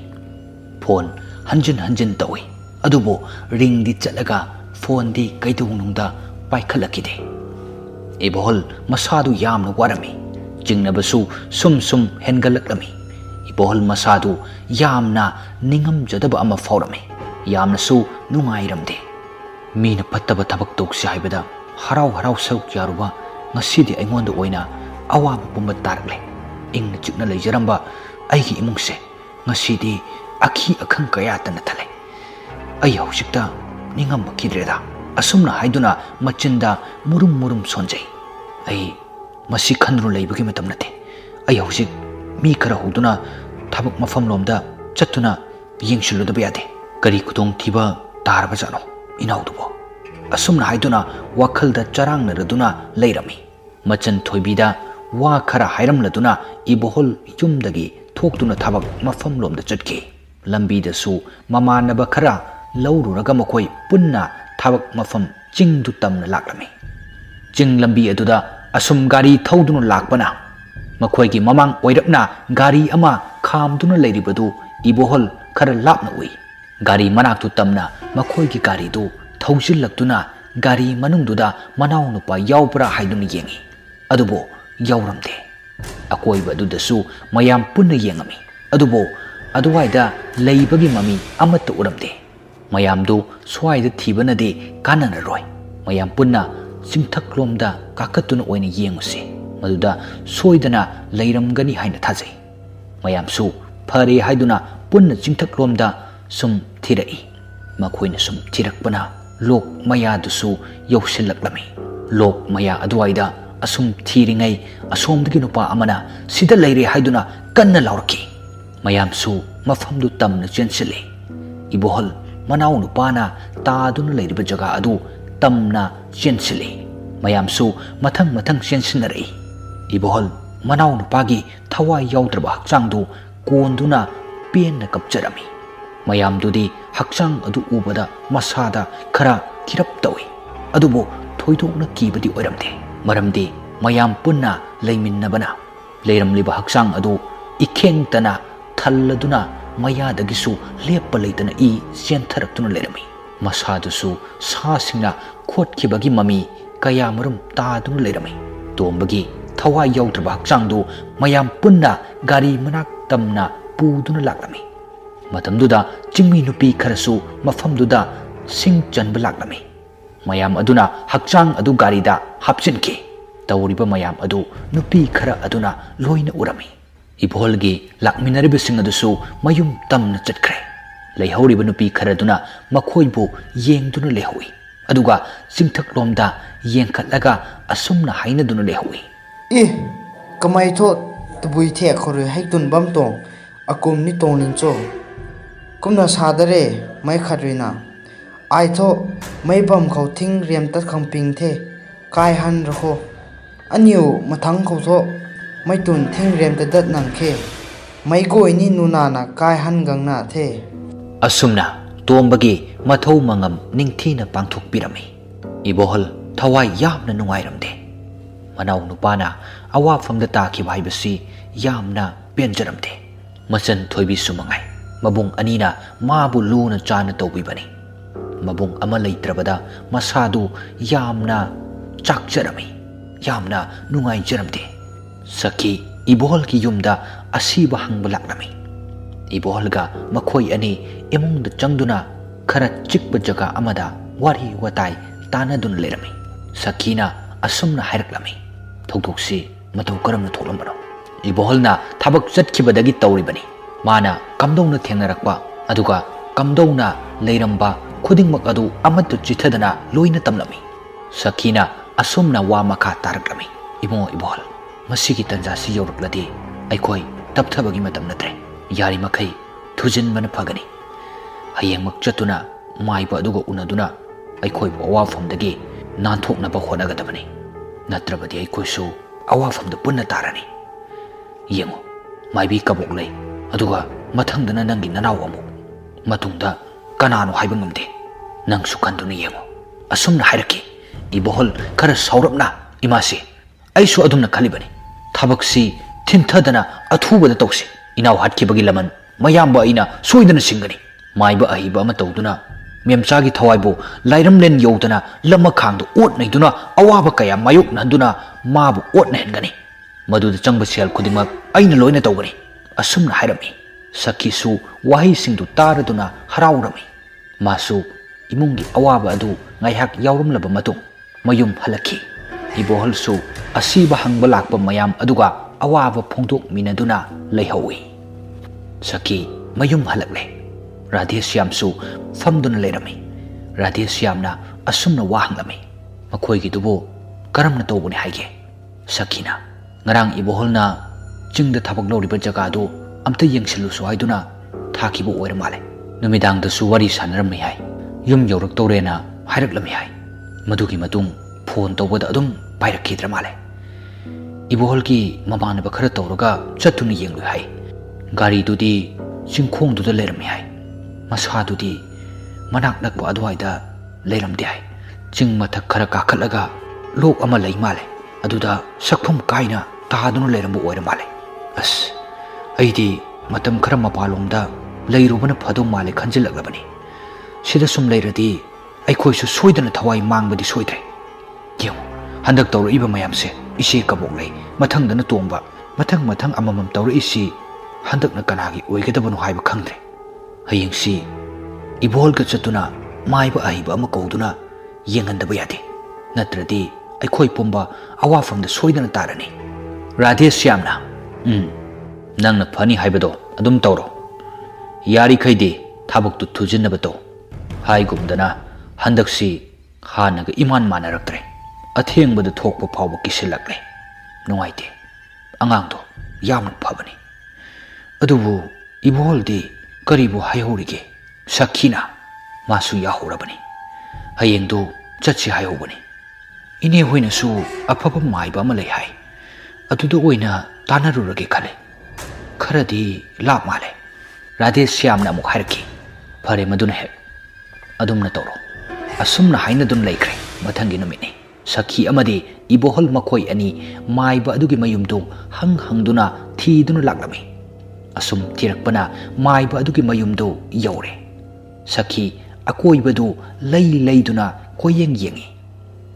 ꯐꯣꯟ ꯍꯟꯖꯤꯟ ꯍꯟꯖꯤꯟ ꯇꯧꯏ, ꯑꯗꯨꯕꯨ ꯔꯤꯡꯗꯤ ꯆꯠꯂꯒ ꯐꯣꯟꯗꯤ ꯀꯩꯗꯧꯅꯨꯡꯗ ꯄꯥꯏꯈꯠꯂꯛꯈꯤꯗꯦ꯫ ꯏꯕꯣꯍꯜ ꯃꯁꯥꯗꯨ ꯌꯥꯝꯅ ꯋꯥꯔꯝꯃꯤ꯫ ꯆꯤꯡꯅꯕꯁꯨ ꯁꯨꯝ ꯁꯨꯝ ꯍꯦꯟꯒꯠꯂꯛꯂꯝꯃꯤ꯫ ꯏꯕꯣꯍꯜ ꯃꯁꯥꯗꯨ ꯌꯥꯝꯅ ꯅꯤꯡꯉꯝꯖꯗꯕ ꯑꯃ ꯐꯥꯎꯔꯝꯃꯤ, ꯌꯥꯝꯅꯁꯨ ꯅꯨꯡꯉꯥꯏꯔꯝꯗꯦ꯫ ꯃꯤꯅ ꯐꯠꯇꯕ ꯊꯕꯛ ꯇꯧꯁꯤ ꯍꯥꯏꯕꯗ ꯍꯔꯥꯎ ꯍꯔꯥꯎ ꯁꯔꯨꯛ ꯌꯥꯔꯨꯕ ꯉꯁꯤꯗꯤ ꯑꯩꯉꯣꯟꯗ ꯑꯣꯏꯅ ꯑꯋꯥꯕ ꯄꯨꯝꯕ ꯇꯥꯔꯛꯂꯦ꯫ ꯏꯪꯅ ꯆꯤꯛꯅ ꯂꯩꯖꯔꯝꯕ ꯑꯩꯒꯤ ꯏꯃꯨꯡꯁꯦ ꯉꯁꯤꯗꯤ ꯑꯈꯤ ꯑꯈꯪ ꯀꯌꯥꯇꯅ ꯊꯜꯂꯦ꯫ ꯑꯩ ꯍꯧꯖꯤꯛꯇ ꯅꯤꯡꯉꯝꯃꯛꯈꯤꯗ꯭ꯔꯦꯗ, ꯑꯁꯨꯝꯅ ꯍꯥꯏꯗꯨꯅ ꯃꯆꯤꯟꯗ ꯃꯨꯔꯨꯝ ꯃꯨꯔꯨꯝ ꯁꯣꯟꯖꯩ꯫ ꯑꯩ ꯃꯁꯤ ꯈꯟꯗꯨꯅ ꯂꯩꯕꯒꯤ ꯃꯇꯝ ꯅꯠꯇꯦ꯫ ꯑꯩ ꯍꯧꯖꯤꯛ ꯃꯤ ꯈꯔ ꯍꯧꯗꯨꯅ ꯊꯕꯛ ꯃꯐꯝꯂꯣꯝꯗ ꯆꯠꯇꯨꯅ ꯌꯦꯡꯁꯤꯜꯂꯨꯗꯕ ꯌꯥꯗꯦ꯫ ꯀꯔꯤ ꯈꯨꯗꯣꯡꯊꯤꯕ ꯇꯥꯔꯕꯖꯥꯠꯅꯣ ꯏꯅꯥꯎꯗꯨꯕꯣ? ꯑꯁꯨꯝꯅ ꯍꯥꯏꯗꯨꯅ ꯋꯥꯈꯜꯗ ꯆꯔꯥꯡꯅꯔꯗꯨꯅ ꯂꯩꯔꯝꯃꯤ꯫ ꯃꯆꯟ ꯊꯣꯏꯕꯤꯗ ꯋꯥ ꯈꯔ ꯍꯥꯏꯔꯝꯂꯗꯨꯅ ꯏꯕꯣꯍꯜ ꯌꯨꯝꯗꯒꯤ ꯊꯣꯛꯇꯨꯅ ꯊꯕꯛ ꯃꯐꯝꯂꯣꯝꯗ ꯆꯠꯈꯤ꯫ ꯂꯝꯕꯤꯗꯁꯨ ꯃꯃꯥꯟꯅꯕ ꯈꯔ ꯂꯧꯔꯨꯔꯒ ꯃꯈꯣꯏ ꯄꯨꯟꯅ ꯊꯕꯛ ꯃꯐꯝ ꯆꯤꯡꯗꯨ ꯇꯝꯅ ꯂꯥꯛꯂꯝꯃꯤ꯫ ꯆꯤꯡ ꯂꯝꯕꯤ ꯑꯗꯨꯗ ꯑꯁꯨꯝ ꯒꯥꯔꯤ ꯊꯧꯗꯨꯅ ꯂꯥꯛꯄꯅ ꯃꯈꯣꯏꯒꯤ ꯃꯃꯥꯡ ꯑꯣꯏꯔꯞꯅ ꯒꯥꯔꯤ ꯑꯃ ꯈꯥꯝꯗꯨꯅ ꯂꯩꯔꯤꯕꯗꯨ ꯏꯕꯣꯍꯜ ꯈꯔ ꯂꯥꯞꯅ ꯎꯏ꯫ ꯒꯥꯔꯤ ꯃꯅꯥꯛꯇꯨ ꯇꯝꯅ ꯃꯈꯣꯏꯒꯤ ꯒꯥꯔꯤꯗꯨ ꯊꯧꯖꯤꯜꯂꯛꯇꯨꯅ ꯒꯥꯔꯤ ꯃꯅꯨꯡꯗꯨꯗ ꯃꯅꯥꯎ ꯅꯨꯄꯥ ꯌꯥꯎꯕ꯭ꯔꯥ ꯍꯥꯏꯗꯨꯅ ꯌꯦꯡꯉꯤ, ꯑꯗꯨꯕꯨ ꯌꯥꯎꯔꯝꯗꯦ꯫ ꯑꯀꯣꯏꯕ ꯑꯗꯨꯗꯁꯨ ꯃꯌꯥꯝ ꯄꯨꯟꯅ ꯌꯦꯡꯉꯝꯃꯤ, ꯑꯗꯨꯕꯨ ꯑꯗꯨꯋꯥꯏꯗ ꯂꯩꯕꯒꯤ ꯃꯃꯤ ꯑꯃꯠꯇ ꯎꯔꯝꯗꯦ꯫ ꯃꯌꯥꯝꯗꯨ ꯁ꯭ꯋꯥꯏꯗ ꯊꯤꯕꯅꯗꯤ ꯀꯥꯟꯅꯔꯔꯣꯏ, ꯃꯌꯥꯝ ꯄꯨꯟꯅ ꯆꯤꯡꯊꯛꯂꯣꯝꯗ ꯀꯥꯈꯠꯇꯨꯅ ꯑꯣꯏꯅ ꯌꯦꯡꯉꯨꯁꯤ, ꯃꯗꯨꯗ ꯁꯣꯏꯗꯅ ꯂꯩꯔꯝꯒꯅꯤ ꯍꯥꯏꯅ ꯊꯥꯖꯩ꯫ ꯃꯌꯥꯝꯁꯨ ꯐꯔꯦ ꯍꯥꯏꯗꯨꯅ ꯄꯨꯟꯅ ꯆꯤꯡꯊꯛꯂꯣꯝꯗ ꯁꯨꯝ ꯊꯤꯔꯛꯏ꯫ ꯃꯈꯣꯏꯅ ꯁꯨꯝ ꯊꯤꯔꯛꯄꯅ ꯂꯣꯛ ꯃꯌꯥꯗꯨꯁꯨ ꯌꯧꯁꯤꯜꯂꯛꯂꯝꯃꯤ꯫ ꯂꯣꯛ ꯃꯌꯥ ꯑꯗꯨꯋꯥꯏꯗ ꯑꯁꯨꯝ ꯊꯤꯔꯤꯉꯩ ꯑꯁꯣꯝꯗꯒꯤ ꯅꯨꯄꯥ ꯑꯃꯅ ꯁꯤꯗ ꯂꯩꯔꯦ ꯍꯥꯏꯗꯨꯅ ꯀꯟꯅ ꯂꯥꯎꯔꯛꯈꯤ꯫ ꯃꯌꯥꯝꯁꯨ ꯃꯐꯝꯗꯨ ꯇꯝꯅ ꯆꯦꯟꯁꯤꯜꯂꯤ꯫ ꯏꯕꯣꯍꯜ ꯃꯅꯥꯎ ꯅꯨꯄꯥꯅ ꯇꯥꯗꯨꯅ ꯂꯩꯔꯤꯕ ꯖꯒꯥ ꯑꯗꯨ ꯇꯝꯅ ꯆꯦꯟꯁꯤꯜꯂꯤ꯫ ꯃꯌꯥꯝꯁꯨ ꯃꯊꯪ ꯃꯊꯪ ꯆꯦꯟꯁꯤꯟꯅꯔꯛꯏ꯫ ꯏꯕꯣꯍꯜ ꯃꯅꯥꯎ ꯅꯨꯄꯥꯒꯤ ꯊꯋꯥꯏ ꯌꯥꯎꯗ꯭ꯔꯕ ꯍꯛꯆꯥꯡꯗꯨ ꯀꯣꯟꯗꯨꯅ ꯄꯦꯟꯅ ꯀꯞꯆꯔꯝꯃꯤ꯫ ꯃꯌꯥꯝꯗꯨꯗꯤ ꯍꯛꯆꯥꯡ ꯑꯗꯨ ꯎꯕꯗ ꯃꯁꯥꯗ ꯈꯔ ꯀꯤꯔꯞ ꯇꯧꯏ, ꯑꯗꯨꯕꯨ ꯊꯣꯏꯗꯣꯛꯅ ꯀꯤꯕꯗꯤ ꯑꯣꯏꯔꯝꯗꯦ, ꯃꯔꯝꯗꯤ ꯃꯌꯥꯝ ꯄꯨꯟꯅ ꯂꯩꯃꯤꯟꯅꯕꯅ꯫ ꯂꯩꯔꯝꯂꯤꯕ ꯍꯛꯆꯥꯡ ꯑꯗꯨ ꯏꯈꯦꯡꯇꯅ ꯊꯜꯂꯗꯨꯅ ꯃꯌꯥꯗꯒꯤꯁꯨ ꯂꯦꯞꯄ ꯂꯩꯇꯅ ꯏ ꯆꯦꯟꯊꯔꯛꯇꯨꯅ ꯂꯩꯔꯝꯃꯤ꯫ Mashadusu sasingna khotkibagi mami kayamarum tadun lerami. Tombagi thawai yaudraba hakchangdu mayam punna gari manak tamna puduna laklami. Matamduda chingmi nupi kharasu mafamduda sing chanba laklami. Mayam aduna hakchang adu garida hapchinki. Tawriba mayam adu nupi khara aduna loina urami. Ibolgi lakminaribasing adusu mayum tamna chatkre. Leihoriba nupi khara aduna makhoibu yengduna lehui. Aduga singthak lomda yengkhatlaga asumna hainaduna lehui.
Kamay tho tabui the khore haitun bam tong akum ni tonin cho. Kumna sadare mai khatrina. Ai tho mai bam khau thing riam tat khamping the kai han rakho. Anyu mathang khau tho mai tun thing riam tat dat nang khe. Mai goi ni nuna na kai han gang na the.
Asumna tombagi mathau mangam ningthina pangthok pirami. Ibohol thawai yamna nungairamde. Manau nupana awafamda takiba haibasi yamna penjaramde. Machan thoibi sumangai. Mabung anina mabu luna chana tawbibani. Mabung ama leitrabada masadu yamna chakjarami. Yamna nungai jaramde. Saki ibohol ki yumda asiba hangba laknami. Iboholga makhoi ani imungda changduna khara chikba jaga amada wari watai tanadun lerami. Sakina asumna hairaklami. Thokdoksi matau karamna thoklambano. Iboholna thabak chatkibadagi tawribani. Mana kamdongna thengnarakpa aduga kamdongna leiramba khudingmak adu amatu chithadana loina tamlami. Sakina asumna wa makha taraklami. Imo ibohol masigi tanjasi yawrakladi aikoi tapthabagi matam natre. Yari makai thujin mana phagani. Hayengmak chatuna maiba aduga unaduna aikoi awafamdagi nanthoknaba honagadabani. Natrabadi aikoisu awafamda punna tarani. Yengo maibi kabok lay aduga mathangdana nangi nanaw amuk matungda kanano haiba ngamde. Nangsu kanduna yengo asumna hairaki. Ibohol khara saurapna imasi aisu adumna khalibani. Thabaksi thimthadana athubada tawsi. Inaw hatkibagi laman mayamba ina soidana singani. Maiba ahiba ama tawduna memchagi thawaibo lairamlen yodana lama khangdu otnaiduna awaba kaya mayok nanduna mabu otna hengani. Maduda changba sel khudingmak aina loina tawgani. Asumna hairami. Sakisu wahi singdu taraduna haraurami. Masu imungi awaba adu ngaihak yawrumlaba matung mayum halaki. Iboholsu asiba hangba lakpa mayam aduga awaba phongdok minaduna leihawi. Saki mayum halakle. Radhesyamsu famduna leirami. Radhesyamna asumna wahanglami. Makhoigi dubu karamna tawbuni haige. Sakina ngarang iboholna chingda thabak loriba jagadu amta yengsilusu haiduna thakibu oiramale. Numidangdasu wari sanarammi hai. Yum yaurak tawrena hairaklami hai. Madugi matung phone tawbada adum pairakkhidra male. Iboholki mamanaba khara tawraga chattuna yenglu hai. Gari dudi chingkhongduda leirami hai. Masadudi manak nakba adwaida leiramde hai. Ching mathak khara kakhatlaga lok ama lei male. Aduda sakpham kaina taduna leirambu oira male. As aidi matam khara mapalomda leirubana phado male khanjilaklabani. Sida sum leiradi aikhoisu soidana thawai mangbadi soidre. Yengo handak tawra iba mayamse isi kabok lei mathangdana tongba mathang amamam tawra isi handakna kanagi oigadabanu haiba khangdre. Hayengsi ibolga chatuna maiba ahiba ama kauduna yenghandaba yade. Natradi aikhoi pumba awafamda soidana tarani. Radhesyamna nangna phani haibado adum tawro. Yari khaide thabaktu thujinaba to. Haigumdana handaksi hanaga iman manaraktre. Athengbada thokpa phawba kisilakle. Nungaite angangdo yamna phabani. Adubu iboldi karibu haihorige. Sakina masu yahorabani. Hayengdu chatsi haihobani. Ine hoina su afaba maiba ama lei hai. Aduda oina tanarurage khale. Kharadi lap male. Radhesyamna amuk hairaki. Phare maduna he. Adumna tawro. Asumna hainadun leikre. Mathangi numitni. Sakhi amadi ibohol makhoi ani maiba adugi mayumdu hangduna thiduna laklami. Asum tirakpana maiba adugi mayumdu yaure. Sakhi ꯑꯀꯣꯏꯕꯗꯨ ꯂꯩꯗꯨꯅ ꯀꯣꯌꯦꯡ ꯌꯦꯡꯉꯤ꯫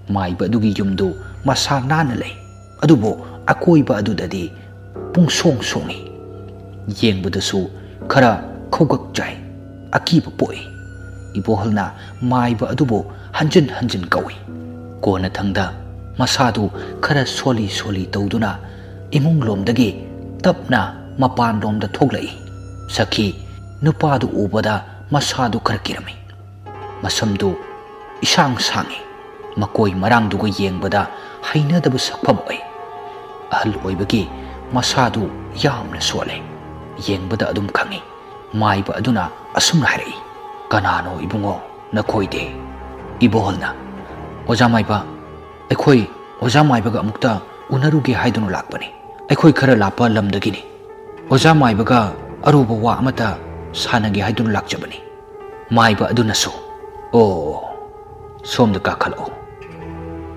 ꯃꯥꯏꯕ ꯑꯗꯨꯒꯤ ꯌꯨꯝꯗꯨ ꯃꯁꯥ ꯅꯥꯟꯅ ꯂꯩ, ꯑꯗꯨꯕꯨ ꯑꯀꯣꯏꯕ ꯑꯗꯨꯗꯗꯤ ꯄꯨꯡꯁꯣꯡ ꯁꯣꯡꯏ꯫ ꯌꯦꯡꯕꯗꯁꯨ ꯈꯔ ꯈꯧꯒꯛꯆꯥꯏ, ꯑꯀꯤꯕ ꯄꯣꯛꯏ꯫ ꯏꯕꯣꯍꯜꯅ ꯃꯥꯏꯕ ꯑꯗꯨꯕꯨ ꯍꯟꯖꯤꯟ ꯍꯟꯖꯤꯟ ꯀꯧꯏ꯫ ꯀꯣꯟꯅꯊꯪꯗ ꯃꯁꯥꯗꯨ ꯈꯔ ꯁꯣꯜꯂꯤ ꯇꯧꯗꯨꯅ ꯏꯃꯨꯡꯂꯣꯝꯗꯒꯤ ꯇꯞꯅ ꯃꯄꯥꯟꯂꯣꯝꯗ ꯊꯣꯛꯂꯛꯏ꯫ ꯁꯈꯤ ꯅꯨꯄꯥꯗꯨ ꯎꯕꯗ ꯃꯁꯥꯗꯨ ꯈꯔ ꯀꯤꯔꯝꯃꯤ꯫ ꯃꯁꯝꯗꯨ ꯏꯁꯥꯡ ꯁꯥꯡꯏ, ꯃꯀꯣꯏ ꯃꯔꯥꯡꯗꯨꯒ ꯌꯦꯡꯕꯗ ꯍꯩꯅꯗꯕ ꯁꯛꯐꯝ ꯑꯣꯏ꯫ ꯑꯍꯜ ꯑꯣꯏꯕꯒꯤ ꯃꯁꯥꯗꯨ ꯌꯥꯝꯅ ꯁꯣꯜꯂꯦ, ꯌꯦꯡꯕꯗ ꯑꯗꯨꯝ ꯈꯪꯏ꯫ ꯃꯥꯏꯕ ꯑꯗꯨꯅ ꯑꯁꯨꯝꯅ ꯍꯥꯏꯔꯛꯏ, "ꯀꯅꯥꯅꯣ ꯏꯕꯨꯡꯉꯣ ꯅꯈꯣꯏꯗꯤ?" ꯏꯕꯣꯍꯜꯅ, "ꯑꯣꯖꯥ ꯃꯥꯏꯕ, ꯑꯩꯈꯣꯏ ꯑꯣꯖꯥ ꯃꯥꯏꯕꯒ ꯑꯃꯨꯛꯇ ꯎꯅꯔꯨꯒꯦ ꯍꯥꯏꯗꯨꯅ ꯂꯥꯛꯄꯅꯤ꯫ ꯑꯩꯈꯣꯏ ꯈꯔ ꯂꯥꯞꯄ ꯂꯝꯗꯒꯤꯅꯤ꯫ ꯑꯣꯖꯥ ꯃꯥꯏꯕꯒ ꯑꯔꯨꯕ ꯋꯥ ꯑꯃꯇ ꯁꯥꯟꯅꯒꯦ ꯍꯥꯏꯗꯨꯅ ꯂꯥꯛꯆꯕꯅꯤ." ꯃꯥꯏꯕ ꯑꯗꯨꯅꯁꯨ, "ꯑꯣ, ꯁꯣꯝꯗ ꯀꯥꯈꯠꯂꯛꯑꯣ꯫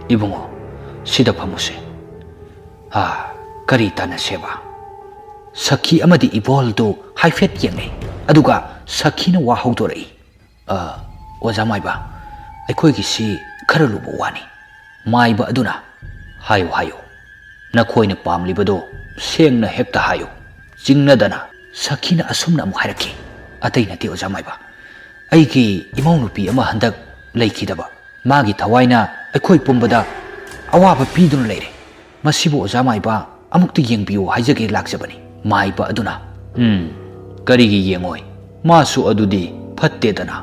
ꯏꯕꯨꯡꯉꯣ, ꯁꯤꯗ ꯐꯝꯃꯨꯁꯦ꯫ ꯀꯔꯤ ꯇꯥꯟꯅꯁꯦꯕ?" ꯁꯈꯤ ꯑꯃꯗꯤ ꯏꯕꯣꯍꯜꯗꯨ ꯍꯥꯏꯐꯦꯠ ꯌꯦꯡꯅꯩ, ꯑꯗꯨꯒ ꯁꯈꯤꯅ ꯋꯥ ꯍꯧꯗꯣꯔꯛꯏ, "ꯑꯣꯖꯥ ꯃꯥꯏꯕ, ꯑꯩꯈꯣꯏꯒꯤꯁꯤ ꯈꯔ ꯂꯨꯕ ꯋꯥꯅꯤ." ꯃꯥꯏꯕ ꯑꯗꯨꯅ, "ꯍꯥꯏꯌꯨ, ꯅꯈꯣꯏꯅ ꯄꯥꯝꯂꯤꯕꯗꯣ ꯁꯦꯡꯅ ꯍꯦꯛꯇ ꯍꯥꯏꯌꯨ, ꯆꯤꯡꯅꯗꯅ." ꯁꯈꯤꯅ ꯑꯁꯨꯝꯅ ꯑꯃꯨꯛ ꯍꯥꯏꯔꯛꯈꯤ, "ꯑꯇꯩ ꯅꯠꯇꯦ ꯑꯣꯖꯥ ꯃꯥꯏꯕ, ꯑꯩꯒꯤ ꯏꯃꯧꯅꯨꯄꯤ ꯑꯃ ꯍꯟꯗꯛ ꯂꯩꯈꯤꯗꯕ, ꯃꯥꯒꯤ ꯊꯋꯥꯏꯅ ꯑꯩꯈꯣꯏ ꯄꯨꯝꯕꯗ ꯑꯋꯥꯕ ꯄꯤꯗꯨꯅ ꯂꯩꯔꯦ꯫ ꯃꯁꯤꯕꯨ ꯑꯣꯖా ꯃꯥꯏꯕ ꯑꯃꯨꯛꯇ ꯌꯦꯡꯕꯤꯌꯨ ꯍꯥꯏꯖꯒꯦ ꯂꯥꯛꯆꯕꯅꯤ." ꯃꯥꯏꯕ ꯑꯗꯨꯅ, "ꯀꯔꯤꯒꯤ ꯌꯦꯡꯉꯣꯏ? ꯃꯥꯁꯨ ꯑꯗꯨꯗꯤ ꯐꯠꯇꯦꯗꯅ."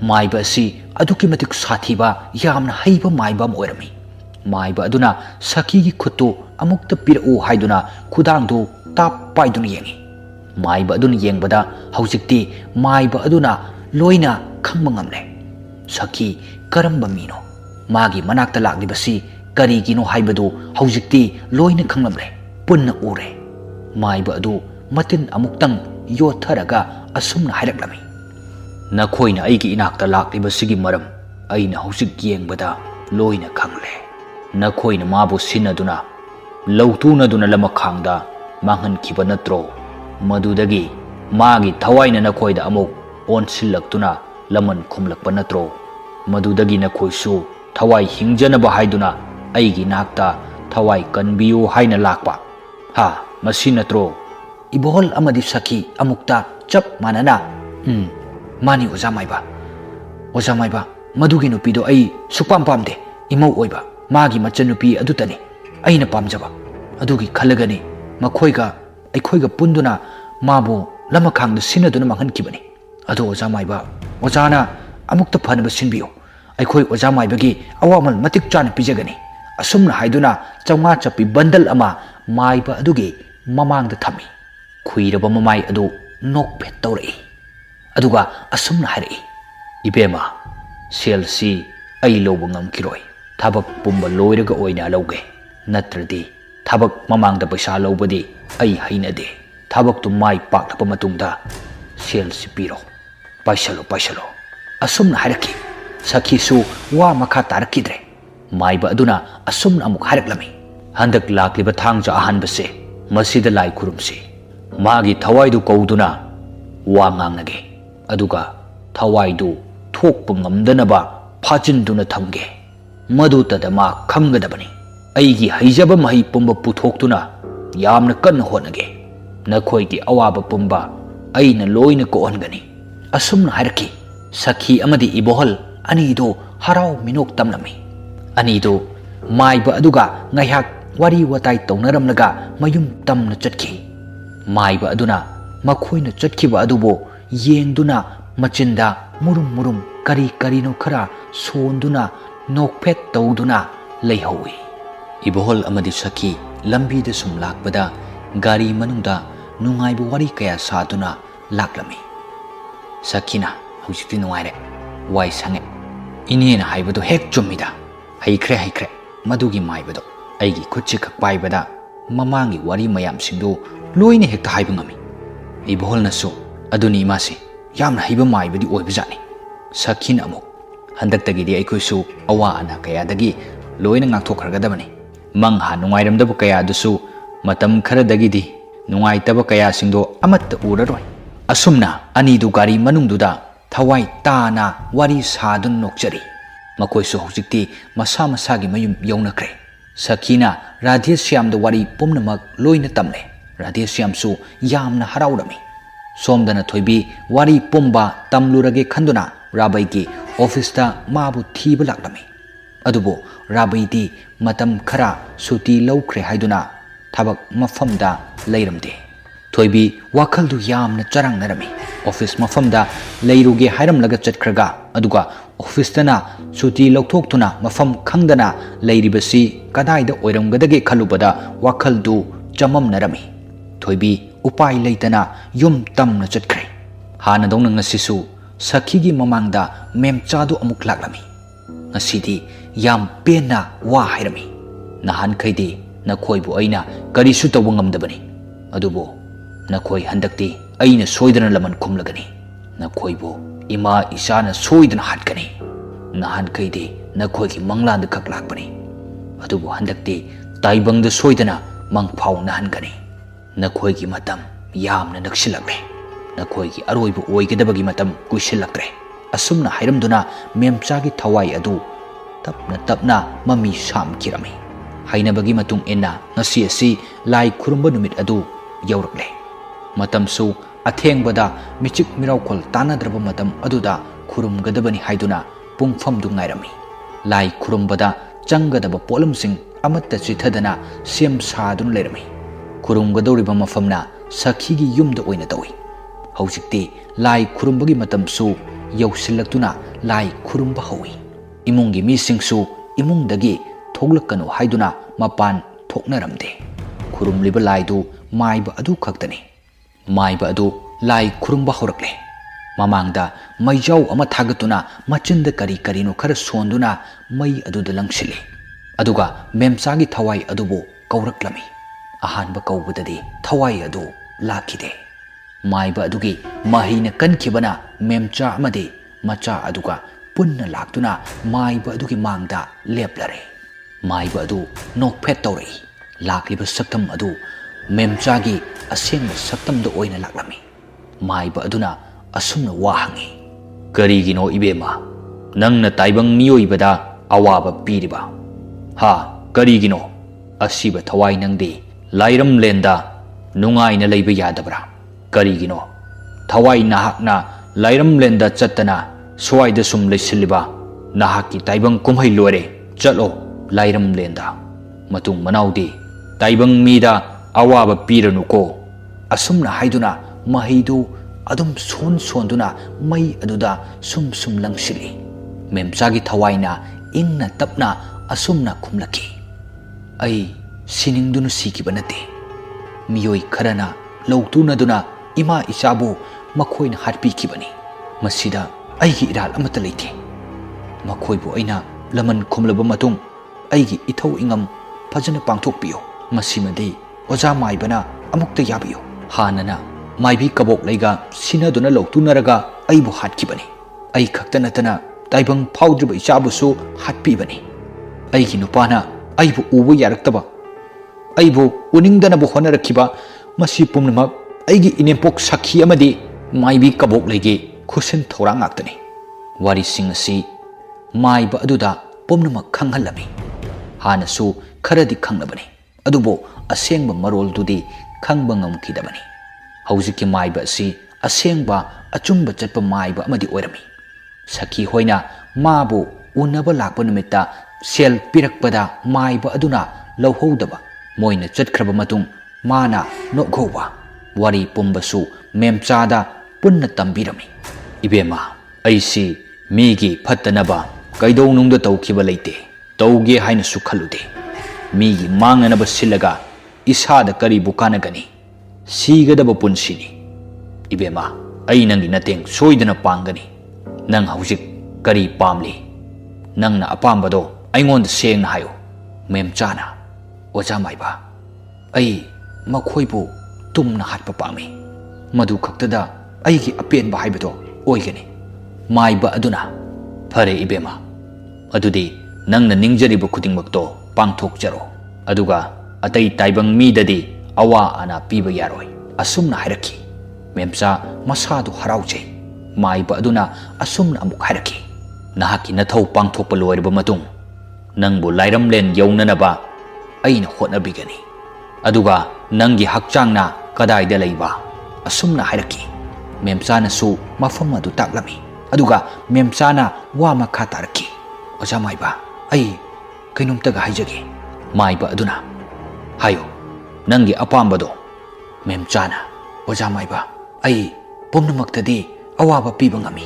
ꯃꯥꯏꯕ ꯑꯁꯤ ꯑꯗꯨꯛꯀꯤ ꯃꯇꯤꯛ ꯁꯥꯊꯤꯕ, ꯌꯥꯝꯅ ꯍꯩꯕ ꯃꯥꯏꯕ ꯑꯃ ꯑꯣꯏꯔꯝꯃꯤ꯫ ꯃꯥꯏꯕ ꯑꯗꯨꯅ ꯁꯈꯤꯒꯤ ꯈꯨꯠꯇꯨ ꯑꯃꯨꯛꯇ ꯄꯤꯔꯛꯎ ꯍꯥꯏꯗꯨꯅ ꯈꯨꯗꯥꯡꯗꯨ ꯇꯥꯞ ꯄꯥꯏꯗꯨꯅ ꯌꯦꯡꯉꯤ꯫ ꯃꯥꯏꯕ ꯑꯗꯨꯅ ꯌꯦꯡꯕꯗ ꯍꯧꯖꯤꯛꯇꯤ ꯃꯥꯏꯕ ꯑꯗꯨꯅ ꯂꯣꯏꯅ ꯈꯪꯕ ꯉꯝꯂꯦ꯫ ꯁꯈꯤ ꯀꯔꯝꯕ ꯃꯤꯅꯣ, ꯃꯥꯒꯤ ꯃꯅꯥꯛꯇ ꯂꯥꯛꯂꯤꯕꯁꯤ ꯀꯔꯤꯒꯤꯅꯣ ꯍꯥꯏꯕꯗꯨ ꯍꯧꯖꯤꯛꯇꯤ ꯂꯣꯏꯅ ꯈꯪꯂꯝꯂꯦ, ꯄꯨꯟꯅ ꯎꯔꯦ꯫ ꯃꯥꯏꯕ ꯑꯗꯨ ꯃꯇꯤꯟ ꯑꯃꯨꯛꯇꯪ ꯌꯣꯠꯊꯔꯒ ꯑꯁꯨꯝꯅ ꯍꯥꯏꯔꯛꯂꯝꯃꯤ, "ꯅꯈꯣꯏꯅ ꯑꯩꯒꯤ ꯏꯅꯥꯛꯇ ꯂꯥꯛꯂꯤꯕꯁꯤꯒꯤ ꯃꯔꯝ ꯑꯩꯅ ꯍꯧꯖꯤꯛ ꯌꯦꯡꯕꯗ ꯂꯣꯏꯅ ꯈꯪꯂꯦ꯫ ꯅꯈꯣꯏꯅ ꯃꯥꯕꯨ ꯁꯤꯟꯅꯗꯨꯅ ꯂꯧꯇꯨꯅꯗꯨꯅ ꯂꯃꯈꯥꯡꯗ ꯃꯥꯡꯍꯟꯈꯤꯕ ꯅꯠꯇ꯭ꯔꯣ? ꯃꯗꯨꯗꯒꯤ ꯃꯥꯒꯤ ꯊꯋꯥꯏꯅ ꯅꯈꯣꯏꯗ ꯑꯃꯨꯛ ꯑꯣꯟꯁꯤꯜꯂꯛꯇꯨꯅ ꯂꯃꯟ ꯈꯨꯝꯂꯛꯄ ꯅꯠꯇ꯭ꯔꯣ? ꯃꯗꯨꯗꯒꯤ ꯅꯈꯣꯏꯁꯨ ꯊꯋꯥꯏ ꯍꯤꯡꯖꯅꯕ ꯍꯥꯏꯗꯨꯅ ꯑꯩꯒꯤ ꯅꯥꯛꯇ ꯊꯋꯥꯏ ꯀꯟꯕꯤꯌꯨ ꯍꯥꯏꯅ ꯂꯥꯛꯄ, ꯃꯁꯤ ꯅꯠꯇ꯭ꯔꯣ?" ꯏꯕꯣꯍꯜ ꯑꯃꯗꯤ ꯁꯈꯤ ꯑꯃꯨꯛꯇ ꯆꯞ ꯃꯥꯟꯅꯅ, "ꯃꯥꯅꯤ ꯑꯣꯖꯥ ꯃꯥꯏꯕ. ꯑꯣꯖꯥ ꯃꯥꯏꯕ, ꯃꯗꯨꯒꯤ ꯅꯨꯄꯤꯗꯣ ꯑꯩ ꯁꯨꯛꯄꯥꯝ ꯄꯥꯝꯗꯦ. ꯏꯃꯧ ꯑꯣꯏꯕ ꯃꯥꯒꯤ ꯃꯆꯟꯅꯨꯄꯤ ꯑꯗꯨꯇꯅꯤ ꯑꯩꯅ ꯄꯥꯝꯖꯕ. ꯑꯗꯨꯒꯤ ꯈꯜꯂꯒꯅꯤ ꯃꯈꯣꯏꯒ ꯑꯩꯈꯣꯏꯒ ꯄꯨꯟꯗꯨꯅ ꯃꯥꯕꯨ ꯂꯃꯈꯥꯡꯗ ꯁꯤꯟꯅꯗꯨꯅ ꯃꯥꯡꯍꯟꯈꯤꯕꯅꯤ. ꯑꯗꯣ ꯑꯣꯖꯥ ꯃꯥꯏꯕ, ꯑꯣꯖꯥꯅ ꯑꯃꯨꯛꯇ ꯐꯅꯕ ꯁꯤꯟꯕꯤꯌꯨ. ꯑꯩꯈꯣꯏ ꯑꯣꯖꯥ ꯃꯥꯏꯕꯒꯤ ꯑꯋꯥꯃꯟ ꯃꯇꯤꯛ ꯆꯥꯅ ꯄꯤꯖꯒꯅꯤ." ꯑꯁꯨꯝꯅ ꯍꯥꯏꯗꯨꯅ 500 ꯆꯞꯄꯤ ꯕꯟꯗꯜ ꯑꯃ ꯃꯥꯏꯕ ꯑꯗꯨꯒꯤ ꯃꯃꯥꯡꯗ ꯊꯝꯃꯤ꯫ ꯈꯨꯏꯔꯕ ꯃꯃꯥꯏ ꯑꯗꯨ ꯅꯣꯛꯐꯦꯠ ꯇꯧꯔꯛꯏ, ꯑꯗꯨꯒ ꯑꯁꯨꯝꯅ ꯍꯥꯏꯔꯛꯏ, "ꯏꯕꯦꯝꯃ, ꯁꯦꯜꯁꯤ ꯑꯩ ꯂꯧꯕ ꯉꯝꯈꯤꯔꯣꯏ. ꯊꯕꯛ ꯄꯨꯝꯕ ꯂꯣꯏꯔꯒ ꯑꯣꯏꯅ ꯂꯧꯒꯦ. ꯅꯠꯇ꯭ꯔꯗꯤ ꯊꯕꯛ ꯃꯃꯥꯡꯗ ꯄꯩꯁꯥ ꯂꯧꯕꯗꯤ ꯑꯩ ꯍꯩꯅꯗꯦ. ꯊꯕꯛꯇꯨ ꯃꯥꯏ ꯄꯥꯛꯂꯕ ꯃꯇꯨꯡꯗ ꯁꯦꯜꯁꯤ ꯄꯤꯔꯣ. ꯄꯥꯏꯁꯜꯂꯣ." ꯑꯁꯨꯝꯅ ꯍꯥꯏꯔꯛꯈꯤ꯫ ꯁꯈꯤꯁꯨ ꯋꯥ ꯃꯈꯥ ꯇꯥꯔꯛꯈꯤꯗ꯭ꯔꯦ꯫ ꯃꯥꯏꯕ ꯑꯗꯨꯅ ꯑꯁꯨꯝꯅ ꯑꯃꯨꯛ ꯍꯥꯏꯔꯛꯂꯝꯃꯤ, "ꯍꯟꯗꯛ ꯂꯥꯛꯂꯤꯕ ꯊꯥꯡꯖ ꯑꯍꯥꯟꯕꯁꯦ, ꯃꯁꯤꯗ ꯂꯥꯏ ꯈꯨꯔꯨꯝꯁꯤ. ꯃꯥꯒꯤ ꯊꯋꯥꯏꯗꯨ ꯀꯧꯗꯨꯅ ꯋꯥ ꯉꯥꯡꯅꯒꯦ, ꯑꯗꯨꯒ ꯊꯋꯥꯏꯗꯨ ꯊꯣꯛꯄ ꯉꯝꯗꯅꯕ ꯐꯥꯖꯤꯟꯗꯨꯅ ꯊꯝꯒꯦ. ꯃꯗꯨꯇꯗ ꯃꯥ ꯈꯪꯒꯗꯕꯅꯤ. ꯑꯩꯒꯤ ꯍꯩꯖꯕ ꯃꯍꯩ ꯄꯨꯝꯕ ꯄꯨꯊꯣꯛꯇꯨꯅ ꯌꯥꯝꯅ ꯀꯟꯅ ꯍꯣꯠꯅꯒꯦ. ꯅꯈꯣꯏꯒꯤ ꯑꯋꯥꯕ ꯄꯨꯝꯕ ꯑꯩꯅ ꯂꯣꯏꯅ ꯀꯣꯛꯍꯟꯒꯅꯤ." ꯑꯁꯨꯝꯅ ꯍꯥꯏꯔꯛꯈꯤ꯫ ꯁꯈꯤ ꯑꯃꯗꯤ ꯏꯕꯣꯍꯜ ꯑꯅꯤꯗꯨ ꯍꯔꯥꯎ ꯃꯤꯅꯣꯛ ꯇꯝꯂꯝꯃꯤ꯫ ꯑꯅꯤꯗꯨ ꯃꯥꯏꯕ ꯑꯗꯨꯒ ꯉꯥꯏꯍꯥꯛ ꯋꯥꯔꯤ ꯋꯥꯇꯥꯏ ꯇꯧꯅꯔꯝꯂꯒ ꯃꯌꯨꯝ ꯇꯝꯅ ꯆꯠꯈꯤ꯫ ꯃꯥꯏꯕ ꯑꯗꯨꯅ ꯃꯈꯣꯏꯅ ꯆꯠꯈꯤꯕ ꯑꯗꯨꯕꯨ ꯌꯦꯡꯗꯨꯅ ꯃꯆꯤꯟꯗ ꯃꯨꯔꯨꯝ ꯀꯔꯤꯅꯣ ꯈꯔ ꯁꯣꯟꯗꯨꯅ ꯅꯣꯛꯐꯦꯠ ꯇꯧꯗꯨꯅ ꯂꯩꯍꯧꯏ꯫ ꯏꯕꯣꯍꯜ ꯑꯃꯗꯤ ꯁꯈꯤ ꯂꯝꯕꯤꯗ ꯁꯨꯝ ꯂꯥꯛꯄꯗ ꯒꯥꯔꯤ ꯃꯅꯨꯡꯗ ꯅꯨꯡꯉꯥꯏꯕ ꯋꯥꯔꯤ ꯀꯌꯥ ꯁꯥꯗꯨꯅ ꯂꯥꯛꯂꯝꯃꯤ꯫ ꯁꯈꯤꯅ, "ꯍꯧꯖꯤꯛꯇꯤ ꯅꯨꯡꯉꯥꯏꯔꯦ, ꯋꯥꯏ ꯁꯪꯉꯦ. ꯏꯅꯦꯅ ꯍꯥꯏꯕꯗꯣ ꯍꯦꯛ ꯆꯨꯝꯃꯤꯗ. ꯍꯩꯈ꯭ꯔꯦ. ꯃꯗꯨꯒꯤ ꯃꯥꯏꯕꯗꯣ ꯑꯩꯒꯤ ꯈꯨꯠꯁꯤ ꯈꯛ ꯄꯥꯏꯕꯗ ꯃꯃꯥꯡꯒꯤ ꯋꯥꯔꯤ ꯃꯌꯥꯝꯁꯤꯡꯗꯨ ꯂꯣꯏꯅ ꯍꯦꯛꯇ ꯍꯥꯏꯕ ꯉꯝꯃꯤ." ꯏꯕꯣꯍꯜꯅꯁꯨ, "ꯑꯗꯨꯅꯤ ꯏꯃꯥꯁꯤ, ꯌꯥꯝꯅ ꯍꯩꯕ ꯃꯥꯏꯕꯗꯤ ꯑꯣꯏꯕꯖꯥꯠꯅꯤ." ꯁꯈꯤꯅ ꯑꯃꯨꯛ, "ꯍꯟꯗꯛꯇꯒꯤꯗꯤ ꯑꯩꯈꯣꯏꯁꯨ ꯑꯋꯥ ꯑꯅꯥ ꯀꯌꯥꯗꯒꯤ ꯂꯣꯏꯅ ꯉꯥꯛꯊꯣꯛꯈ꯭ꯔꯒꯗꯕꯅꯤ. ꯃꯪꯍꯥ ꯅꯨꯡꯉꯥꯏꯔꯝꯗꯕ ꯀꯌꯥꯗꯨꯁꯨ ꯃꯇꯝ ꯈꯔꯗꯒꯤꯗꯤ ꯅꯨꯡꯉꯥꯏꯇꯕ ꯀꯌꯥꯁꯤꯡꯗꯣ ꯑꯃꯠꯇ ꯎꯔꯔꯣꯏ." ꯑꯁꯨꯝꯅ ꯑꯅꯤꯗꯨ ꯒꯥꯔꯤ ꯃꯅꯨꯡꯗꯨꯗ thawai tana wari sadun nokjari makoi su hojikti masa masagi mayum yaunakre Sakhina Radheshyam da wari pumnamak loina tamle Radheshyam su yamna haraurami somdana thoibi wari pumba tamlurage khanduna Rabai ki office da mabu thiba laklami adubo Rabai di matam khara suti laukre haiduna thabak mafam da leiramde thoibi wakhal du yamna charang narami office mafam da leiruge hairam laga chatkhraga aduga office tana suti lauthokhtuna mafam khangdana leiribasi kadaida oiramgadage khalubada wakhal du chamam narami thoibi upai leitana yum tamna chatkhre hana dongna ngasisu sakhigi mamangda memchadu amuk laklami ngasidi yam pena wa hairami nahan khaidi nakhoibu aina karisu tawu ngamdabani adubo nakhoi handakti aina soidana laman khumlagani nakhoibu ima isana soidana hatkani nahan khaidi nakhoigi mangland khak lakpani adubo handakti taibangda soidana mangphau nahankani nakhoigi matam yamna naksilakle nakhoigi aroibu oigadabagi matam kuisilakre asumna hairamduna memchagi thawai adu tapna mami samkirami hainabagi matung enna ngasi asi lai khurumba numit adu yaurakle matamsu athengbada michik miraukol tanadraba matam aduda khurumgadabani haiduna pungfam du ngairami lai khurumbada changadaba polamsing amatta chithadana sem sadun lerami khurumgadoriba mafamna sakhigi yumda oina tawi hojikti lai khurumbagi matamsu yausillaktuna lai khurumba hawi imungi misingsu imungdagi thoglakanu haiduna mapan thoknaramde khurumliba laidu maiba adu khaktani maiba adu lai khurumba horakle mamangda maijau ama thagatuna machinda kari karino khara sonduna mai aduda langsili aduga memsagi thawai adubu kauraklami ahanba kaubudadi thawai adu lakhide maiba adugi mahina kankibana memcha amade macha aduga punna laktuna maiba adugi mangda leplare maiba adu nokphet tawrei lakliba saktam adu memchagi asengba saktamda oina laklami maiba aduna asumna wahangi karigino ibema nangna taibang miyoibada awaba piriba ha karigino asiba thawai nangdi lairam lenda nungaina leiba yadabra karigino thawai nahakna lairam lenda chattana swaida sum leisiliba nahaki taibang kumhai lore chalo lairam lenda matung manaudi taibang mida awaba piranuko asumna haiduna mahidu adum sonduna mai aduda sum langsili memchagi thawaina ingna tapna asumna khumlaki ai siningdunu sikibanate miyoi kharana lautuna ima isabu makhoina hatpi kibani masida aigi iral amata leite makhoibu aina laman khumlaba matung aigi ithau ingam phajana pangthokpiyo masimadi oja maibana amukta yabiyo hanana maibi kabok leiga sinaduna lautunaraga aibu hatkibani ai khakta natana taibang phaudriba ichabusu hatpibani aigi nupana aibu ubu yaraktaba aibu uningdana bu honarakhiba masi pumnamak aigi inempok sakhi amadi maibi kabok leige khusin thorang aktani wari singasi maiba aduda pumnamak khanghalami hanasu kharadi khangnabani adubo asengba marol dudi khangba ngamkhidabani hawjiki maiba si asengba achumba chatpa maiba amadi oirami sakhi hoina mabu unaba lakpa numitta sel pirakpada maiba aduna lohhodaba moina chatkraba matung mana nokhoba wari pumbasu memchada punna tambirami ibema aisi migi phattanaba kaidou nungda tawkhiba leite tawge haina su khalude migi manganaba silaga isada kari bukanagani sigadaba punsini ibema ai nangi nateng soidana pangani nang haujik kari pamli nangna apambado aingonda sengna hayo memchana oja maiba ai makhoibu tumna hatpa pami madu khaktada aigi apenba haibado oigani maiba aduna phare ibema adudi nangna ningjariba khudingmakto pangthokjaro aduga atai taibang midadi awa ana piba yaroi asumna hairaki memcha masadu haraujai ꯃꯥꯏꯕ ꯑꯗꯨꯅ ꯑꯁꯨꯝꯅ ꯑꯃꯨꯛ ꯍꯥꯏꯔꯛꯈꯤ, ꯅꯍꯥꯛꯀꯤ ꯅꯊꯧ ꯄꯥꯡꯊꯣꯛꯄ ꯂꯣꯏꯔꯕ ꯃꯇꯨꯡ ꯅꯪꯕꯨ ꯂꯥꯏꯔꯝꯂꯦꯟ ꯌꯧꯅꯅꯕ ꯑꯩꯅ ꯍꯣꯠꯅꯕꯤꯒꯅꯤ, ꯑꯗꯨꯒ ꯅꯪꯒꯤ ꯍꯛꯆꯥꯡꯅ ꯀꯗꯥꯏꯗ ꯂꯩꯕ? ꯑꯁꯨꯝꯅ ꯍꯥꯏꯔꯛꯈꯤ꯫ ꯃꯦꯝꯆꯥꯅꯁꯨ ꯃꯐꯝ ꯑꯗꯨ ꯇꯥꯛꯂꯝꯃꯤ, ꯑꯗꯨꯒ ꯃꯦꯝꯆꯥꯅ ꯋꯥ ꯃꯈꯥ ꯇꯥꯔꯛꯈꯤ, ꯑꯣꯖꯥ ꯃꯥꯏꯕ, ꯑꯩ ꯀꯩꯅꯣꯝꯇꯒ ꯍꯥꯏꯖꯒꯦ꯫ ꯃꯥꯏꯕ ꯑꯗꯨꯅ, ꯍꯥꯏꯌꯨ, ꯅꯪꯒꯤ ꯑꯄꯥꯝꯕꯗꯣ꯫ ꯃꯦꯝꯆꯥꯅ, ꯑꯣꯖꯥ ꯃꯥꯏꯕ, ꯑꯩ ꯄꯨꯝꯅꯃꯛꯇꯗꯤ ꯑꯋꯥꯕ ꯄꯤꯕ ꯉꯝꯃꯤ,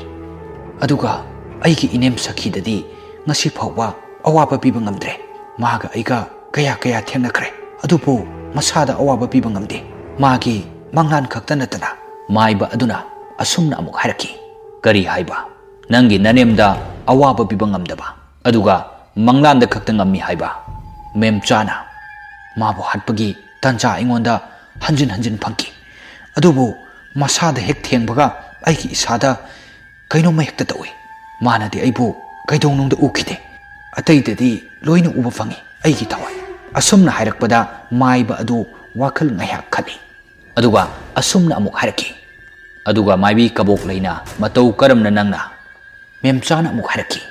ꯑꯗꯨꯒ ꯑꯩꯒꯤ ꯏꯅꯦꯝ ꯁꯈꯤꯗꯗꯤ ꯉꯁꯤ ꯐꯥꯎꯕ ꯑꯋꯥꯕ ꯄꯤꯕ ꯉꯝꯗ꯭ꯔꯦ꯫ ꯃꯥꯒ ꯑꯩꯒ ꯀꯌꯥ ꯊꯦꯡꯅꯈ꯭ꯔꯦ, ꯑꯗꯨꯕꯨ ꯃꯁꯥꯗ ꯑꯋꯥꯕ ꯄꯤꯕ ꯉꯝꯗꯦ, ꯃꯥꯒꯤ ꯃꯪꯂꯥꯟ ꯈꯛꯇ ꯅꯠꯇꯅ꯫ ꯃꯥꯏꯕ ꯑꯗꯨꯅ ꯑꯁꯨꯝꯅ ꯑꯃꯨꯛ ꯍꯥꯏꯔꯛꯈꯤ, ꯀꯔꯤ ꯍꯥꯏꯕ? ꯅꯪꯒꯤ ꯅꯅꯦꯝꯗ ꯑꯋꯥꯕ ꯄꯤꯕ ꯉꯝꯗꯕ, ꯑꯗꯨꯒ ꯃꯪꯂꯥꯟꯗ ꯈꯛꯇ ꯉꯝꯃꯤ ꯍꯥꯏꯕ? ꯃꯦꯝꯆꯥꯅ, ꯃꯥꯕꯨ ꯍꯥꯠꯄꯒꯤ ꯇꯥꯟꯖꯥ ꯑꯩꯉꯣꯟꯗ ꯍꯟꯖꯤꯟ ꯐꯪꯈꯤ, ꯑꯗꯨꯕꯨ ꯃꯁꯥꯗ ꯍꯦꯛ ꯊꯦꯡꯕꯒ ꯑꯩꯒꯤ ꯏꯁꯥꯗ ꯀꯩꯅꯣꯝꯃ ꯍꯦꯛꯇ ꯇꯧꯏ꯫ ꯃꯥꯅꯗꯤ ꯑꯩꯕꯨ ꯀꯩꯗꯧꯅꯨꯡꯗ ꯎꯈꯤꯗꯦ, ꯑꯇꯩꯗꯗꯤ ꯂꯣꯏꯅ ꯎꯕ ꯐꯪꯏ ꯑꯩꯒꯤ ꯊꯋꯥꯏ꯫ ꯑꯁꯨꯝꯅ ꯍꯥꯏꯔꯛꯄꯗ ꯃꯥꯏꯕ ꯑꯗꯨ ꯋꯥꯈꯜ ꯉꯥꯏꯍꯥꯛ ꯈꯟꯅꯤ, ꯑꯗꯨꯒ ꯑꯁꯨꯝꯅ ꯑꯃꯨꯛ ꯍꯥꯏꯔꯛꯈꯤ, ꯑꯗꯨꯒ ꯃꯥꯏꯕꯤ ꯀꯕꯣꯛ ꯂꯩꯅ ꯃꯇꯧ ꯀꯔꯝꯅ ꯅꯪꯅ? ꯃꯦꯝꯆꯥꯅ ꯑꯃꯨꯛ ꯍꯥꯏꯔꯛꯈꯤ,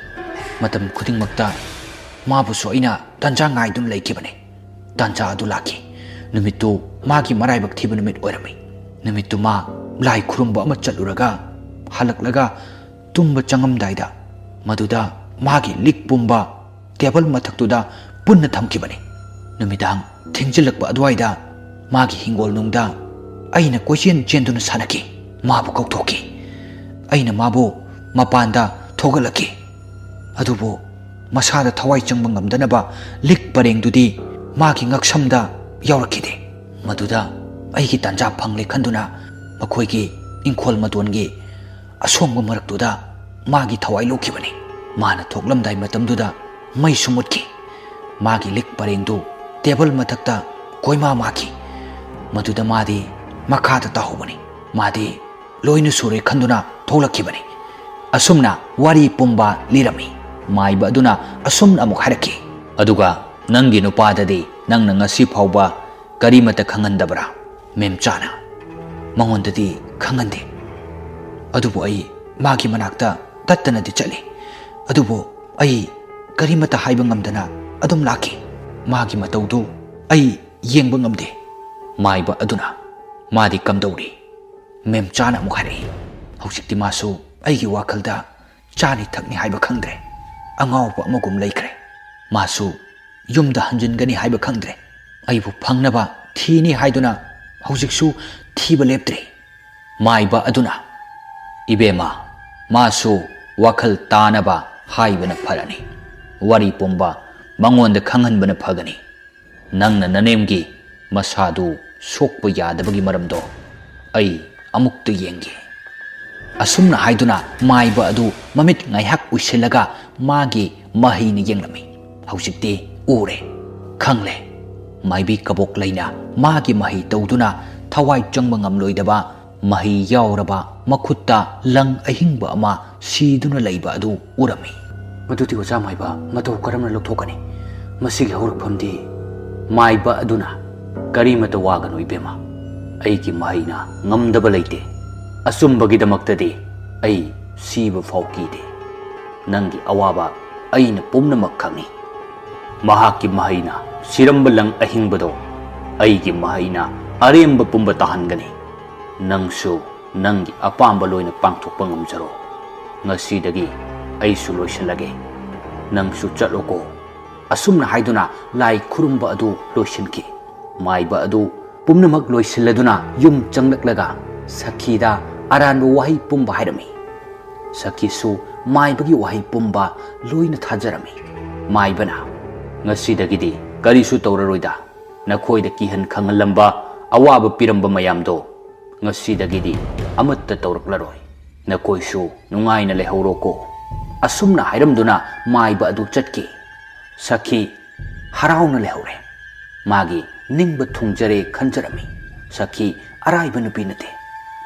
ꯃꯇꯝ ꯈꯨꯗꯤꯡꯃꯛꯇ ꯃꯥꯕꯨꯁꯨ ꯑꯩꯅ ꯇꯥꯟꯖꯥ ꯉꯥꯏꯗꯨꯅ ꯂꯩꯈꯤꯕꯅꯤ꯫ ꯇꯥꯟꯖꯥ ꯑꯗꯨ ꯂꯥꯛꯈꯤ, ꯅꯨꯃꯤꯠꯇꯨ ꯃꯥꯒꯤ ꯃꯔꯥꯏꯕꯛ ꯊꯤꯕ ꯅꯨꯃꯤꯠ ꯑꯣꯏꯔꯝꯃꯤ꯫ ꯅꯨꯃꯤꯠꯇꯨ ꯃꯥ ꯂꯥꯏ ꯈꯨꯔꯨꯝꯕ ꯑꯃ ꯆꯠꯂꯨꯔꯒ ꯍꯜꯂꯛꯂꯒ ꯇꯨꯝꯕ ꯆꯪꯉꯝꯗꯥꯏꯗ ꯃꯗꯨꯗ ꯃꯥꯒꯤ ꯂꯤꯛ ꯄꯨꯝꯕ ꯇꯦꯕꯜ ꯃꯊꯛꯇꯨꯗ ꯄꯨꯟꯅ ꯊꯝꯈꯤꯕꯅꯤ꯫ ꯅꯨꯃꯤꯗꯥꯡ ꯊꯦꯡꯖꯤꯜꯂꯛꯄ ꯑꯗꯨꯋꯥꯏꯗ ꯃꯥꯒꯤ ꯍꯤꯡꯒꯣꯜꯅꯨꯡꯗ ꯑꯩꯅ ꯀꯣꯏꯆꯦꯟ ꯆꯦꯟꯗꯨꯅ ꯁꯥꯟꯅꯈꯤ, ꯃꯥꯕꯨ ꯀꯧꯊꯣꯛꯈꯤ꯫ ꯑꯩꯅ ꯃꯥꯕꯨ ꯃꯄꯥꯟꯗ ꯊꯣꯛꯍꯜꯂꯛꯈꯤ, ꯑꯗꯨꯕꯨ ꯃꯁꯥꯗ ꯊꯋꯥꯏ ꯆꯪꯕ ꯉꯝꯗꯅꯕ ꯂꯤꯛ ꯄꯔꯦꯡꯗꯨꯗꯤ ꯃꯥꯒꯤ ꯉꯛꯁꯝꯗ ꯌꯥꯎꯔꯛꯈꯤꯗꯦ꯫ ꯃꯗꯨꯗ ꯑꯩꯒꯤ ꯇꯥꯟꯖꯥ ꯐꯪꯂꯦ ꯈꯟꯗꯨꯅ ꯃꯈꯣꯏꯒꯤ ꯏꯪꯈꯣꯜ ꯃꯇꯣꯟꯒꯤ ꯑꯁꯣꯡꯕ ꯃꯔꯛꯇꯨꯗ ꯃꯥꯒꯤ ꯊꯋꯥꯏ ꯂꯧꯈꯤꯕꯅꯤ꯫ ꯃꯥꯅ ꯊꯣꯛꯂꯝꯗꯥꯏ ꯃꯇꯝꯗꯨꯗ ꯃꯩꯁꯨ ꯃꯨꯠꯈꯤ, ꯃꯥꯒꯤ ꯂꯤꯛ ꯄꯔꯦꯡꯗꯨ ꯇꯦꯕꯜ ꯃꯊꯛꯇ ꯀꯣꯏꯃꯥ ꯃꯥꯈꯤ, ꯃꯗꯨꯗ ꯃꯥꯗꯤ ꯃꯈꯥꯗ ꯇꯥꯍꯧꯕꯅꯤ꯫ ꯃꯥꯗꯤ ꯂꯣꯏꯅ ꯁꯨꯔꯦ ꯈꯟꯗꯨꯅ ꯊꯣꯛꯂꯛꯈꯤꯕꯅꯤ꯫ ꯑꯁꯨꯝꯅ ꯋꯥꯔꯤ ꯄꯨꯝꯕ ꯂꯤꯔꯝꯃꯤ꯫ ꯃꯥꯏꯕ ꯑꯗꯨꯅ ꯑꯁꯨꯝꯅ ꯑꯃꯨꯛ ꯍꯥꯏꯔꯛꯈꯤ, ꯑꯗꯨꯒ ꯅꯪꯒꯤ ꯅꯨꯄꯥꯗꯗꯤ ꯅꯪꯅ ꯉꯁꯤ ꯐꯥꯎꯕ ꯀꯔꯤꯃꯠꯇ ꯈꯪꯍꯟꯗꯕ꯭ꯔꯥ? ꯃꯦꯝꯆꯥꯅ, ꯃꯉꯣꯟꯗꯗꯤ ꯈꯪꯍꯟꯗꯦ, ꯑꯗꯨꯕꯨ ꯑꯩ ꯃꯥꯒꯤ ꯃꯅꯥꯛꯇ ꯇꯠꯇꯅꯗꯤ ꯆꯠꯂꯤ, ꯑꯗꯨꯕꯨ ꯑꯩ ꯀꯔꯤꯃꯠꯇ ꯍꯥꯏꯕ ꯉꯝꯗꯅ ꯑꯗꯨꯝ ꯂꯥꯛꯈꯤ꯫ ꯃꯥꯒꯤ ꯃꯇꯧꯗꯨ ꯑꯩ ꯌꯦꯡꯕ ꯉꯝꯗꯦ꯫ ꯃꯥꯏꯕ ꯑꯗꯨꯅ, ꯃꯥꯗꯤ ꯀꯝꯗꯧꯔꯤ? ꯃꯦꯝꯆꯥꯅ ꯑꯃꯨꯛ ꯍꯥꯏꯔꯛꯏ, ꯍꯧꯖꯤꯛꯇꯤ ꯃꯥꯁꯨ ꯑꯩꯒꯤ ꯋꯥꯈꯜꯗ ꯆꯥꯅꯤ ꯊꯛꯅꯤ ꯍꯥꯏꯕ ꯈꯪꯗ꯭ꯔꯦ, ꯑꯉꯥꯎꯕ ꯑꯃꯒꯨꯝ ꯂꯩꯈ꯭ꯔꯦ꯫ ꯃꯥꯁꯨ ꯌꯨꯝꯗ ꯍꯟꯖꯤꯟꯒꯅꯤ ꯍꯥꯏꯕ ꯈꯪꯗ꯭ꯔꯦ, ꯑꯩꯕꯨ ꯐꯪꯅꯕ ꯊꯤꯅꯤ ꯍꯥꯏꯗꯨꯅ ꯍꯧꯖꯤꯛꯁꯨ ꯊꯤꯕ ꯂꯦꯞꯇ꯭ꯔꯤ꯫ ꯃꯥꯏꯕ ꯑꯗꯨꯅ, ꯏꯕꯦꯝꯃ, ꯃꯥꯁꯨ ꯋꯥꯈꯜ ꯇꯥꯅꯕ ꯍꯥꯏꯕꯅ ꯐꯔꯅꯤ, ꯋꯥꯔꯤ ꯄꯨꯝꯕ ꯃꯉꯣꯟꯗ ꯈꯪꯍꯟꯕꯅ ꯐꯒꯅꯤ꯫ ꯅꯪꯅ ꯅꯅꯦꯝꯒꯤ ꯃꯁꯥꯗꯨ ꯁꯣꯛꯄ ꯌꯥꯗꯕꯒꯤ ꯃꯔꯝꯗꯣ ꯑꯩ ꯑꯃꯨꯛꯇ ꯌꯦꯡꯒꯦ꯫ ꯑꯁꯨꯝꯅ ꯍꯥꯏꯗꯨꯅ ꯃꯥꯏꯕ ꯑꯗꯨ ꯃꯃꯤꯠ ꯉꯥꯏꯍꯥꯛ ꯎꯏꯁꯤꯜꯂꯒ ꯃꯥꯒꯤ ꯃꯍꯩꯅ ꯌꯦꯡꯂꯝꯃꯤ꯫ ꯍꯧꯖꯤꯛꯇꯤ ꯎꯔꯦ, ꯈꯪꯂꯦ, ꯃꯥꯏꯕꯤ ꯀꯕꯣꯛ ꯂꯩꯅ ꯃꯥꯒꯤ ꯃꯍꯩ ꯇꯧꯗꯨꯅ ꯊꯋꯥꯏ ꯆꯪꯕ ꯉꯝꯂꯣꯏꯗꯕ ꯃꯍꯩ ꯌꯥꯎꯔꯕ ꯃꯈꯨꯠꯇ ꯂꯪ ꯑꯍꯤꯡꯕ ꯑꯃ ꯁꯤꯗꯨꯅ ꯂꯩꯕ ꯑꯗꯨ ꯎꯔꯝꯃꯤ꯫ ꯃꯗꯨꯗꯤ ꯑꯣꯖꯥ ꯃꯥꯏꯕ ꯃꯇꯧ ꯀꯔꯝꯅ ꯂꯧꯊꯣꯛꯀꯅꯤ? ꯃꯁꯤꯒꯤ ꯍꯧꯔꯛꯐꯝꯗꯤ? ꯃꯥꯏꯕ ꯑꯗꯨꯅ, ꯀꯔꯤꯃꯠꯇ ꯋꯥꯒꯅꯨ ꯏꯕꯦꯝꯃ, ꯑꯩꯒꯤ ꯃꯍꯩꯅ ꯉꯝꯗꯕ ꯂꯩꯇꯦ꯫ ꯑꯆꯨꯝꯕꯒꯤꯗꯃꯛꯇꯗꯤ ꯑꯩ ꯁꯤꯕ ꯐꯥꯎ ꯀꯤꯗꯦ꯫ ꯅꯪꯒꯤ ꯑꯋꯥꯕ ꯑꯩꯅ ꯄꯨꯝꯅꯃꯛ ꯈꯪꯏ꯫ ꯃꯍꯥꯛꯀꯤ ꯃꯍꯩꯅ ꯁꯤꯔꯝꯕ ꯂꯪ ꯑꯍꯤꯡꯕꯗꯣ ꯑꯩꯒꯤ ꯃꯍꯩꯅ ꯑꯔꯦꯝꯕ ꯄꯨꯝꯕ ꯇꯥꯍꯟꯒꯅꯤ꯫ ꯅꯪꯁꯨ ꯅꯪꯒꯤ ꯑꯄꯥꯝꯕ ꯂꯣꯏꯅ ꯄꯥꯡꯊꯣꯛꯄ ꯉꯝꯖꯔꯣ꯫ ꯉꯁꯤꯗꯒꯤ ꯑꯩꯁꯨ ꯂꯣꯏꯁꯤꯜꯂꯒꯦ, ꯅꯪꯁꯨ ꯆꯠꯂꯣꯀꯣ꯫ ꯑꯁꯨꯝꯅ ꯍꯥꯏꯗꯨꯅ ꯂꯥꯏ ꯈꯨꯔꯨꯝꯕ ꯑꯗꯨ ꯂꯣꯏꯁꯤꯟꯈꯤ꯫ ꯃꯥꯏꯕ ꯑꯗꯨ ꯄꯨꯝꯅꯃꯛ ꯂꯣꯏꯁꯤꯜꯂꯗꯨꯅ ꯌꯨꯝ ꯆꯪꯂꯛꯂꯒ ꯁꯈꯤꯗ ꯑꯔꯥꯟꯕ ꯋꯥꯍꯩ ꯄꯨꯝꯕ ꯍꯥꯏꯔꯝꯃꯤ꯫ ꯁꯈꯤꯁꯨ ꯃꯥꯏꯕꯒꯤ ꯋꯥꯍꯩ ꯄꯨꯝꯕ ꯂꯣꯏꯅ ꯊꯥꯖꯔꯝꯃꯤ꯫ ꯃꯥꯏꯕꯅ, ꯉꯁꯤꯗꯒꯤꯗꯤ ꯀꯔꯤꯁꯨ ꯇꯧꯔꯔꯣꯏꯗ, ꯅꯈꯣꯏꯗ ꯀꯤꯍꯟ ꯈꯪꯍꯜꯂꯝꯕ ꯑꯋꯥꯕ ꯄꯤꯔꯝꯕ ꯃꯌꯥꯝꯗꯣ ꯉꯁꯤꯗꯒꯤꯗꯤ ꯑꯃꯠꯇ ꯇꯧꯔꯛꯂꯔꯣꯏ, ꯅꯈꯣꯏꯁꯨ ꯅꯨꯡꯉꯥꯏꯅ ꯂꯩꯍꯧꯔꯣꯀꯣ꯫ ꯑꯁꯨꯝꯅ ꯍꯥꯏꯔꯝꯗꯨꯅ ꯃꯥꯏꯕ ꯑꯗꯨ ꯆꯠꯈꯤ꯫ ꯁꯈꯤ ꯍꯔꯥꯎꯅ ꯂꯩꯍꯧꯔꯦ, ꯃꯥꯒꯤ ꯅꯤꯡꯕ ꯊꯨꯡꯖꯔꯦ ꯈꯟꯖꯔꯝꯃꯤ꯫ ꯁꯈꯤ ꯑꯔꯥꯏꯕ ꯅꯨꯄꯤ ꯅꯠꯇꯦ,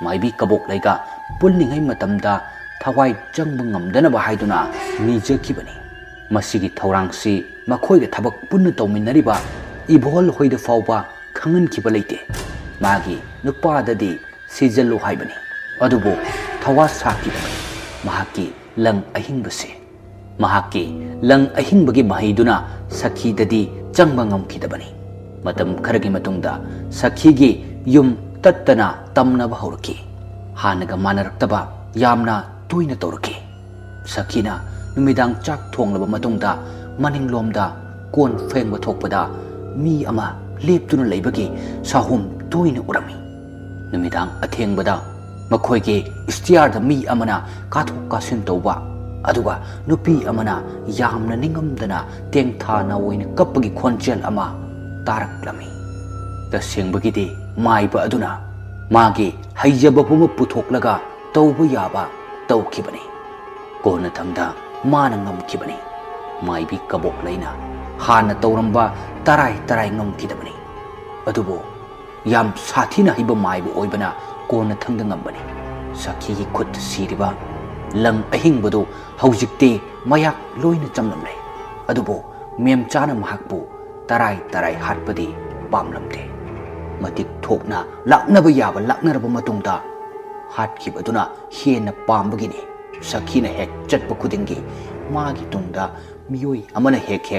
ꯃꯥꯏꯕꯤ ꯀꯕꯣꯛ ꯂꯩꯒ ꯄꯨꯜꯂꯤꯉꯩ ꯃꯇꯝꯗ ꯊꯋꯥꯏ ꯆꯪꯕ ꯉꯝꯗꯅꯕ ꯍꯥꯏꯗꯨꯅ ꯅꯤꯖꯈꯤꯕꯅꯤ꯫ ꯃꯁꯤꯒꯤ ꯊꯧꯔꯥꯡꯁꯤ ꯃꯈꯣꯏꯒ ꯊꯕꯛ ꯄꯨꯟꯅ ꯇꯧꯃꯤꯟꯅꯔꯤꯕ ꯏꯕꯣꯍꯜ ꯍꯣꯏꯗ ꯐꯥꯎꯕ ꯈꯪꯍꯟꯈꯤꯕ ꯂꯩꯇꯦ꯫ ꯃꯥꯒꯤ ꯅꯨꯄꯥꯗꯗꯤ ꯁꯤꯖꯜꯂꯨ ꯍꯥꯏꯕꯅꯤ, ꯑꯗꯨꯕꯨ ꯊꯋꯥ ꯁꯥꯈꯤꯗꯕꯅꯤ ꯃꯍꯥꯛꯀꯤ ꯂꯪ ꯑꯍꯤꯡꯕꯁꯦ ꯃꯍꯥꯛꯀꯤ ꯂꯪ ꯑꯍꯤꯡꯕꯒꯤ ꯃꯍꯩꯗꯨꯅ ꯁꯈꯤꯗꯗꯤ ꯆꯪꯕ ꯉꯝꯈꯤꯗꯕꯅꯤ ꯃꯇꯝ ꯈꯔꯒꯤ ꯃꯇꯨꯡꯗ ꯁꯈꯤꯒꯤ ꯌꯨꯝ ꯇꯠꯇꯅ ꯇꯝꯅꯕ ꯍꯧꯔꯛꯈꯤ ꯍꯥꯟꯅꯒ ꯃꯥꯟꯅꯔꯛꯇꯕ ꯌꯥꯝꯅ ꯇꯣꯏꯅ ꯇꯧꯔꯛꯈꯤ ꯁꯈꯤꯅ ꯅꯨꯃꯤꯗꯥꯡ ꯆꯥꯛ ꯊꯣꯡꯂꯕ ꯃꯇꯨꯡꯗ ꯃꯅꯤꯡꯂꯣꯝꯗ ꯀꯣꯟ ꯐꯦꯡꯕ ꯊꯣꯛꯄꯗ ꯃꯤ ꯑꯃ ꯂꯦꯞꯇꯨꯅ ꯂꯩꯕꯒꯤ ꯁꯥꯍꯨꯝ ꯇꯣꯏꯅ ꯎꯔꯝꯃꯤ ꯅꯨꯃꯤꯗꯥꯡ ꯑꯊꯦꯡꯕꯗ ꯃꯈꯣꯏꯒꯤ ꯏꯁꯇꯤꯌꯥꯔꯗ ꯃꯤ ꯑꯃꯅ ꯀꯥꯊꯣꯛ ꯀꯥꯁꯤꯟ ꯇꯧꯕ ꯑꯗꯨꯒ ꯅꯨꯄꯤ ꯑꯃꯅ ꯌꯥꯝꯅ ꯅꯤꯡꯉꯝꯗꯅ ꯇꯦꯡꯊꯥꯅ ꯑꯣꯏꯅ ꯀꯞꯄꯒꯤ ꯈꯣꯟꯖꯦꯜ ꯑꯃ ꯇꯥꯔꯛꯂꯝꯃꯤ ꯇꯁꯦꯡꯕꯒꯤꯗꯤ ꯃꯥꯏꯕ ꯑꯗꯨꯅ ꯃꯥꯒꯤ ꯍꯩꯖꯕ ꯄꯨꯝꯕ ꯄꯨꯊꯣꯛꯂꯒ ꯇꯧꯕ ꯌꯥꯕ ꯇꯧꯈꯤꯕꯅꯤ ꯀꯣꯟꯅꯊꯪꯗ ꯃꯥꯅ ꯉꯝꯈꯤꯕꯅꯤ ꯃꯥꯏꯕꯤ ꯀꯕꯣꯛ ꯂꯩꯅ ꯍꯥꯟꯅ ꯇꯧꯔꯝꯕ ꯇꯔꯥꯏ ꯉꯝꯈꯤꯗꯕꯅꯤ ꯑꯗꯨꯕꯨ ꯌꯥꯝ ꯁꯥꯊꯤꯅ ꯍꯩꯕ ꯃꯥꯏꯕ ꯑꯣꯏꯕꯅ ꯀꯣꯟꯅꯊꯪꯗ ꯉꯝꯕꯅꯤ ꯁꯈꯤꯒꯤ ꯈꯨꯠꯇ ꯁꯤꯔꯤꯕ ꯂꯪ ꯑꯍꯤꯡꯕꯗꯨ ꯍꯧꯖꯤꯛꯇꯤ ꯃꯌꯥꯛ ꯂꯣꯏꯅ ꯆꯝꯂꯝꯂꯦ ꯑꯗꯨꯕꯨ ꯃꯦꯝꯆꯥꯅ ꯃꯍꯥꯛꯄꯨ ꯇꯔꯥꯏ ꯍꯥꯠꯄꯗꯤ ꯄꯥꯝꯂꯝꯗꯦ ꯃꯇꯤꯛ ꯊꯣꯛꯅ ꯂꯥꯛꯅꯕ ꯌꯥꯕ ꯂꯥꯛꯅꯔꯕ ꯃꯇꯨꯡꯗ ꯍꯥꯠꯈꯤꯕꯗꯨꯅ ꯍꯦꯟꯅ ꯄꯥꯝꯕꯒꯤꯅꯤ ꯁꯈꯤꯅ ꯍꯦꯛ ꯆꯠꯄ ꯈꯨꯗꯤꯡꯒꯤ ꯃꯥꯒꯤ ꯇꯨꯡꯗ ꯃꯤꯑꯣꯏ ꯑꯃꯅ ꯍꯦꯛ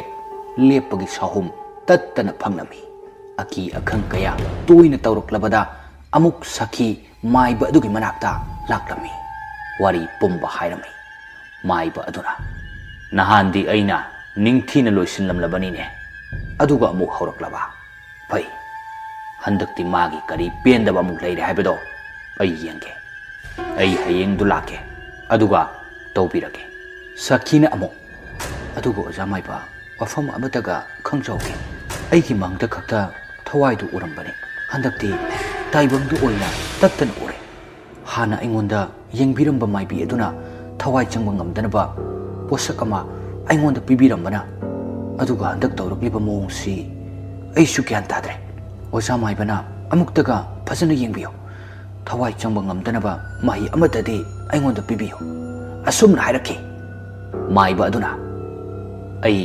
ꯂꯦꯞꯄꯒꯤ ꯁꯥꯍꯨꯝ ꯇꯠꯇꯅ ꯐꯪꯂꯝꯃꯤ ꯑꯀꯤ ꯑꯈꯪ ꯀꯌꯥ ꯇꯣꯏꯅ ꯇꯧꯔꯛꯂꯕꯗ ꯑꯃꯨꯛ ꯁꯈꯤ ꯃꯥꯏꯕ ꯑꯗꯨꯒꯤ ꯃꯅꯥꯛꯇ ꯂꯥꯛꯂꯝꯃꯤ ꯋꯥꯔꯤ ꯄꯨꯝꯕ ꯍꯥꯏꯔꯝꯃꯤ ꯃꯥꯏꯕ ꯑꯗꯨꯅ ꯅꯍꯥꯟꯗꯤ ꯑꯩꯅ ꯅꯤꯡꯊꯤꯅ ꯂꯣꯏꯁꯤꯜꯂꯝꯂꯕꯅꯤꯅꯦ ꯑꯗꯨꯒ ꯑꯃꯨꯛ ꯍꯧꯔꯛꯂꯕ ꯐꯩ ꯍꯟꯗꯛꯇꯤ ꯃꯥꯒꯤ ꯀꯔꯤ ꯄꯦꯟꯗꯕ ꯑꯃꯨꯛ ꯂꯩꯔꯦ ꯍꯥꯏꯕꯗꯣ ꯑꯩ ꯌꯦꯡꯒꯦ ꯑꯩ ꯍꯌꯦꯡꯗꯨ ꯂꯥꯛꯀꯦ ꯑꯗꯨꯒ ꯇꯧꯕꯤꯔꯒꯦ ꯁꯈꯤꯅ ꯑꯃꯨꯛ ꯑꯗꯨꯒ ꯑꯣꯖꯥ ꯃꯥꯏꯕ ꯋꯥꯐꯝ ꯑꯃꯇꯒ ꯈꯪꯖꯧꯒꯦ ꯑꯩꯒꯤ ꯃꯪꯗ ꯈꯛꯇ ꯊꯋꯥꯏꯗꯨ ꯎꯔꯝꯕꯅꯤ ꯍꯟꯗꯛꯇꯤ ꯇꯥꯏꯕꯪꯗꯨ ꯑꯣꯏꯅ ꯇꯠꯇꯅ ꯎꯔꯦ ꯍꯥꯟꯅ ꯑꯩꯉꯣꯟꯗ ꯌꯦꯡꯕꯤꯔꯝꯕ ꯃꯥꯏꯕꯤ ꯑꯗꯨꯅ ꯊꯋꯥꯏ ꯆꯪꯕ ꯉꯝꯗꯅꯕ ꯄꯣꯠꯁꯛ ꯑꯃ ꯑꯩꯉꯣꯟꯗ ꯄꯤꯕꯤꯔꯝꯕꯅ ꯑꯗꯨꯒ ꯍꯟꯗꯛ ꯇꯧꯔꯛꯂꯤꯕ ꯃꯑꯣꯡꯁꯤ ꯑꯩꯁꯨ ꯒ꯭ꯌꯥꯟ ꯇꯥꯗ꯭ꯔꯦ ꯑꯣꯖꯥ ꯃꯥꯏꯕꯅ ꯑꯃꯨꯛꯇꯒ ꯐꯖꯅ ꯌꯦꯡꯕꯤꯌꯨ ꯊꯋꯥꯏ ꯆꯪꯕ ꯉꯝꯗꯅꯕ ꯃꯍꯩ ꯑꯃꯇꯗꯤ ꯑꯩꯉꯣꯟꯗ ꯄꯤꯕꯤꯌꯨ ꯑꯁꯨꯝꯅ ꯍꯥꯏꯔꯛꯈꯤ ꯃꯥꯏꯕ ꯑꯗꯨꯅ ꯑꯩ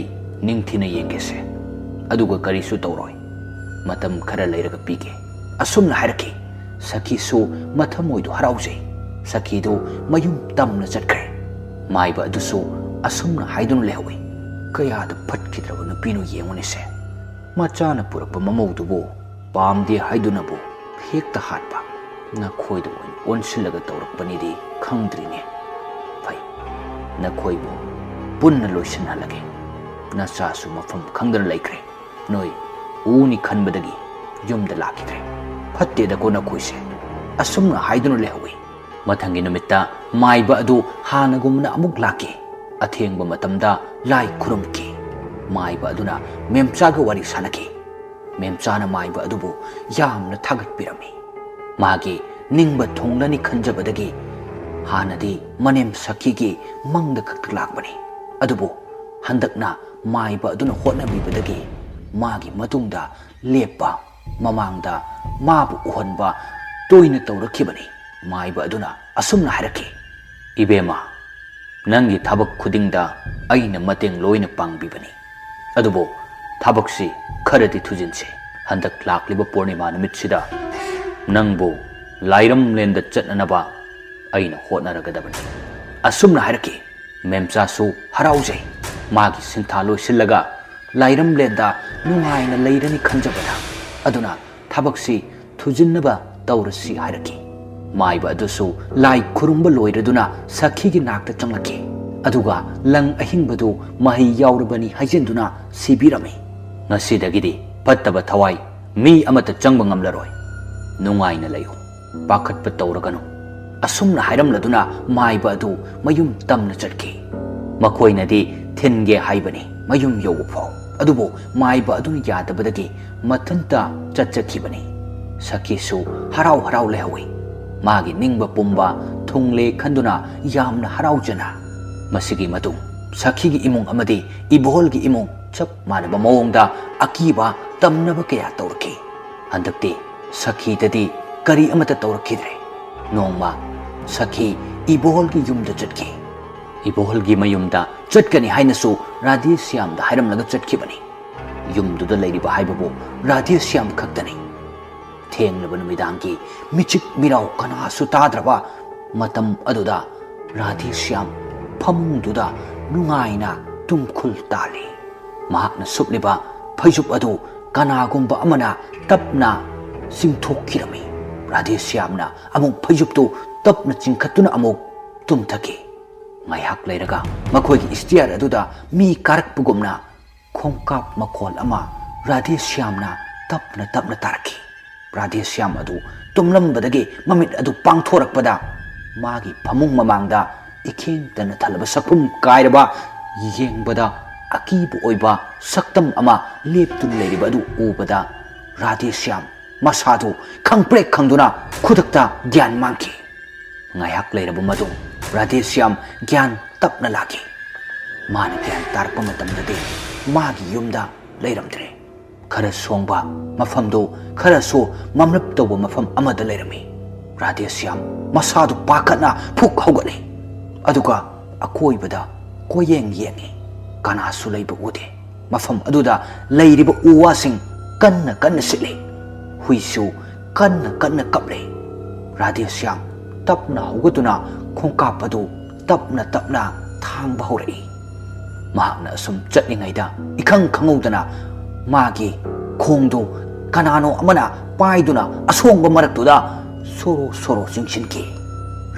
ꯅꯤꯡꯊꯤꯅ ꯌꯦꯡꯒꯦꯁꯦ ꯑꯗꯨꯒ ꯀꯔꯤꯁꯨ ꯇꯧꯔꯣꯏ ꯃꯇꯝ ꯈꯔ ꯂꯩꯔꯒ ꯄꯤꯒꯦ ꯑꯁꯨꯝꯅ ꯍꯥꯏꯔꯛꯈꯤ ꯁꯈꯤꯁꯨ ꯃꯊꯃꯣꯏꯗꯨ ꯍꯔꯥꯎꯖꯩ ꯁꯈꯤꯗꯨ ꯃꯌꯨꯝ ꯇꯝꯅ ꯆꯠꯈ꯭ꯔꯦ ꯃꯥꯏꯕ ꯑꯗꯨꯁꯨ ꯑꯁꯨꯝꯅ ꯍꯥꯏꯗꯨꯅ ꯂꯩꯍꯧꯏ ꯀꯌꯥꯗ ꯐꯠꯈꯤꯗ꯭ꯔꯕ ꯅꯨꯄꯤꯅꯣ ꯌꯦꯡꯉꯨꯅꯦꯁꯦ ꯃꯆꯥꯅ ꯄꯨꯔꯛꯄ ꯃꯃꯧꯗꯨꯕꯨ ꯄꯥꯝꯗꯦ ꯍꯥꯏꯗꯨꯅꯕꯨ ꯍꯦꯛꯇ ꯍꯥꯠꯄ ꯅꯈꯣꯏꯗ ꯑꯣꯏꯅ ꯑꯣꯟꯁꯤꯜꯂꯒ ꯇꯧꯔꯛꯄꯅꯤꯗꯤ ꯈꯪꯗ꯭ꯔꯤꯅꯦ ꯐꯩ ꯅꯈꯣꯏꯕꯨ ꯄꯨꯟꯅ ꯂꯣꯏꯁꯤꯟꯍꯜꯂꯒꯦ ꯅꯆꯥꯁꯨ ꯃꯐꯝ ꯈꯪꯗꯅ ꯂꯩꯈ꯭ꯔꯦ ꯅꯣꯏ ꯎꯅꯤ ꯈꯟꯕꯗꯒꯤ ꯌꯨꯝꯗ ꯂꯥꯛꯈꯤꯗ꯭ꯔꯦ ꯐꯠꯇꯦꯗꯀꯣ ꯅꯈꯣꯏꯁꯦ ꯑꯁꯨꯝꯅ ꯍꯥꯏꯗꯨꯅ ꯂꯩꯍꯧꯏ ꯃꯊꯪꯒꯤ ꯅꯨꯃꯤꯠꯇ ꯃꯥꯏꯕ ꯑꯗꯨ ꯍꯥꯟꯅꯒꯨꯝꯅ ꯑꯃꯨꯛ ꯂꯥꯛꯈꯤ ꯑꯊꯦꯡꯕ ꯃꯇꯝꯗ ꯂꯥꯏ ꯈꯨꯔꯨꯝꯈꯤ ꯃꯥꯏꯕ ꯑꯗꯨꯅ ꯃꯦꯝꯆꯥꯒ ꯋꯥꯔꯤ ꯁꯥꯟꯅꯈꯤ ꯃꯦꯝꯆꯥꯅ ꯃꯥꯏꯕ ꯑꯗꯨꯕꯨ ꯌꯥꯝꯅ ꯊꯥꯒꯠꯄꯤꯔꯝꯃꯤ ꯃꯥꯒꯤ ꯅꯤꯡꯕ ꯊꯨꯡꯂꯅꯤ ꯈꯟꯖꯕꯗꯒꯤ ꯍꯥꯟꯅꯗꯤ ꯃꯅꯦꯝ ꯁꯈꯤꯒꯤ ꯃꯪꯗ ꯈꯛꯇ ꯂꯥꯛꯄꯅꯤ ꯑꯗꯨꯕꯨ ꯍꯟꯗꯛꯅ ꯃꯥꯏꯕ ꯑꯗꯨꯅ ꯍꯣꯠꯅꯕꯤꯕꯗꯒꯤ ꯃꯥꯒꯤ ꯃꯇꯨꯡꯗ ꯂꯦꯞꯄ ꯃꯃꯥꯡꯗ ꯃꯥꯕꯨ ꯎꯍꯟꯕ ꯇꯣꯏꯅ ꯇꯧꯔꯛꯈꯤꯕꯅꯤ ꯃꯥꯏꯕ ꯑꯗꯨꯅ ꯑꯁꯨꯝꯅ ꯍꯥꯏꯔꯛꯈꯤ ꯏꯕꯦꯝꯃ ꯅꯪꯒꯤ ꯊꯕꯛ ꯈꯨꯗꯤꯡꯗ ꯑꯩꯅ ꯃꯇꯦꯡ ꯂꯣꯏꯅ ꯄꯥꯡꯕꯤꯕꯅꯤ ꯑꯗꯨꯕꯨ ꯊꯕꯛꯁꯤ ꯈꯔꯗꯤ ꯊꯨꯖꯤꯟꯁꯤ ꯍꯟꯗꯛ ꯂꯥꯛꯂꯤꯕ ꯄꯨꯔꯅꯤꯃꯥ ꯅꯨꯃꯤꯠꯁꯤꯗ ꯅꯪꯕꯨ ꯂꯥꯏꯔꯝꯂꯦꯟꯗ ꯆꯠꯅꯅꯕ ꯑꯩꯅ ꯍꯣꯠꯅꯔꯒꯗꯕꯅꯤ ꯑꯁꯨꯝꯅ ꯍꯥꯏꯔꯛꯈꯤ ꯃꯦꯝꯆꯥꯁꯨ ꯍꯔꯥꯎꯖꯩ ꯃꯥꯒꯤ ꯁꯤꯟꯊꯥ ꯂꯣꯏꯁꯤꯜꯂꯒ ꯂꯥꯏꯔꯝꯂꯦꯟꯗ ꯅꯨꯡꯉꯥꯏꯅ ꯂꯩꯔꯅꯤ ꯈꯟꯖꯕꯗ ꯑꯗꯨꯅ ꯊꯕꯛꯁꯤ ꯊꯨꯖꯤꯟꯅꯕ ꯇꯧꯔꯁꯤ ꯍꯥꯏꯔꯛꯈꯤ ꯃꯥꯏꯕ ꯑꯗꯨꯁꯨ ꯂꯥꯏ ꯈꯨꯔꯨꯝꯕ ꯂꯣꯏꯔꯗꯨꯅ ꯁꯈꯤꯒꯤ ꯅꯥꯛꯇ ꯆꯪꯂꯛꯈꯤ ꯑꯗꯨꯒ ꯂꯪ ꯑꯍꯤꯡꯕꯗꯨ ꯃꯍꯩ ꯌꯥꯎꯔꯕꯅꯤ ꯍꯥꯏꯖꯤꯟꯗꯨꯅ ꯁꯤꯕꯤꯔꯝꯃꯤ ꯉꯁꯤꯗꯒꯤꯗꯤ ꯐꯠꯇꯕ ꯊꯋꯥꯏ ꯃꯤ ꯑꯃꯠꯇ ꯆꯪꯕ ꯉꯝꯂꯔꯣꯏ ꯅꯨꯡꯉꯥꯏꯅ ꯂꯩꯌꯨ ꯄꯥꯈꯠꯄ ꯇꯧꯔꯒꯅꯨ ꯑꯁꯨꯝꯅ ꯍꯥꯏꯔꯝꯂꯗꯨꯅ ꯃꯥꯏꯕ ꯑꯗꯨ ꯃꯌꯨꯝ ꯇꯝꯅ ꯆꯠꯈꯤ ꯃꯈꯣꯏꯅꯗꯤ ꯊꯤꯟꯒꯦ ꯍꯥꯏꯕꯅꯤ ꯃꯌꯨꯝ ꯌꯧꯕ ꯐꯥꯎ ꯑꯗꯨꯕꯨ ꯃꯥꯏꯕ ꯑꯗꯨꯅ ꯌꯥꯗꯕꯗꯒꯤ ꯃꯊꯟꯇ ꯆꯠꯆꯈꯤꯕꯅꯤ ꯁꯈꯤꯁꯨ ꯍꯔꯥꯎ ꯂꯩꯍꯧꯏ ꯃꯥꯒꯤ ꯅꯤꯡꯕ ꯄꯨꯝꯕ ꯊꯨꯡꯂꯦ ꯈꯟꯗꯨꯅ ꯌꯥꯝꯅ ꯍꯔꯥꯎꯖꯅ ꯃꯁꯤꯒꯤ ꯃꯇꯨꯡ ꯁꯈꯤꯒꯤ ꯏꯃꯨꯡ ꯑꯃꯗꯤ ꯏꯕꯣꯍꯜꯒꯤ ꯏꯃꯨꯡ ꯆꯞ ꯃꯥꯟꯅꯕ ꯃꯑꯣꯡꯗ ꯑꯀꯤꯕ ꯇꯝꯅꯕ ꯀꯌా ꯇꯧꯔꯛꯈꯤ ꯍꯟꯗꯛꯇꯤ ꯁꯈꯤꯗꯗꯤ ꯀꯔꯤ ꯑꯃꯠꯇ ꯇꯧꯔꯛꯈꯤꯗ꯭ꯔꯦ ꯅꯣꯡꯃ ꯁꯈꯤ ꯏꯕꯣꯍꯜꯒꯤ ꯌꯨꯝꯗ ꯆꯠꯈꯤ ꯏꯕꯣꯍꯜꯒꯤ ꯃꯌꯨꯝꯗ ꯆꯠꯀꯅꯤ ꯍꯥꯏꯅꯁꯨ ꯔꯥꯙꯦꯁ꯭ꯌꯥꯝꯗ ꯍꯥꯏꯔꯝꯂꯒ ꯆꯠꯈꯤꯕꯅꯤ ꯌꯨꯝꯗꯨꯗ ꯂꯩꯔꯤꯕ ꯍꯥꯏꯕꯕꯨ ꯔꯥꯙꯦꯁ꯭ꯌꯥꯝ ꯈꯛꯇꯅꯤ ꯊꯦꯡꯂꯕ ꯅꯨꯃꯤꯗꯥꯡꯒꯤ ꯃꯤꯆꯤꯛ ꯃꯤꯔꯥꯎ ꯀꯅꯥꯁꯨ ꯇꯥꯗ꯭ꯔꯕ matam aduda Radhe Shyam famungduda nungaina tumkhul tali mahakna supliba phaijup adu kanagumba amana tapna singthokkirami Radhe Shyamna amuk phaijup tu tapna chingkhatuna amuk tumthaki ngaihak leiraga makhoigi istiar aduda mi karakpugumna khongkap makhol ama Radhe Shyamna tapna tapna taraki Radhe Shyam adu tumlambadagi mamit adu pangthorakpada magi phamung mamangda ikhengtana thalaba sakpum kairaba yengbada akibu oiba saktam ama leptun leiriba adu ubada Radhe Shyam masadu khangprek khangduna khudakta gyan mangki ngayak leiraba madung Radhe Shyam gyan tapna laki mana gyan tarpa matamdadi magi yumda leiramdre khara songba mafamdo khara so mamrap tawba mafam amada leirami Radhe Shyam masadu pakatna phuk haugatli aduga akoibada koyeng yengi kanasu leiba ude mafam aduda leiriba uwasing kanna kanna sitli huisu kanna kanna kaple Radhe Shyam tapna haugatuna khongkap adu tapna tapna thangba haurai mahakna asum chatlingaida ikhang khangaudana magi khongdu kanano amana paiduna asongba maraktuda soro soro jingshinki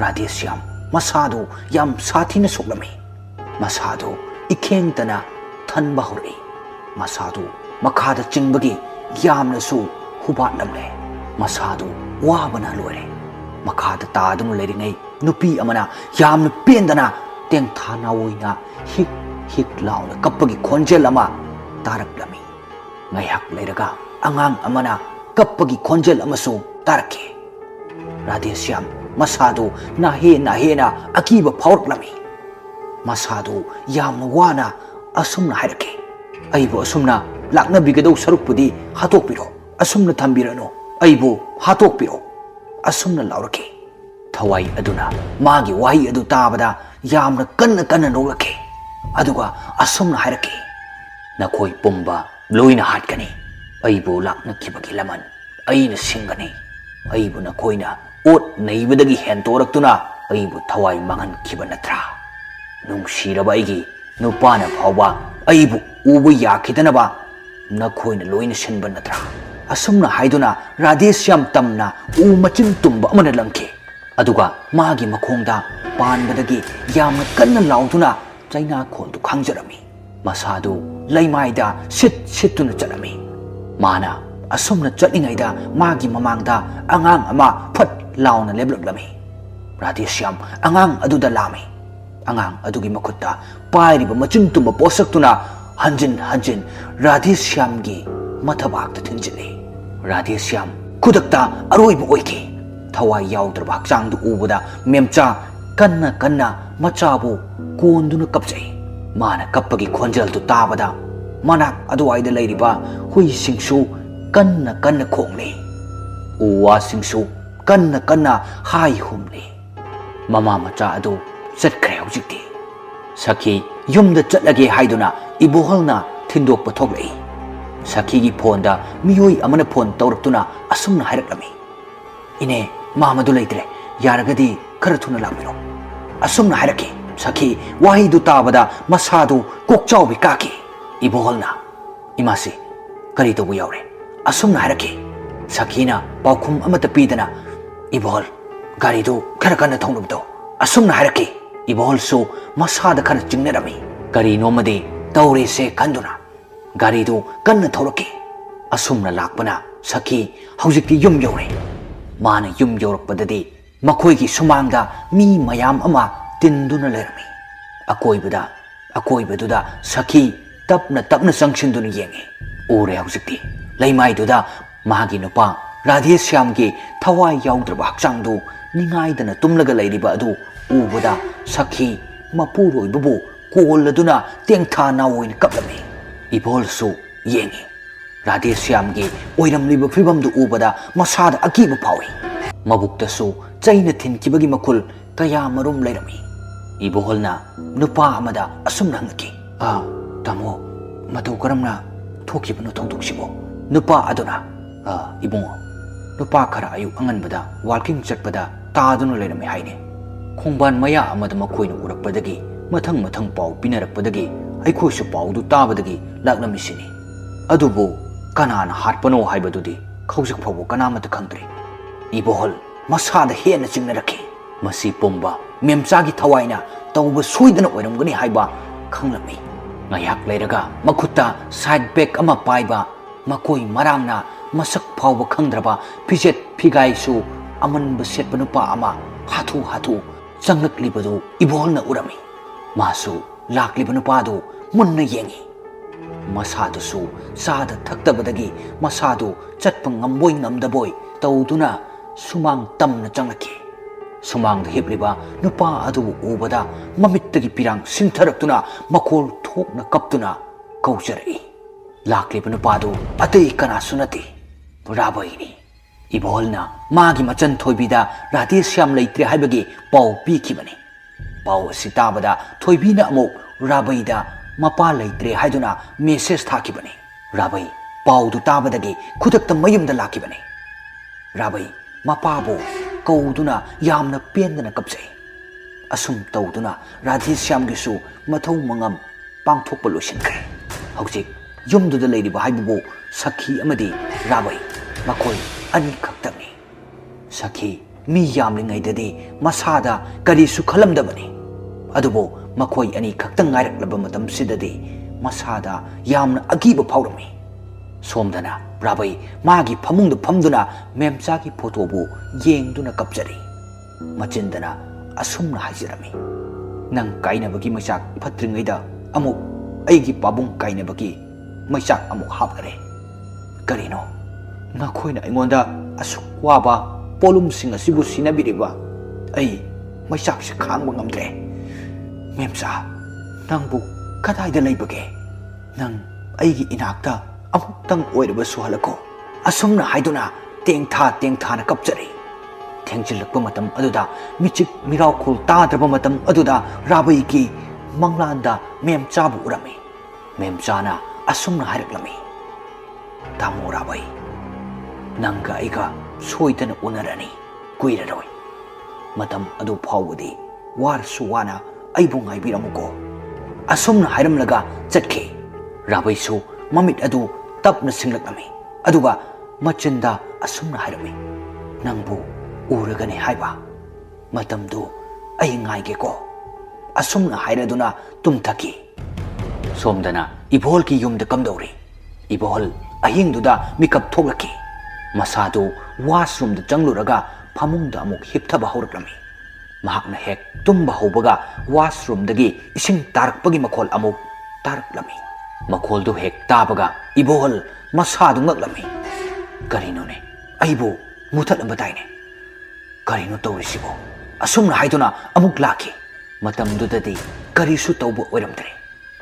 Radhe Shyam masadu yam sathina soklami masadu ikhengtana thanba hori masadu makhada chingbagi yamna su hubatlamle masadu wabana lore makhada tadum leiringai nupi amana yamna pendana tengthana oina hik hik launa kappagi khonjel ama taraklami ngaihak leiraga angang amana kappagi khonjel amasu tarake Radhe Shyam masadu na hena akiba phawraklami masadu yamna wana asumna hairake aibu asumna lakna bigadau sarukpudi hatokpiro asumna thambirano aibu hatokpiro asumna laurake thawai aduna magi wahi adu tabada yamna kanna kanna nolake aduga asumna hairake nakhoi pumba loina hatkani aibu lakna kibagi laman aina singani aibu nakhoina ot naibadagi hentoraktuna aibu thawai mangan khiba natra nungshiraba aigi nupana phawba aibu ubu yakhidanaba nakhoina loina shinba natra asumna haiduna Radhe Shyam tamna u machin tumba amana langke aduga magi makhongda panbadagi yamna kanna lauduna chaina khondu khangjarami masadu leimaida sittuna chalami mana asumna chatlingaida magi mamangda angang ama phat launa leblaklami Radhe Shyam angang aduda lami angang adugi makhutta pairiba machin tumba posaktuna hanjin Radhe Shyam gi mathabakta thinjili Radhe Shyam khudakta aroiba oiki thawai yaudraba hakchangdu ubada memcha kanna machabu konduna kapjai mana kappagi khonjal tu tabada manak aduaida leiriba hui singsu kanna khongli uwa singsu kanna hai humli mama macha adu chatkre hojikti sakhi yumda chatlage haiduna ibohalna thindokpa thoklei sakhi gi phone da miyoi amana phone tawraktuna asumna hairakami ine mamadu leitre yaragadi khara thuna lamiro asumna hairaki sakhi wahi du tabada masadu kokchaubi kaki ibohalna imasi kari tobu yaure asumna hairaki sakhina paukhum amata pidana ibol gari du khara kana thonubdo asumna hairaki ibol so masada khara chingnarami gari nomade tawre se kanduna gari du kanna thoraki asumna lakpana sakhi haujikti yum yaure mana yum yaurakpadadi makhoigi sumangda mi mayam ama tinduna lerami akoibaduda sakhi tapna sangshinduna yengi ure haujikti leimaiduda magi nupa Radhe Shyam gi thawai yaudraba hakchangdu ningaidana tumlaga leiriba adu ubada sakhi mapuroibabu kolladuna tengthana oin kaplami ibolsu yengi Radhe Shyam gi oiramliba phibamdu ubada masada akiba phawi mabuktasu chaina thinkibagi makul kaya marum leirami ibolna nupa amada asumna hangki tamo madu karamna thokibanu thongdoksibo nupa aduna ibungo nupa khara ayu anganbada walking chatpada tadunu leirami haine ꯈꯣꯡꯕꯥꯟ ꯃꯌꯥ ꯑꯃꯗ ꯃꯈꯣꯏꯅ ꯎꯔꯛꯄꯗꯒꯤ ꯃꯊꯪ ꯃꯊꯪ ꯄꯥꯎ ꯄꯤꯅꯔꯛꯄꯗꯒꯤ ꯑꯩꯈꯣꯏꯁꯨ ꯄꯥꯎꯗꯨ ꯇꯥꯕꯗꯒꯤ ꯂꯥꯛꯂꯝꯃꯤꯁꯤꯅꯤ ꯑꯗꯨꯕꯨ ꯀꯅꯥꯅ ꯍꯥꯠꯄꯅꯣ ꯍꯥꯏꯕꯗꯨꯗꯤ ꯍꯧꯖꯤꯛ ꯐꯥꯎꯕ ꯀꯅꯥꯃꯠꯇ ꯈꯪꯗ꯭ꯔꯤ ꯏꯕꯣꯍꯜ ꯃꯁꯥꯗ ꯍꯦꯟꯅ ꯆꯤꯡꯅꯔꯛꯈꯤ ꯃꯁꯤ ꯄꯨꯝꯕ ꯃꯦꯝꯆꯥꯒꯤ ꯊꯋꯥꯏꯅ ꯇꯧꯕ ꯁꯣꯏꯗꯅ ꯑꯣꯏꯔꯝꯒꯅꯤ ꯍꯥꯏꯕ ꯈꯪꯂꯝꯃꯤ ꯉꯥꯏꯍꯥꯛ ꯂꯩꯔꯒ ꯃꯈꯨꯠꯇ ꯁꯥꯏꯠ ꯕꯦꯛ ꯑꯃ ꯄꯥꯏꯕ ꯃꯀꯣꯏ ꯃꯔꯥꯡꯅ ꯃꯁꯛ ꯐꯥꯎꯕ ꯈꯪꯗ꯭ꯔꯕ ꯐꯤꯖꯦꯠ ꯐꯤꯒꯥꯏꯁꯨ ꯑꯃꯟꯕ ꯁꯦꯠꯄ ꯅꯨꯄꯥ ꯑꯃ ꯍꯥꯊꯨ ꯍꯥꯊꯨ ꯆꯪꯂꯛꯂꯤꯕꯗꯨ ꯏꯕꯣꯍꯜꯅ ꯎꯔꯝꯃꯤ ꯃꯥꯁꯨ ꯂꯥꯛꯂꯤꯕ ꯅꯨꯄꯥꯗꯨ ꯃꯨꯟꯅ ꯌꯦꯡꯉꯤ ꯃꯁꯥꯗꯨꯁꯨ ꯆꯥꯗ ꯊꯛꯇꯕꯗꯒꯤ ꯃꯁꯥꯗꯨ ꯆꯠꯄ ꯉꯝꯕꯣꯏ ꯉꯝꯗꯕꯣꯏ ꯇꯧꯗꯨꯅ ꯁꯨꯃꯥꯡ ꯇꯝꯅ ꯆꯪꯂꯛꯈꯤ ꯁꯨꯃꯥꯡꯗ ꯍꯤꯞꯂꯤꯕ ꯅꯨꯄꯥ ꯑꯗꯨꯕꯨ ꯎꯕꯗ ꯃꯃꯤꯠꯇꯒꯤ ꯄꯤꯔꯥꯡ ꯁꯤꯡꯊꯔꯛꯇꯨꯅ ꯃꯈꯣꯜ ꯊꯣꯛꯅ ꯀꯞꯇꯨꯅ ꯀꯧꯖꯔꯛꯏ ꯂꯥꯛꯂꯤꯕ ꯅꯨꯄꯥꯗꯨ ꯑꯇꯩ ꯀꯅꯥꯁꯨ ꯅꯠꯇꯦ ꯔꯥꯕꯩꯅꯤ ꯏꯕꯣꯍꯜꯅ ꯃꯥꯒꯤ ꯃꯆꯟ ꯊꯣꯏꯕꯤꯗ ꯔꯥꯙꯦꯁ꯭ꯌꯥꯝ ꯂꯩꯇ꯭ꯔꯦ ꯍꯥꯏꯕꯒꯤ ꯄꯥꯎ ꯄꯤꯈꯤꯕꯅꯤ ꯄꯥꯎ ꯑꯁꯤ ꯇꯥꯕꯗ ꯊꯣꯏꯕꯤꯅ ꯑꯃꯨꯛ ꯔꯥꯕꯩꯗ ꯃꯄꯥ ꯂꯩꯇ꯭ꯔꯦ ꯍꯥꯏꯗꯨꯅ ꯃꯦꯁꯦꯖ ꯊꯥꯈꯤꯕꯅꯤ ꯔꯥꯕꯩ ꯄꯥꯎꯗꯨ ꯇꯥꯕꯗꯒꯤ ꯈꯨꯗꯛꯇ ꯃꯌꯨꯝꯗ ꯂꯥꯛꯈꯤꯕꯅꯤ ꯔꯥꯕꯩ ꯃꯄꯥꯕꯨ ꯀꯧꯗꯨꯅ ꯌꯥꯝꯅ ꯄꯦꯟꯗꯅ ꯀꯞꯆꯩ ꯑꯁꯨꯝ ꯇꯧꯗꯨꯅ ꯔꯥꯙꯦꯁ꯭ꯌꯥꯝꯒꯤꯁꯨ ꯃꯊꯧ ꯃꯉꯝ ꯄꯥꯡꯊꯣꯛꯄ ꯂꯣꯏꯁꯤꯟꯈ꯭ꯔꯦ ꯍꯧꯖꯤꯛ ꯌꯨꯝꯗꯨꯗ ꯂꯩꯔꯤꯕ ꯍꯥꯏꯕꯕꯨ ꯁꯈꯤ ꯑꯃꯗꯤ ꯔꯥꯕꯩ ꯃꯈꯣꯏ ꯑꯅꯤꯈꯛꯇꯪꯅꯤ ꯁꯈꯤ ꯃꯤ ꯌꯥꯝꯂꯤꯉꯩꯗꯗꯤ ꯃꯁꯥꯗ ꯀꯔꯤꯁꯨ ꯈꯜꯂꯝꯗꯕꯅꯤ ꯑꯗꯨꯕꯨ ꯃꯈꯣꯏ ꯑꯅꯤ ꯈꯛꯇꯪ ꯉꯥꯏꯔꯛꯂꯕ ꯃꯇꯝꯁꯤꯗꯗꯤ ꯃꯁꯥꯗ ꯌꯥꯝꯅ ꯑꯀꯤꯕ ꯐꯥꯎꯔꯝꯃꯤ ꯁꯣꯝꯗꯅ ꯔꯥꯕꯩ ꯃꯥꯒꯤ ꯐꯃꯨꯡꯗ ꯐꯝꯗꯨꯅ ꯃꯦꯝꯆꯥꯒꯤ ꯐꯣꯇꯣꯕꯨ ꯌꯦꯡꯗꯨꯅ ꯀꯞꯆꯔꯤ ꯃꯆꯤꯟꯗꯅ ꯑꯁꯨꯝꯅ ꯍꯥꯏꯖꯔꯝꯃꯤ ꯅꯪ ꯀꯥꯏꯅꯕꯒꯤ ꯃꯩꯆꯥꯛ ꯐꯠꯇ꯭ꯔꯤꯉꯩꯗ ꯑꯃꯨꯛ ꯑꯩꯒꯤ ꯄꯥꯕꯨꯡ ꯀꯥꯏꯅꯕꯒꯤ ꯃꯩꯆꯥꯛ ꯑꯃꯨꯛ ꯍꯥꯞꯂꯔꯦ ꯀꯔꯤꯅꯣ ꯅꯈꯣꯏꯅ ꯑꯩꯉꯣꯟꯗ ꯑꯁꯨꯛ ꯋꯥꯕ ꯄꯣꯠꯂꯨꯝꯁꯤꯡ ꯑꯁꯤꯕꯨ ꯁꯤꯟꯅꯕꯤꯔꯤꯕ ꯑꯩ ꯃꯩꯆꯥꯛꯁꯤ ꯈꯥꯡꯕ ꯉꯝꯗ꯭ꯔꯦ ꯃꯦꯝꯆꯥ ꯅꯪꯕꯨ ꯀꯗꯥꯏꯗ ꯂꯩꯕꯒꯦ ꯅꯪ ꯑꯩꯒꯤ ꯏꯅꯥꯛꯇ ꯑꯃꯨꯛꯇꯪ ꯑꯣꯏꯔꯕꯁꯨ ꯍꯜꯂꯛꯈꯣ ꯑꯁꯨꯝꯅ ꯍꯥꯏꯗꯨꯅ ꯇꯦꯡꯊꯥꯅ ꯀꯞꯆꯔꯤ ꯊꯦꯡꯖꯤꯜꯂꯛꯄ ꯃꯇꯝ ꯑꯗꯨꯗ ꯃꯤꯆꯤꯛ ꯃꯤꯔꯥꯎꯈꯣꯜ ꯇꯥꯗ꯭ꯔꯕ ꯃꯇꯝ ꯑꯗꯨꯗ ꯔꯥꯕꯩꯒꯤ ꯃꯪꯂꯥꯟꯗ ꯃꯦꯝꯆꯥꯕꯨ ꯎꯔꯝꯃꯤ ꯃꯦꯝꯆꯥꯅ ꯑꯁꯨꯝꯅ ꯍꯥꯏꯔꯛꯂꯝꯃꯤ ꯇꯥꯃꯣ ꯔꯥꯕꯩ ꯅꯪꯒ ꯑꯩꯒ ꯁꯣꯏꯗꯅ ꯎꯅꯔꯅꯤ ꯀꯨꯏꯔꯔꯣꯏ ꯃꯇꯝ ꯑꯗꯨ ꯐꯥꯎꯕꯗꯤ ꯋꯥꯔꯁꯨ ꯋꯥꯅ ꯑꯩꯕꯨ ꯉꯥꯏꯕꯤꯔꯝꯃꯨꯀꯣ ꯑꯁꯨꯝꯅ ꯍꯥꯏꯔꯝꯂꯒ ꯆꯠꯈꯤ ꯔꯥꯕꯩꯁꯨ ꯃꯃꯤꯠ ꯑꯗꯨ ꯇꯞꯅ ꯁꯤꯡꯂꯛꯂꯝꯃꯤ ꯑꯗꯨꯒ ꯃꯆꯤꯟꯗ ꯑꯁꯨꯝꯅ ꯍꯥꯏꯔꯝꯃꯤ ꯅꯪꯕꯨ ꯎꯔꯒꯅꯤ ꯍꯥꯏꯕ ꯃꯇꯝꯗꯨ ꯑꯩ ꯉꯥꯏꯒꯦꯀꯣ ꯑꯁꯨꯝꯅ ꯍꯥꯏꯔꯗꯨꯅ ꯇꯨꯝꯊꯈꯤ ꯁꯣꯝꯗꯅ ꯏꯕꯣꯍꯜꯒꯤ ꯌꯨꯝꯗ ꯀꯝꯗꯧꯔꯤ ꯏꯕꯣꯍꯜ ꯑꯍꯤꯡꯗꯨꯗ ꯃꯤꯀꯞ ꯊꯣꯛꯂꯛꯈꯤ ꯃꯁꯥꯗꯨ ꯋꯥꯁꯔꯨꯝꯗ ꯆꯪꯂꯨꯔꯒ ꯐꯃꯨꯡꯗ ꯑꯃꯨꯛ ꯍꯤꯞꯊꯕ ꯍꯧꯔꯛꯂꯝꯃꯤ ꯃꯍꯥꯛꯅ ꯍꯦꯛ ꯇꯨꯝꯕ ꯍꯧꯕꯒ ꯋꯥꯁꯔꯨꯝꯗꯒꯤ ꯏꯁꯤꯡ ꯇꯥꯔꯛꯄꯒꯤ ꯃꯈꯣꯜ ꯑꯃꯨꯛ ꯇꯥꯔꯛꯂꯝꯃꯤ ꯃꯈꯣꯜꯗꯨ ꯍꯦꯛ ꯇꯥꯕꯒ ꯏꯕꯣꯍꯜ ꯃꯁꯥꯗꯨ ꯉꯛꯂꯝꯃꯤ ꯀꯔꯤꯅꯣꯅꯦ ꯑꯩꯕꯨ ꯃꯨꯊꯠꯂꯝꯕꯗꯥꯏꯅꯦ ꯀꯔꯤꯅꯣ ꯇꯧꯔꯤꯁꯤꯕꯣ ꯑꯁꯨꯝꯅ ꯍꯥꯏꯗꯨꯅ ꯑꯃꯨꯛ ꯂꯥꯛꯈꯤ ꯃꯇꯝꯗꯨꯗꯗꯤ ꯀꯔꯤꯁꯨ ꯇꯧꯕ ꯑꯣꯏꯔꯝꯗ꯭ꯔꯦ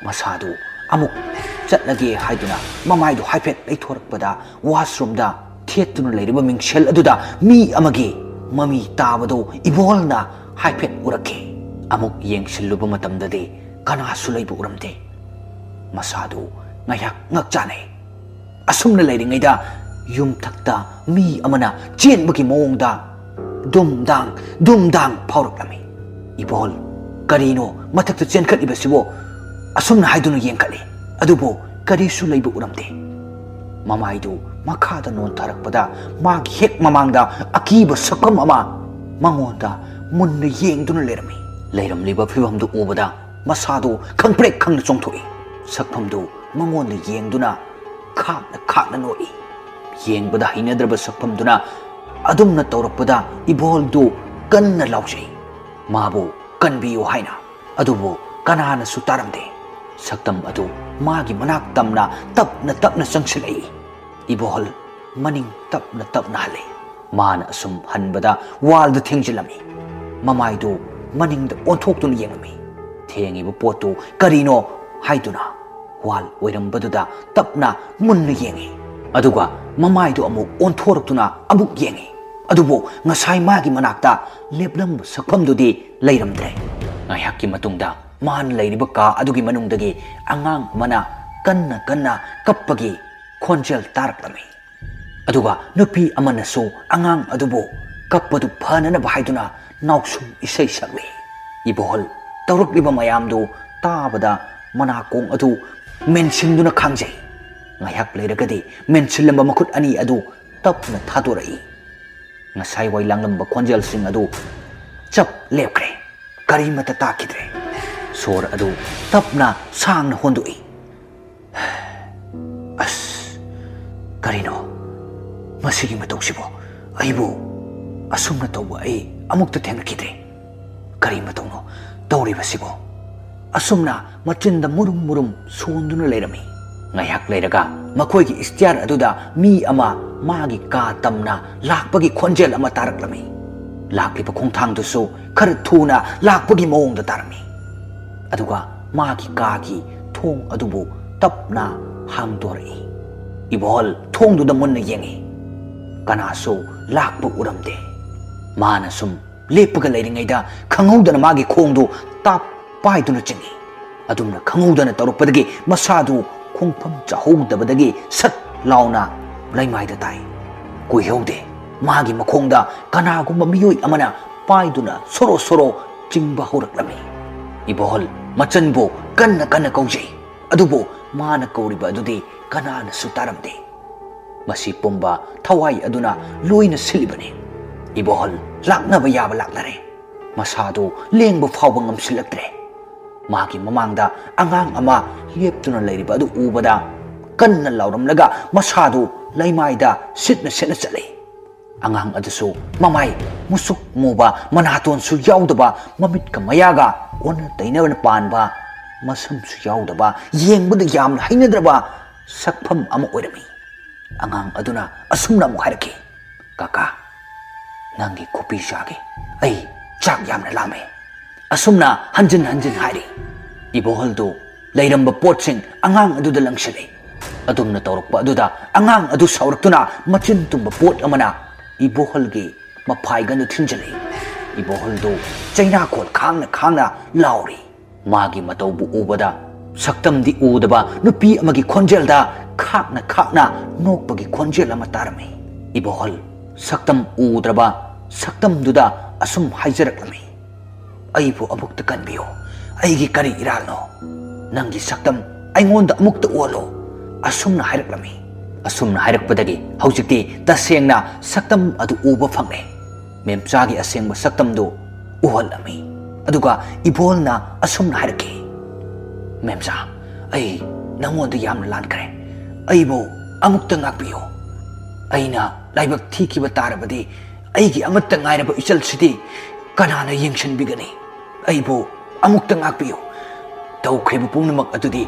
ꯃꯁꯥꯗꯨ ꯑꯃꯨꯛ ꯆꯠꯂꯒꯦ ꯍꯥꯏꯗꯨꯅ ꯃꯃꯥꯏꯗꯨ ꯍꯥꯏꯐꯦꯠ ꯂꯩꯊꯣꯔꯛꯄꯗ ꯋꯥꯁꯔꯨꯝꯗ ꯊꯦꯠꯇꯨꯅ ꯂꯩꯔꯤꯕ ꯃꯤꯡꯁꯦꯜ ꯑꯗꯨꯗ ꯃꯤ ꯑꯃꯒꯤ ꯃꯃꯤ ꯇꯥꯕꯗꯨ ꯏꯕꯣꯍꯜꯅ ꯍꯥꯏꯐꯦꯠ ꯎꯔꯛꯈꯤ ꯑꯃꯨꯛ ꯌꯦꯡꯁꯤꯜꯂꯨꯕ ꯃꯇꯝꯗꯗꯤ ꯀꯅꯥꯁꯨ ꯂꯩꯕ ꯎꯔꯝꯗꯦ ꯃꯁꯥꯗꯨ ꯉꯥꯏꯍꯥꯛ ꯉꯛꯆꯥꯅꯩ ꯑꯁꯨꯝꯅ ꯂꯩꯔꯤꯉꯩꯗ ꯌꯨꯝꯊꯛꯇ ꯃꯤ ꯑꯃꯅ ꯆꯦꯟꯕꯒꯤ ꯃꯑꯣꯡꯗ ꯗꯨꯝꯗꯥꯡ ꯐꯥꯎꯔꯛꯂꯝꯃꯤ ꯏꯕꯣꯍꯜ ꯀꯔꯤꯅꯣ ꯃꯊꯛꯇ ꯆꯦꯟꯈꯠꯂꯤꯕꯁꯤꯕꯣ ꯑꯁꯨꯝꯅ ꯍꯥꯏꯗꯨꯅ ꯌꯦꯡꯈꯠꯂꯤ ꯑꯗꯨꯕꯨ ꯀꯔꯤꯁꯨ ꯂꯩꯕ ꯎꯔꯝꯗꯦ ꯃꯃꯥꯏꯗꯨ ꯃꯈꯥꯗ ꯅꯣꯟꯊꯔꯛꯄꯗ ꯃꯥꯒꯤ ꯍꯦꯛ ꯃꯃꯥꯡꯗ ꯑꯀꯤꯕ ꯁꯛꯐꯝ ꯑꯃ ꯃꯉꯣꯟꯗ ꯃꯨꯟꯅ ꯌꯦꯡꯗꯨꯅ ꯂꯩꯔꯝꯂꯤꯕ ꯐꯤꯕꯝꯗꯨ ꯎꯕꯗ ꯃꯁꯥꯗꯨ ꯈꯪꯄ꯭ꯔꯦꯛ ꯈꯪꯅ ꯆꯣꯡꯊꯣꯛꯏ ꯁꯛꯐꯝꯗꯨ ꯃꯉꯣꯟꯗ ꯌꯦꯡꯗꯨꯅ ꯈꯥꯛꯅ ꯅꯣꯛꯏ ꯌꯦꯡꯕꯗ ꯍꯩꯅꯗ꯭ꯔꯕ ꯁꯛꯐꯝꯗꯨꯅ ꯑꯗꯨꯝꯅ ꯇꯧꯔꯛꯄꯗ ꯏꯕꯣꯍꯜꯗꯨ ꯀꯟꯅ ꯂꯥꯎꯖꯩ ꯃꯥꯕꯨ ꯀꯟꯕꯤꯌꯨ ꯍꯥꯏꯅ ꯑꯗꯨꯕꯨ ꯀꯅꯥꯅꯁꯨ ꯇꯥꯔꯝꯗꯦ ꯁꯛꯇꯝ ꯑꯗꯨ ꯃꯥꯒꯤ ꯃꯅꯥꯛ ꯇꯝꯅ ꯇꯞꯅ ꯆꯪꯁꯤꯜꯂꯛꯏ ꯏꯕꯣꯍꯜ ꯃꯅꯤꯡ ꯇꯞꯅ ꯍꯜꯂꯤ ꯃꯥꯅ ꯑꯁꯨꯝ ꯍꯟꯕꯗ ꯋꯥꯜꯗ ꯊꯦꯡꯖꯤꯜꯂꯝꯃꯤ ꯃꯃꯥꯏꯗꯨ ꯃꯅꯤꯡꯗ ꯑꯣꯟꯊꯣꯛꯇꯨꯅ ꯌꯦꯡꯂꯝꯃꯤ ꯊꯦꯡꯉꯤꯕ ꯄꯣꯠꯇꯨ ꯀꯔꯤꯅꯣ ꯍꯥꯏꯗꯨꯅ ꯋꯥꯜ ꯑꯣꯏꯔꯝꯕꯗꯨꯗ ꯇꯞꯅ ꯃꯨꯟꯅ ꯌꯦꯡꯉꯤ ꯑꯗꯨꯒ ꯃꯃꯥꯏꯗꯨ ꯑꯃꯨꯛ ꯑꯣꯟꯊꯣꯔꯛꯇꯨꯅ ꯑꯃꯨꯛ ꯌꯦꯡꯉꯤ ꯑꯗꯨꯕꯨ ꯉꯁꯥꯏ ꯃꯥꯒꯤ ꯃꯅꯥꯛꯇ ꯂꯦꯞꯂꯝꯕ ꯁꯛꯐꯝꯗꯨꯗꯤ ꯂꯩꯔꯝꯗ꯭ꯔꯦ ꯉꯥꯏꯍꯥꯛꯀꯤ ꯃꯇꯨꯡꯗ ꯃꯥꯅ ꯂꯩꯔꯤꯕ ꯀꯥ ꯑꯗꯨꯒꯤ ꯃꯅꯨꯡꯗꯒꯤ ꯑꯉꯥꯡ ꯑꯃꯅ ꯀꯟꯅ ꯀꯞꯄꯒꯤ ꯈꯣꯟꯖꯦꯜ ꯇꯥꯔꯛꯂꯝꯃꯤ ꯑꯗꯨꯒ ꯅꯨꯄꯤ ꯑꯃꯅꯁꯨ ꯑꯉꯥꯡ ꯑꯗꯨꯕꯨ ꯀꯞꯄꯗꯨ ꯐꯅꯅꯕ ꯍꯥꯏꯗꯨꯅ nausum isai sakle ibohol tawrukliba mayamdu tabada manakong adu mensimduna khangjai ngayak leiragadi mensilamba makut ani adu tapna thadorai ngasai wai langlamba khonjel sing adu chap lepkre karimata takidre sor adu tapna sangna hondui as karino masigi matongsibo aibu asumna tawba ai amukta thengakidre kari matongno tawribasibo asumna machinda murum murum sonduna leirami ngayak leiraga makoigi istiar aduda mi ama magi ka tamna lakpagi khonjel ama taraklami lakliba khongthangdusu khar thuna lakpagi mawongda tarami aduga magi kagi thong adubu tapna hangdori ibol thongduda munna yengi kanasu lakpa uramde mana sum lepaga leiringaida khangudana magi khongdu tap paiduna chingi adumna khangudana tawrukpadagi masadu khongpham chahudabadagi sat launa laimaida tai kuihaude magi makhongda kanagumba miyoi amana paiduna soro soro chingba horaklami ibol machanbu kanna kanna kaujai adubu mana kauriba adudi kanana sutaramde masi pumba thawai aduna loina silibane ibohol laknaba yaba laknare masadu lengba fawba ngamsilaktre magi mamangda angang ama leptuna leiriba adu ubada kanna lauramlaga masadu laimaida sitna sitna chale angang adusu mamai musuk muba manaton su yaudaba mamit ka mayaga on tainabana panba masam su yaudaba yengbada yamna hainadraba sakpham ama oirami angang aduna asumna mu hairaki kaka nangi kopi shage ai chak yamna lame asumna hanjin hanjin hairi iboholdo leiramba potsing angang aduda langsale adumna tawrukpa aduda angang adu sauraktuna machin tumba pot amana iboholgi maphaiganu thinjale iboholdo chaina khol khangna lauri magi mataubu ubada saktamdi udaba nupi amagi khonjelda khakna nokpagi khonjel ama tarami ibohol saktam udraba saktam duda asum haijaраklami aibu amukta kanbiyo aigi kari iralno nangi saktam aingonda amukta ualo asumna hairaklami asumna hairakpadagi haujikti tasengna saktam adu uba phangne memchagi asengba saktam du uhalami aduga ibolna asumna hairaki memcha ai nangonda yamna lankare aibo amukta ngakpiyo aina laibak thikiba tarabadi aigi amatta ngairaba ichal sidi kanana yengshanbigani aibo amukta ngakpiyo tawkhribu pungnamak adudi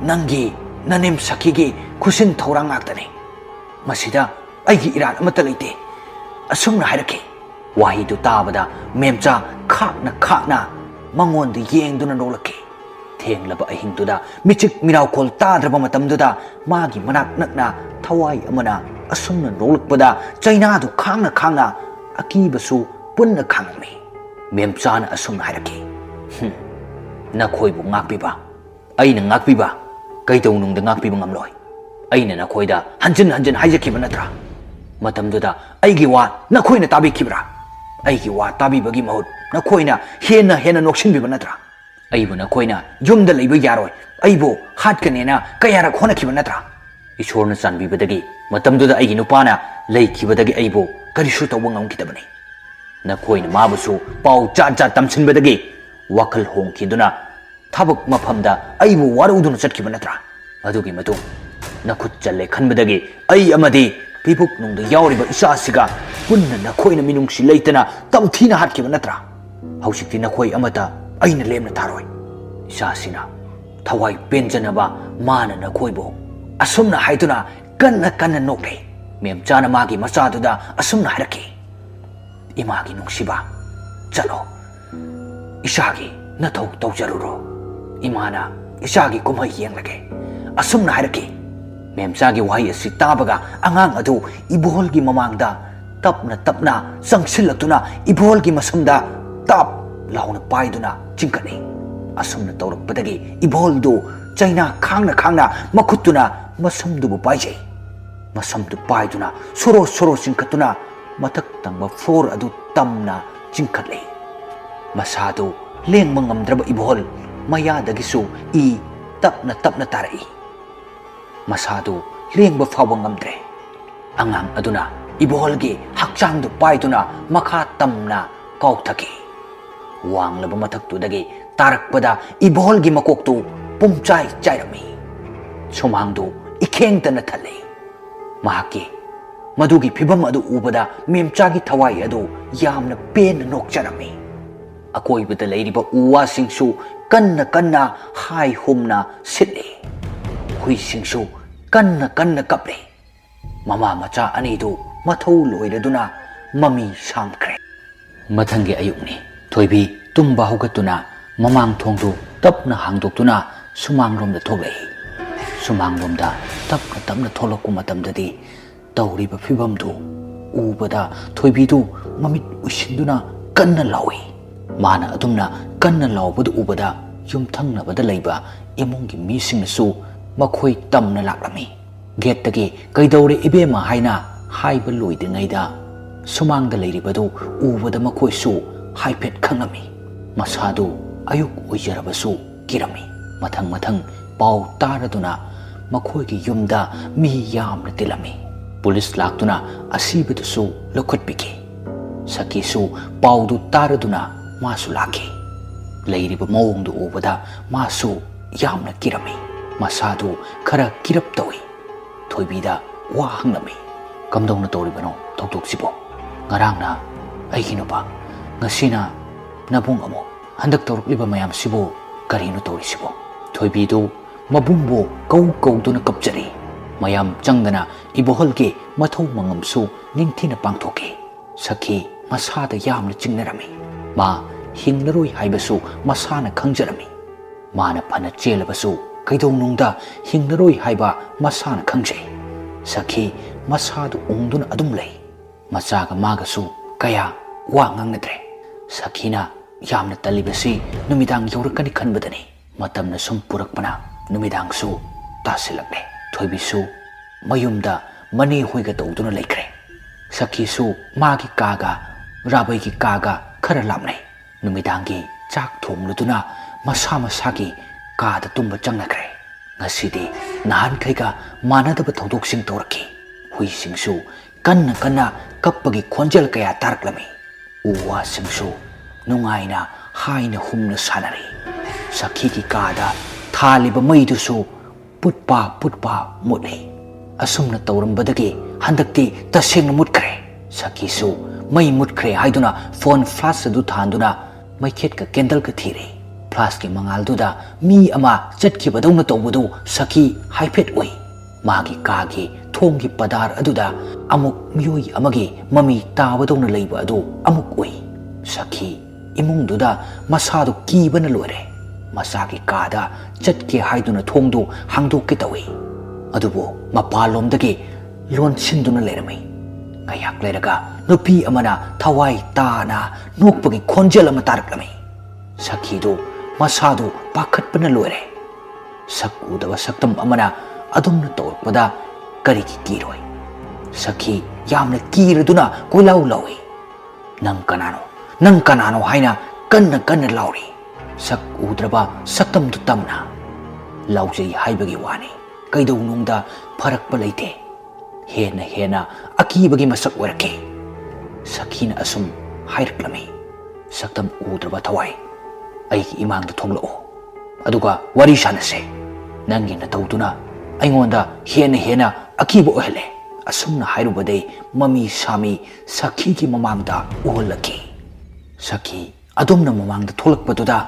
nangi nanem sakhigi khusin thorang ngaktani masida aigi iran amatta leite asumna hairake wahi du tabada memcha khakna mangonda yengduna nolake thenglaba ahingduda michik miraukol tadraba matamduda magi manak nakna thawai amana asumna nolakpada chaina du khangna akibasu punna khangmi memchana asumna hairaki nakhoibu ngakpiba aina ngakpiba kaidawnungda ngakpiba ngamloi aina nakhoida hanjin haijakiba natra matamduda aigi wa nakhoina tabikibra aigi wa tabibagi mahut nakhoina hena noksinbiba natra aibu nakhoina yumda leiba yaroi aibu hatkanena kayara khonakiba natra ishorna chanbibadagi matamduda aigi nupana leikibadagi aibu karisu tawba ngamkidabani nakhoina mabusu pau cha tamsinbadagi wakal hongkiduna thabak maphamda aibu waruduna chatkiba natra adugi matung nakhut challe khanbadagi ai amadi pibuk nungda yauriba isasiga punna nakhoina minungsi leitana tamthina hatkiba natra hausikti nakhoi amata aina lemna taroi isasina thawai penjanaba mana nakhoibo asumna haiduna kanna nokle memchana magi machaduda asumna haraki imagi nungsiba chalo isagi nathau tawjaruro imana isagi kumai yenglage asumna haraki memchagi wahai asi tabaga angang adu ibolgi mamangda tapna sangsilatuna ibolgi masamda tap launa paiduna chingkani asumna tawrukpadagi iboldu chaina khangna makhutuna masamdubu paijai masamdu paiduna soro chingkatuna mathak tangba floor adu tamna chingkhatle Masado lengma ngamdraba ibohol mayadagisu I tapna tapna tarai. Masado lengba fawa ngamdre. Angang aduna iboholgi hakchangdu paiduna makha tamna kauthaki. Wanglaba mathaktudagi tarakpada iboholgi makoktu pumchai chairami. Sumangdu ikhengtana thale. Mahaki madugi phibam adu ubada memchagi thawai adu yamna pen nokcharami. Akoibada leiriba uwasingsu kanna kanna hai humna sitli. Huisingsu kanna kanna kaple. Mama macha anidu mathau loiraduna mami samkre. Mathangi ayukni thoibi tumba hugatuna mamang thongdu tapna hangdoktuna sumangromda thoglei. Sumangromda tapna tapna tholokku matamdadi tawriba phibamdu ubada thoibidu mamit usinduna kanna lawi. Mana adumna kanna lawbadu ubada yumthangnabada leiba imungi misingnasu makhoi tamna laklami. Gettagi kaidore ibema haina haiba loidingaida sumangda leiribadu ubada makhoisu haipet khangami. Masadu ayuk oijarabasu kirami. Mathang mathang pau taraduna makhoigi yumda mi yamna tilami. Police laktuna asibadusu lokhotpiki. Sakisu paudu taraduna masu laki. Leiriba mawongdu ubada masu yamna kirami. Masadu khara kirap tawi. Thoibida wa hanglami. Kamdongna toribano thoktoksibo. Ngarangna aigi nupa ngasina nabung amo handak torukliba mayam sibo karino torisibo. Thoibidu mabungbo kauduna kapjari. Mayam changdana iboholgi mathau mangamsu ningthina pangthoki. Sakhi masada yamna chingnarami. Ma hinglaroi haibasu masana khangjarami. Mana phana chelabasu kaidonungda hinglaroi haiba masana khangjai. Sakhi masadu ungduna adum lei. Machaga magasu kaya wa ngangnadre. Sakhina yamna talibasi numidang yaurakani khanbadani. Matamna sum purakpana numidang su tasilakle. Thoibisu mayumda mani hoiga tawduna laikre. Sakhisu magi kaga rabaigi kaga khara lamne. Numidangi chak thomluduna masa masagi kada tumba changnakre. Ngasidi nahan kaiga manadaba thawdoksing toraki. Huisingsu kanna kanna kappagi khonjal kaya taraklami. Uwasingsu nungaina haina humna sanari. Sakhigi kada thaliba maidusu putpa mutli. Asumna tawrambadagi handakti tasengna mutkre. Sakhisu mai mutkre haiduna phone flash adu thanduna maikhet ka candle ka thiri. Flash ki mangal duda mi ama chatkibadawna tawbadu sakhi haiphet oi. Magi kagi thonggi padar aduda amuk miyoi amagi mami tabadawna leiba adu amuk oi. Sakhi imung duda masadu kibana loire. Masagi kada chatke haiduna thongdu hangdokki tawi. Adubu mapalomdagi lonsinduna lerami. Ngayak leraga nupi amana thawai tana nokpagi khonjel ama taraklami. Sakhidu masadu pakhatpana loire. Sakudaba saktam amana adumna torpada kariki kiroi. Sakhi yamna kiraduna koilau lawi. Nang kanano haina kanna lauri. Sak udraba saktam tu tamna. Laujai haibagi wani. Kaidau nungda parakpa leite. Hena akibagi masak warake. Sakhina asum hairaklami. Saktam udraba thawai. Aiki imangda thonglao. Aduga wari sanase. Nangi na tawduna aingonda hena akiba ohele. Asumna hairubadai mami sami sakhi ki mamangda uholaki. Sakhi adumna mamangda tholakpaduda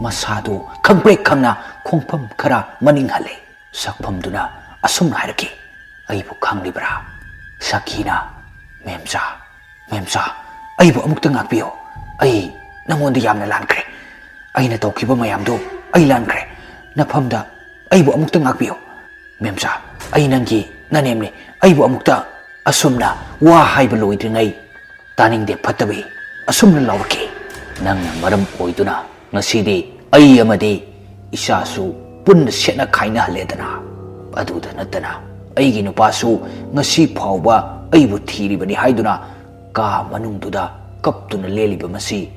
masadu khangprek khangna khongpham khara maninghale. Sakphamduna asumna hairaki. Aibu khanglibra. Sakhina memsa aibu amukta ngakpiyo. Ai nangonda yamna lankre. Aina tawkiba mayamdo ai lankre. Nafamda aibu amukta ngakpiyo. Memsa ai nangi nanemne aibu amukta asumna wa haiba loidringai taningde phatabi asumna lawraki. Nangna maram oiduna ngasidi ai amadi isasu punna setna khaina haledana. Aduda natana aigi nupasu ngasi phawba aibu thiribani haiduna ka manungduda kaptuna leliba masi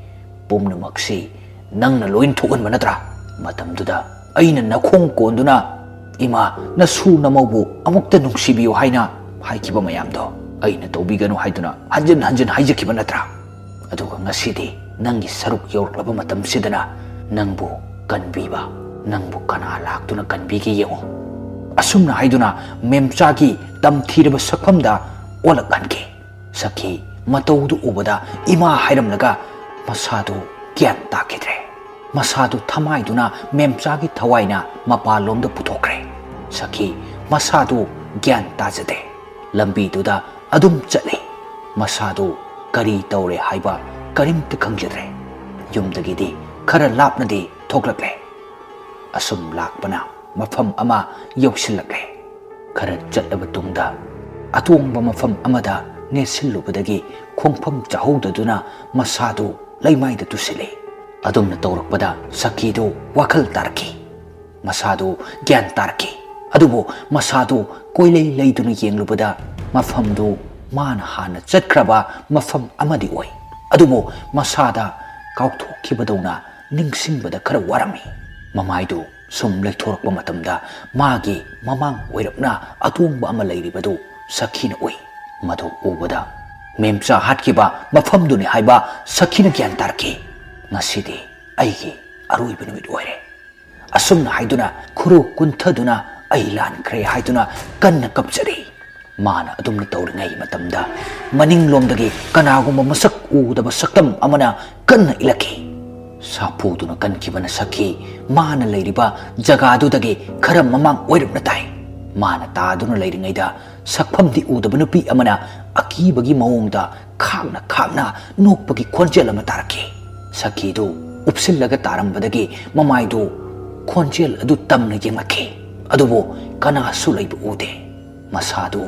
ꯄꯨꯝꯅꯃꯛꯁꯤ ꯅꯪꯅ ꯂꯣꯏ ꯊꯣꯛꯍꯟꯕ ꯅꯠꯇ꯭ꯔꯥ? ꯃꯇꯝꯗꯨꯗ ꯑꯩꯅ ꯅꯈꯣꯡ ꯀꯣꯟꯗꯨꯅ ꯏꯃꯥ ꯅꯁꯨ ꯅꯃꯧꯕꯨ ꯑꯃꯨꯛꯇ ꯅꯨꯡꯁꯤꯕꯤꯌꯨ ꯍꯥꯏꯅ ꯍꯥꯏꯈꯤꯕ ꯃꯌꯥꯝꯗꯣ ꯑꯩꯅ ꯇꯧꯕꯤꯒꯅꯨ ꯍꯥꯏꯗꯨꯅ ꯍꯟꯖꯤꯟ ꯍꯟꯖꯤꯟ ꯍꯥꯏꯖꯈꯤꯕ ꯅꯠꯇ꯭ꯔꯥ? ꯑꯗꯨꯒ ꯉꯁꯤꯗꯤ ꯅꯪꯒꯤ ꯁꯔꯨꯛ ꯌꯧꯔꯛꯂꯕ ꯃꯇꯝꯁꯤꯗꯅ ꯅꯪꯕꯨ ꯀꯟꯕꯤꯕ, ꯅꯪꯕꯨ ꯀꯅꯥ ꯂꯥꯛꯇꯨꯅ ꯀꯟꯕꯤꯒꯦ ꯌꯦꯡꯉꯨ꯫ ꯑꯁꯨꯝꯅ ꯍꯥꯏꯗꯨꯅ ꯃꯦꯝꯆꯥꯒꯤ ꯇꯝꯊꯤꯔꯕ ꯁꯛꯐꯝꯗ ꯑꯣꯜꯂꯛꯍꯟꯈꯤ꯫ ꯁꯈꯤ ꯃꯇꯧꯗꯨ ꯎꯕꯗ ꯏꯃꯥ ꯍꯥꯏꯔꯝꯂꯒ ꯃꯁꯥꯗꯨ ꯒ꯭ꯌꯥꯟ ꯇꯥꯈꯤꯗ꯭ꯔꯦ꯫ ꯃꯁꯥꯗꯨ ꯊमाꯏꯗꯨꯅ ꯃꯦꯝꯆꯥꯒꯤ ꯊꯋꯥꯏꯅ ꯃꯄꯥꯟꯂꯣꯝꯗ ꯄꯨꯊꯣꯛꯈ꯭ꯔꯦ꯫ ꯁꯈꯤ ꯃꯁꯥꯗꯨ ꯒ꯭ꯌꯥꯟ ꯇꯥꯖꯗꯦ꯫ ꯂꯝꯕꯤꯗꯨꯗ ꯑꯗꯨꯝ ꯆꯠꯂꯤ꯫ ꯃꯁꯥꯗꯨ ꯀꯔꯤ ꯇꯧꯔꯦ ꯍꯥꯏꯕ ꯀꯔꯤꯝꯇ ꯈꯪꯖꯗ꯭ꯔꯦ꯫ ꯌꯨꯝꯗꯒꯤꯗꯤ ꯈꯔ ꯂꯥꯞꯅꯗꯤ ꯊꯣꯛꯂꯛꯂꯦ꯫ ꯑꯁꯨꯝ ꯂꯥꯛꯄꯅ ꯃꯐꯝ ꯑꯃ ꯌꯧꯁꯤꯜꯂꯛꯂꯦ꯫ ꯈꯔ ꯆꯠꯂꯕ ꯇꯨꯡꯗ ꯑꯇꯣꯡꯕ ꯃꯐꯝ ꯑꯃꯗ ꯅꯦꯠꯁꯤꯜꯂꯨꯕꯗꯒꯤ ꯈꯣꯡꯐꯝ ꯆꯥꯍꯧꯗꯗꯨꯅ ꯃꯁꯥꯗꯨ ꯂꯩꯃꯥꯏꯗ ꯇꯨꯁꯤꯜꯂꯤ꯫ ꯑꯗꯨꯝꯅ ꯇꯧꯔꯛꯄꯗ ꯁꯈꯤꯗꯨ ꯋꯥꯈꯜ ꯇꯥꯔꯛꯈꯤ꯫ ꯃꯁꯥꯗꯨ ꯒ꯭ꯌꯥꯟ ꯇꯥꯔꯛꯈꯤ꯫ ꯑꯗꯨꯕꯨ ꯃꯁꯥꯗꯨ ꯀꯣꯏꯂꯩ ꯂꯩꯗꯨꯅ ꯌꯦꯡꯂꯨꯕꯗ ꯃꯐꯝꯗꯨ ꯃꯥꯅ ꯍꯥꯟꯅ ꯆꯠꯈ꯭ꯔꯕ ꯃꯐꯝ ꯑꯃꯗꯤ ꯑꯣꯏ꯫ ꯑꯗꯨꯕꯨ ꯃꯁꯥꯗ ꯀꯥꯎꯊꯣꯛꯈꯤꯕꯗꯧꯅ ꯅꯤꯡꯁꯤꯡꯕꯗ ꯈꯔ ꯋꯥꯔꯝꯃꯤ꯫ ꯃꯃꯥꯏꯗꯨ ꯁꯨꯝ ꯂꯩꯊꯣꯔꯛꯄ ꯃꯇꯝꯗ ꯃꯥꯒꯤ ꯃꯃꯥꯡ ꯑꯣꯏꯔꯞꯅ ꯑꯇꯣꯡꯕ ꯑꯃ ꯂꯩꯔꯤꯕꯗꯨ ꯁꯈꯤꯅ ꯎꯏ꯫ ꯃꯗꯨ ꯎꯕꯗ ꯃꯦꯝꯆꯥ ꯍꯥꯠꯈꯤꯕ ꯃꯐꯝꯗꯨꯅꯤ ꯍꯥꯏꯕ ꯁꯈꯤꯅ ꯒ꯭ꯌꯥꯟ ꯇꯥꯔꯛꯈꯤ꯫ ꯉꯁꯤꯗꯤ ꯑꯩꯒꯤ ꯑꯔꯣꯏꯕ ꯅꯨꯃꯤꯠ ꯑꯣꯏꯔꯦ꯫ ꯑꯁꯨꯝꯅ ꯍꯥꯏꯗꯨꯅ ꯈꯨꯔꯨ ꯀꯨꯟꯊꯗꯨꯅ ꯑꯩ ꯂꯥꯟꯈ꯭ꯔꯦ ꯍꯥꯏꯗꯨꯅ ꯀꯟꯅ ꯀꯞꯆꯔꯤ꯫ ꯃꯥꯅ ꯑꯗꯨꯝꯅ ꯇꯧꯔꯤꯉꯩ ꯃꯇꯝꯗ ꯃꯅꯤꯡꯂꯣꯝꯗꯒꯤ ꯀꯅꯥꯒꯨꯝꯕ ꯃꯁꯛ ꯎꯗꯕ ꯁꯛꯇꯝ ꯑꯃꯅ ꯀꯟꯅ ꯏꯜꯂꯛꯈꯤ꯫ ꯁꯥꯐꯨꯗꯨꯅ ꯀꯟꯈꯤꯕꯅ ꯁꯈꯤ ꯃꯥꯅ ꯂꯩꯔꯤꯕ ꯖꯒꯥꯗꯨꯗꯒꯤ ꯈꯔ ꯃꯃꯥꯡ ꯑꯣꯏꯔꯞꯅ ꯇꯥꯏ꯫ ꯃꯥꯅ ꯇꯥꯗꯨꯅ ꯂꯩꯔꯤꯉꯩꯗ ꯁꯛꯐꯝꯗꯤ ꯎꯗꯕ ꯅꯨꯄꯤ ꯑꯃꯅ ꯑꯀꯤꯕꯒꯤ ꯃꯑꯣꯡꯗ ꯈꯥꯛꯅ ꯈꯥꯛꯅ ꯅꯣꯛꯄꯒꯤ ꯈꯣꯟꯖꯦꯜ ꯑꯃ ꯇꯥꯔꯛꯈꯤ꯫ ꯁꯈꯤꯗꯨ ꯎꯞꯁꯤꯜꯂꯒ ꯇꯥꯔꯝꯕꯗꯒꯤ ꯃꯃꯥꯏꯗꯨ ꯈꯣꯟꯖꯦꯜ ꯑꯗꯨ ꯇꯝꯅ ꯌꯦꯡꯂꯛꯈꯤ꯫ ꯑꯗꯨꯕꯨ ꯀꯅꯥꯁꯨ ꯂꯩꯕ ꯎꯗꯦ꯫ ꯃꯁꯥꯗꯨ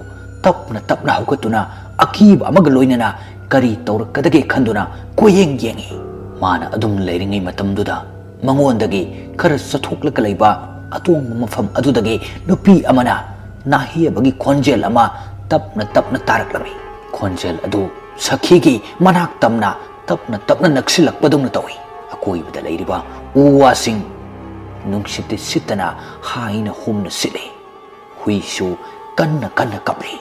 ꯇꯞꯅ ꯇꯞꯅ ꯍꯧꯒꯠꯇꯨꯅ ꯑꯀꯤꯕ ꯑꯃꯒ ꯂꯣꯏꯅꯅ ꯀꯔꯤ ꯇꯧꯔꯛꯀꯗꯒꯦ ꯈꯟꯗꯨꯅ ꯀꯣꯏꯌꯦꯡ ꯌꯦꯡꯉꯤ꯫ ꯃꯥꯅ ꯑꯗꯨꯝ ꯂꯩꯔꯤꯉꯩ ꯃꯇꯝꯗꯨꯗ ꯃꯉꯣꯟꯗꯒꯤ ꯈꯔ ꯆꯠꯊꯣꯛꯂꯒ ꯂꯩꯕ ꯑꯇꯣꯡꯕ ꯃꯐꯝ ꯑꯗꯨꯗꯒꯤ ꯅꯨꯄꯤ ꯑꯃꯅ ꯅꯥꯍꯦꯕꯒꯤ ꯈꯣꯟꯖꯦꯜ ꯑꯃ ꯇꯞꯅ ꯇꯞꯅ ꯇꯥꯔꯛꯂꯝꯃꯤ꯫ ꯈꯣꯟꯖꯦꯜ ꯑꯗꯨ ꯁꯈꯤꯒꯤ ꯃꯅꯥꯛ ꯇꯝꯅ ꯇꯞꯅ ꯇꯞꯅ ꯅꯛꯁꯤꯜꯂꯛꯄꯗꯧꯅ ꯇꯧꯏ꯫ ꯑꯀꯣꯏꯕꯗ ꯂꯩꯔꯤꯕ ꯎ ꯋꯥꯁꯤꯡ ꯅꯨꯡꯁꯤꯠꯇ ꯁꯤꯠꯇꯅ ꯍꯥꯏꯅ ꯍꯨꯝꯅ ꯁꯤꯠꯂꯤ꯫ ꯍꯨꯏꯁꯨ ꯀꯟꯅ ꯀꯟꯅ ꯀꯞꯂꯤ꯫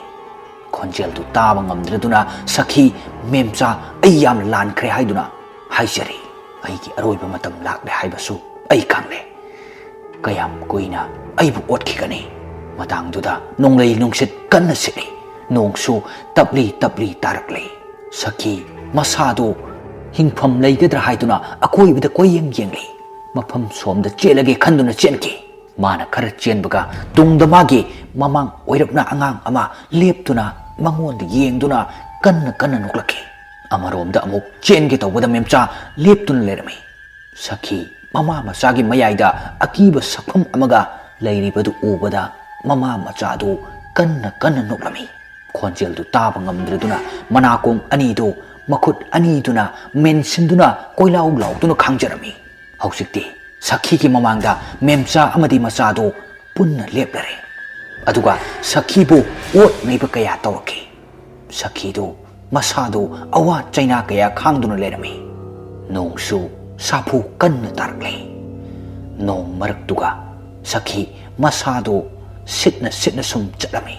ꯈꯣꯟꯖꯦꯜꯗꯨ ꯇꯥꯕ ꯉꯝꯗ꯭ꯔꯗꯨꯅ ꯁꯈꯤ ꯃꯦꯝꯆꯥ ꯑꯩ ꯌꯥꯝꯅ ꯂꯥꯟꯈ꯭ꯔꯦ ꯍꯥꯏꯗꯨꯅ ꯍꯥꯏꯖꯔꯤ꯫ ꯑꯩꯒꯤ ꯑꯔꯣꯏꯕ ꯃꯇꯝ ꯂꯥꯛꯂꯦ ꯍꯥꯏꯕꯁꯨ ꯑꯩ ꯈꯪꯂꯦ꯫ ꯀꯌꯥꯝ ꯀꯨꯏꯅ ꯑꯩꯕꯨ ꯑꯣꯠꯈꯤꯒꯅꯤ? ꯃꯇꯥꯡꯗꯨꯗ ꯅꯣꯡꯂꯩ ꯅꯨꯡꯁꯤꯠ ꯀꯟꯅ ꯁꯤꯠꯂꯤ꯫ ꯅꯣꯡꯁꯨ ꯇꯞꯂꯤ ꯇꯞꯂꯤ ꯇꯥꯔꯛꯂꯤ꯫ ꯁꯈꯤ ꯃꯁꯥꯗꯨ ꯍꯤꯡꯐꯝ ꯂꯩꯒꯗ꯭ꯔꯥ ꯍꯥꯏꯗꯨꯅ ꯑꯀꯣꯏꯕꯗ ꯀꯣꯏꯌꯦꯡ ꯌꯦꯡꯂꯤ꯫ ꯃꯐꯝ ꯁꯣꯝꯗ ꯆꯦꯜꯂꯒꯦ ꯈꯟꯗꯨꯅ ꯆꯦꯟꯈꯤ꯫ ꯃꯥꯅ ꯈꯔ ꯆꯦꯟꯕꯒ ꯇꯨꯡꯗ ꯃꯥꯒꯤ ꯃꯃꯥꯡ ꯑꯣꯏꯔꯞꯅ ꯑꯉꯥꯡ ꯑꯃ ꯂꯦꯞꯇꯨꯅ ꯃꯉꯣꯟꯗ ꯌꯦꯡꯗꯨꯅ ꯀꯟꯅ ꯀꯟꯅ ꯅꯣꯛꯂꯛꯈꯤ꯫ ꯑꯃꯔꯣꯝꯗ ꯑꯃꯨꯛ ꯆꯦꯟꯒꯦ ꯇꯧꯕꯗ ꯃꯦꯝꯆꯥ ꯂꯦꯞꯇꯨꯅ ꯂꯩꯔꯝꯃꯤ꯫ ꯁꯈꯤ ꯃꯃꯥ ꯃꯆꯥꯒꯤ ꯃꯌꯥꯏꯗ ꯑꯀꯤꯕ ꯁꯛꯐꯝ ꯑꯃꯒ ꯂꯩꯔꯤꯕꯗꯨ ꯎꯕꯗ ꯃꯃꯥ ꯃꯆꯥꯗꯨ ꯀꯟꯅ ꯀꯟꯅ ꯅꯣꯛꯂꯝꯃꯤ꯫ ꯈꯣꯟꯖꯦꯜꯗꯨ ꯇꯥꯕ ꯉꯝꯗ꯭ꯔꯗꯨꯅ ꯃꯅꯥꯀꯣꯡ ꯑꯅꯤꯗꯨ ꯃꯈꯨꯠ ꯑꯅꯤꯗꯨꯅ ꯃꯦꯟꯁꯤꯟꯗꯨꯅ ꯀꯣꯏꯂꯥꯎ ꯂꯥꯎꯗꯨꯅ ꯈꯥꯡꯖꯔꯝꯃꯤ꯫ ꯍꯧꯖꯤꯛꯇꯤ ꯁꯈꯤꯒꯤ ꯃꯃꯥꯡꯗ ꯃꯦꯝꯆꯥ ꯑꯃꯗꯤ ꯃꯆꯥꯗꯨ ꯄꯨꯟꯅ ꯂꯦꯞꯂꯔꯦ꯫ ꯑꯗꯨꯒ ꯁꯈꯤꯕꯨ ꯑꯣꯠ ꯅꯩꯕ ꯀꯌꯥ ꯇꯧꯔꯛꯈꯤ꯫ ꯁꯈꯤꯗꯨ ꯃꯁꯥꯗꯨ ꯑꯋꯥ ꯆꯩꯅꯥ ꯀꯌꯥ ꯈꯥꯡꯗꯨꯅ ꯂꯩꯔꯝꯃꯤ꯫ ꯅꯣꯡꯁꯨ ꯁꯥꯐꯨ ꯀꯟꯅ ꯇꯥꯔꯛꯂꯤ꯫ ꯅꯣꯡ ꯃꯔꯛꯇꯨꯒ ꯁꯈꯤ ꯃꯁꯥꯗꯨ ꯁꯤꯠꯅ ꯁꯤꯠꯅ ꯁꯨꯝ ꯆꯠꯂꯝꯃꯤ꯫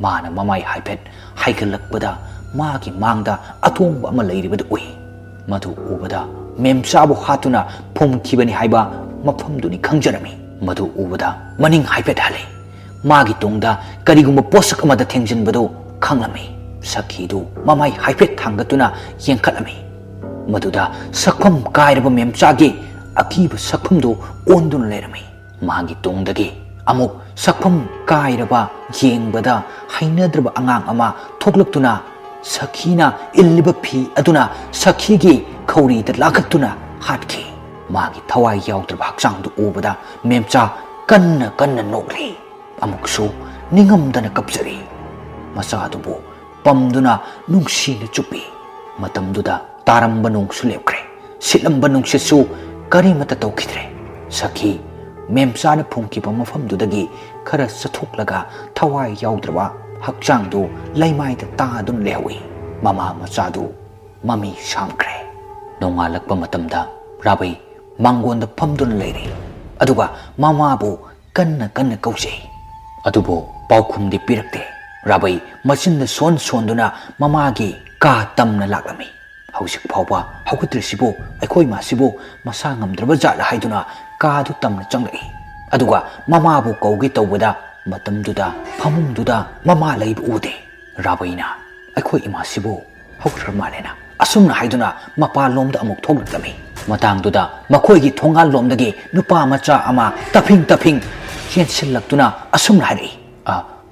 ꯃꯥꯅ ꯃꯃꯥꯏ ꯍꯥꯏꯐꯦꯠ ꯍꯥꯏꯒꯠꯂꯛꯄꯗ ꯃꯥꯒꯤ ꯃꯥꯡꯗ ꯑꯇꯣꯡꯕ ꯑꯃ ꯂꯩꯔꯤꯕꯗꯨ ꯎꯏ꯫ ꯃꯗꯨ ꯎꯕꯗ ꯃꯦꯝꯆꯥꯕꯨ ꯍꯥꯠꯇꯨꯅ ꯐꯨꯝꯈꯤꯕꯅꯤ ꯍꯥꯏꯕ ꯃꯐꯝꯗꯨꯅꯤ ꯈꯪꯖꯔꯝꯃꯤ꯫ ꯃꯗꯨ ꯎꯕꯗ ꯃꯅꯤꯡ ꯍꯥꯏꯐꯦꯠ ꯍꯜꯂꯤ꯫ ꯃꯥꯒꯤ ꯇꯨꯡꯗ ꯀꯔꯤꯒꯨꯝꯕ ꯄꯣꯠꯁꯛ ꯑꯃꯗ ꯊꯦꯡꯖꯤꯟꯕꯗꯨ ꯈꯪꯂꯝꯃꯤ꯫ ꯁꯈꯤꯗꯨ ꯃꯃꯥꯏ ꯍꯥꯏꯐꯦꯠ ꯊꯥꯡꯒꯠꯇꯨꯅ ꯌꯦꯡꯈꯠꯂꯝꯃꯤ꯫ ꯃꯗꯨꯗ ꯁꯛꯐꯝ ꯀꯥꯏꯔꯕ ꯃꯦꯝꯆꯥꯒꯤ ꯑꯀꯤꯕ ꯁꯛꯐꯝꯗꯨ ꯑꯣꯟꯗꯨꯅ ꯂꯩꯔꯝꯃꯤ꯫ ꯃꯥꯒꯤ ꯇꯨꯡꯗꯒꯤ ꯑꯃꯨꯛ ꯁꯛꯐꯝ ꯀꯥꯏꯔꯕ ꯌꯦꯡꯕꯗ ꯍꯩꯅꯗ꯭ꯔꯕ ꯑꯉꯥꯡ ꯑꯃ ꯊꯣꯛꯂꯛꯇꯨꯅ ꯁꯈꯤꯅ ꯏꯜꯂꯤꯕ ꯐꯤ ꯑꯗꯨꯅ ꯁꯈꯤꯒꯤ ꯈꯧꯔꯤꯗ ꯂꯥꯈꯠꯇꯨꯅ ꯍꯥꯠꯈꯤ꯫ ꯃꯥꯒꯤ ꯊꯋꯥꯏ ꯌꯥꯎꯗ꯭ꯔꯕ ꯍꯛꯆꯥꯡꯗꯨ ꯎꯕꯗ ꯃꯦꯝꯆꯥ ꯀꯟꯅ ꯀꯟꯅ ꯅꯣꯛꯂꯤ꯫ ꯑꯃꯨꯛꯁꯨ ꯅꯤꯡꯉꯝꯗꯅ ꯀꯞꯆꯔꯤ꯫ ꯃꯆꯥꯗꯨꯕꯨ ꯄꯝꯗꯨꯅ ꯅꯨꯡꯁꯤꯅ ꯆꯨꯞꯄꯤ꯫ ꯃꯇꯝꯗꯨꯗ ꯇꯥꯔꯝꯕ ꯅꯣꯡꯁꯨ ꯂꯦꯞꯈ꯭ꯔꯦ꯫ ꯁꯤꯠꯂꯝꯕ ꯅꯨꯡꯁꯤꯠꯁꯨ ꯀꯔꯤꯃꯠꯇ ꯇꯧꯈꯤꯗ꯭ꯔꯦ꯫ ꯁꯈꯤ ꯃꯦꯝꯆꯥꯅ ꯐꯨꯝꯈꯤꯕ ꯃꯐꯝꯗꯨꯗꯒꯤ ꯈꯔ ꯆꯠꯊꯣꯛꯂꯒ ꯊꯋꯥꯏ ꯌꯥꯎꯗ꯭ꯔꯕ ꯍꯛꯆꯥꯡꯗꯨ ꯂꯩꯃꯥꯏꯗ ꯇꯥꯗꯨꯅ ꯂꯩꯍꯧꯏ꯫ ꯃꯃꯥ ꯃꯆꯥꯗꯨ ꯃꯃꯤ ꯁꯥꯝꯈ꯭ꯔꯦ꯫ Nongalakpa matamda Rabai mangonda phamduna leiri aduga mamabu kanna kausei adubo paukhumdi pirakte Rabai machinda sonduna mamagi ka tamna laklami hausik phawba haugutrisibu aikoi masibu masa ngamdraba jala haiduna ka du tamna changlai aduga mamabu kaugi tawbada matamduda phamungduda mama laibu ude Rabaina aikoi imasibu haugra malena asumna haiduna mapa lomda amuk thoglami matangduda makoigi thongal lomdagi nupa macha ama taping chensillaktuna asumna hari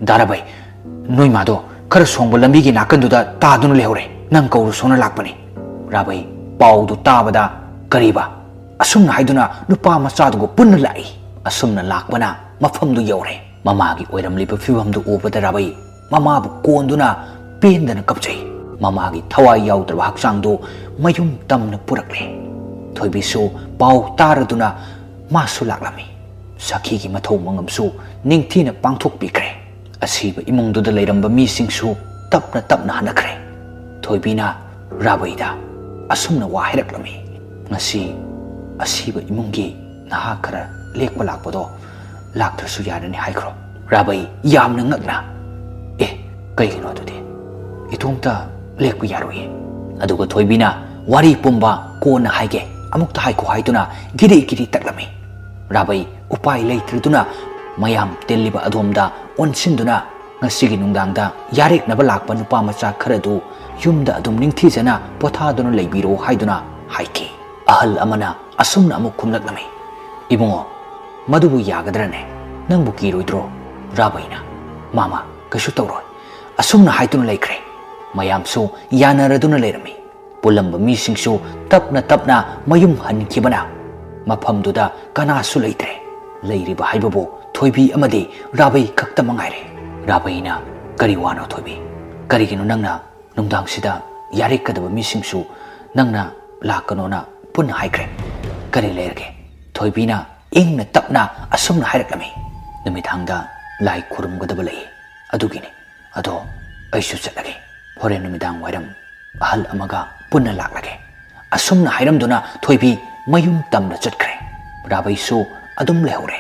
darabai noi mado khara songbo lambi gi nakanduda taduna lehore nang kauru sona lakpani Rabai paudu tabada kariba asumna haiduna nupa macha dugo punna lai asumna lakbana mafamdu yore mamagi oiramliba fibamdu ubada Rabai mamabu konduna pendana kapjai mamagi thawai yaudraba hakchangdu mayum tamna purakle thoibisu pau taraduna masu laklami sakhi gi mathau mangamsu ningthina pangthok pikre asiba imungduda leiramba misingsu tapna hanakre thoibina Rabaida asumna wa hiraklami ngasi asiba imungi naha khara lekpa lakpado laktrasu yarani haikro Rabai yamna ngakna kaigino adudi itumta lekpa yaroi aduga thoibina wari pumba kona haige amukta haiko haiduna giri taklami Rabai upai leitriduna mayam telliba adomda onsinduna ngasigi nungdangda yarek naba lakpa nupa macha kharadu yumda adum ningthijana pothaduna leibiro haiduna haiki ahal amana asumna amuk khumlaklami ibungo madubu yagadrane nangbu kiroidro Rabaina mama kashu tawroi asumna haiduna laikre mayamsu yanaraduna leirami pulamba misingsu tapna mayum hankibana mafamduda kanasu leitre leiriba haibabu thoibi amadi Rabai khakta mangaire Rabaina kari wano thoibi karigino nangna nungdangsida yarekadaba misingsu nangna lakanona punna haikre kari leirge thoibina ingna tapna asumna hairaklami numithangda lai khurumgadaba lei adugini ado aisu chatlage horen numidang wairam ahal amaga punna laklage asumna hairamduna thoibi mayum tamna chatkre Rabaisu adum lehore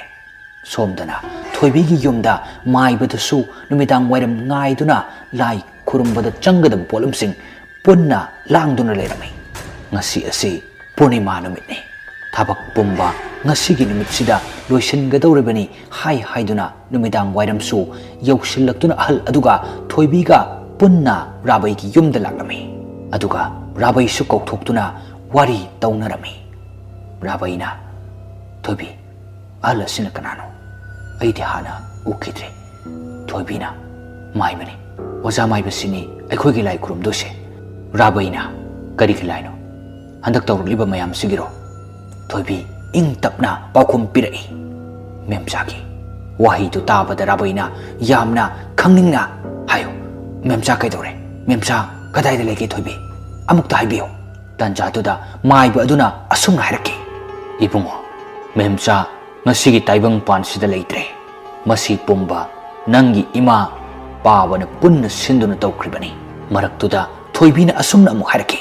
somdana thoibigi yumda maibadasu numidang wairam ngaiduna lai khurumbada changadam polamsing punna langduna lerami ngasi asi purnima numitni thabak pumba ngasigi numitsida loisingadoribani haiduna numidang wairamsu yausillaktuna ahal aduga thoibiga punna Rabaigi yumda laklami aduga Rabaisu kauthokduna wari taunarami Rabaina thoibi ahal asina kanano aidi hana ukidre thoibina maibani oja maibasini aikhoigi lai khurumdose Rabaina kari khilaino handak tawruliba mayam sigiro thoibi ing tapna paukhum pirai memchagi wahi tu tabada Rabaina yamna khangningna hayo memcha kaidore memcha kadaida leke thoibi amukta haibiyo tanjatuda maiba aduna asumna hairaki ibungo memcha ngasigi taibang pansida leitre masi pumba nangi ima pabana punna sinduna tawkribani maraktuda thoibina asumna amu hairaki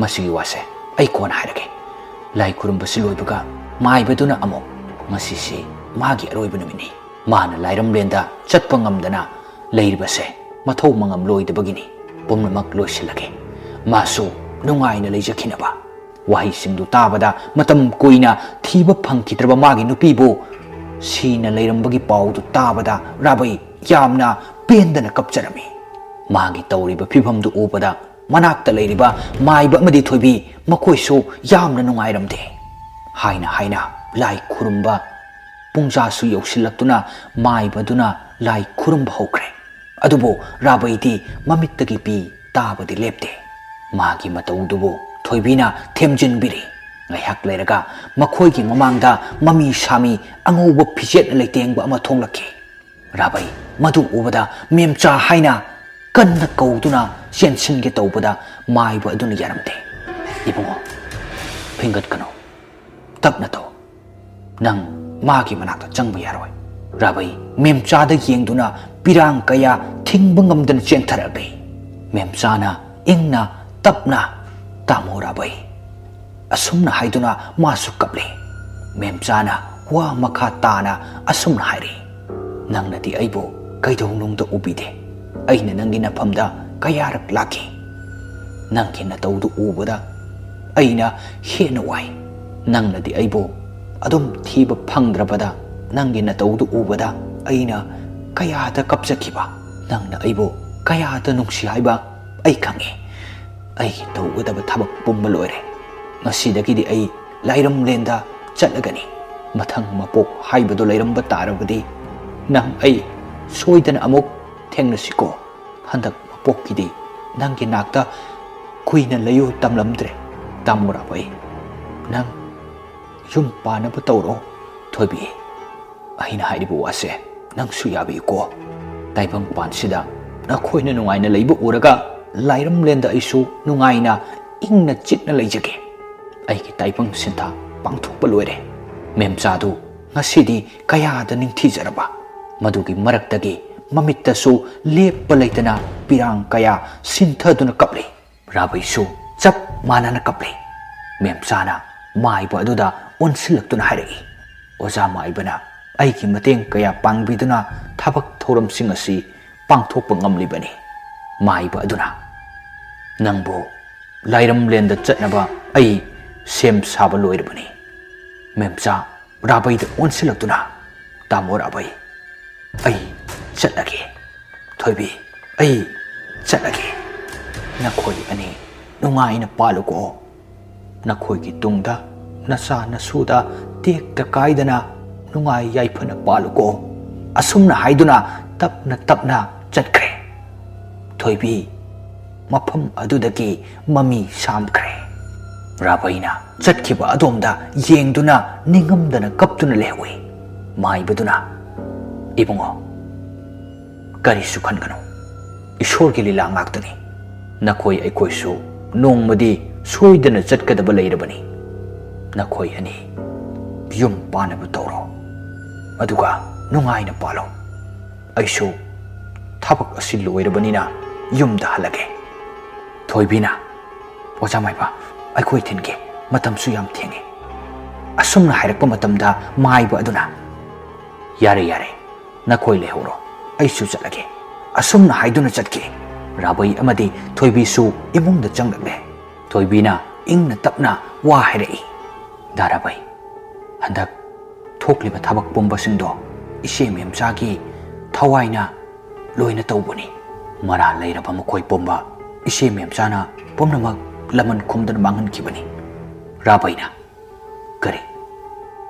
masigi wase ai kona hairaki lai kurumbasi loibaga maibaduna amu masisi magi aroiba numini mana lairam lenda chatpa ngamdana leiribase mathau mangam loidabagini pumnamak loisilage masu nungaina leijakhinaba wahi singdu tabada matam koina thiba phangkitraba magi nupibu sina leirambagi paudu tabada Rabai yamna pendana kapcharami magi tawriba phibamdu ubada manakta leiriba maiba amadi thoibi makoisu yamna nungairamde haina lai khurumba pungjasu yausillaktuna maibaduna lai khurumba hokre adubo Rabai di mamittagi pi tabadi lepte magi mataudubo thoibina themjinbiri ngaiak leiraga makhoigi mamangda mami sami angouba phijet leitengba ama thonglaki Rabai madu ubada memcha haina kanna kauduna sensinge tawbada maiba aduna yaramde ibungo phingat kano tapna taw nang magi manakta changba yaroi Rabai memcha da yengduna pirang kaya thingba ngamdana chengtharabe memcha na ingna tapna tamo Rabai asumna haiduna masu kapli memchana wa makha tana asumna hairi nangna di aibo kaidong nungda ubide aina nangi na phamda kayarak laki nangki na tawdu ubada aina hena wai nangna di aibo adum thiba phangdrabada nangi na tawdu ubada aina kayada kapsakiba nangna aibo kayada nungsi haiba ai khange ai tawgudaba thabak pumba loire ngasidagidi ai lairam lenda chatlagani mathang mapok haibado lairamba tarabadi nang ai soidana amuk thengnasiko handak mapokidi nangki nakta kuina layu tamlamdre tamura bai nang yum panaba tawro thoibi aina haidibu wase nang suyabi ko taibang pansida na khoina nungaina leibu uraga lairam lenda isu nungaina ingna chitna leijage aiki taibang sinta pangthokpa loire memchadu ngasidi kayada ningthijaraba madugi maraktagi mamittasu leppa leitana pirang kaya sinthaduna kapli rabaisu chap manana kapli memchana maiba aduda onsilaktuna hairei oja maibana aiki mateng kaya pangbiduna thabak thoramsing asi pangthokpa ngamlibani maiba aduna nangbo lairam lenda chatnaba ai sem saba loirabani memcha rabai da onsilaktuna tamo rabai ai chatlage thoibi ai chatlage nakhoi ani nungaina paluko nakhoi ki tungda nasa nasuda tek ta kaidana nungai yaifana paluko asumna haiduna tapna chatkre thoibi mafam adudagi mami samkre rabaina chatkiba adomda yengduna ningamdana kaptuna lewi maibaduna ibungo karisu khankano ishorgi lila ngaktani nakoi aikoisu nongmadi soidana chatkadaba leirabani nakoi ani yum panaba tawro aduga nungaina palo aisu thabak asi loirabanina yumda halage thoibina ojamaiba aikoi thinge matamsu yam thenge asumna hairakpa matamda maiba aduna yare nakoi lehoro aisu chatlage asumna haiduna chatke rabai amadi thoibi su imungda changlakle thoibina ingna tapna wa hairei darabai handak thokliba thabak pumbasingdo ise memchagi thawaina loina tawbani mara leiraba makoi pomba ise memchana pomnamak laman khumdan mangan kibani rabaina kari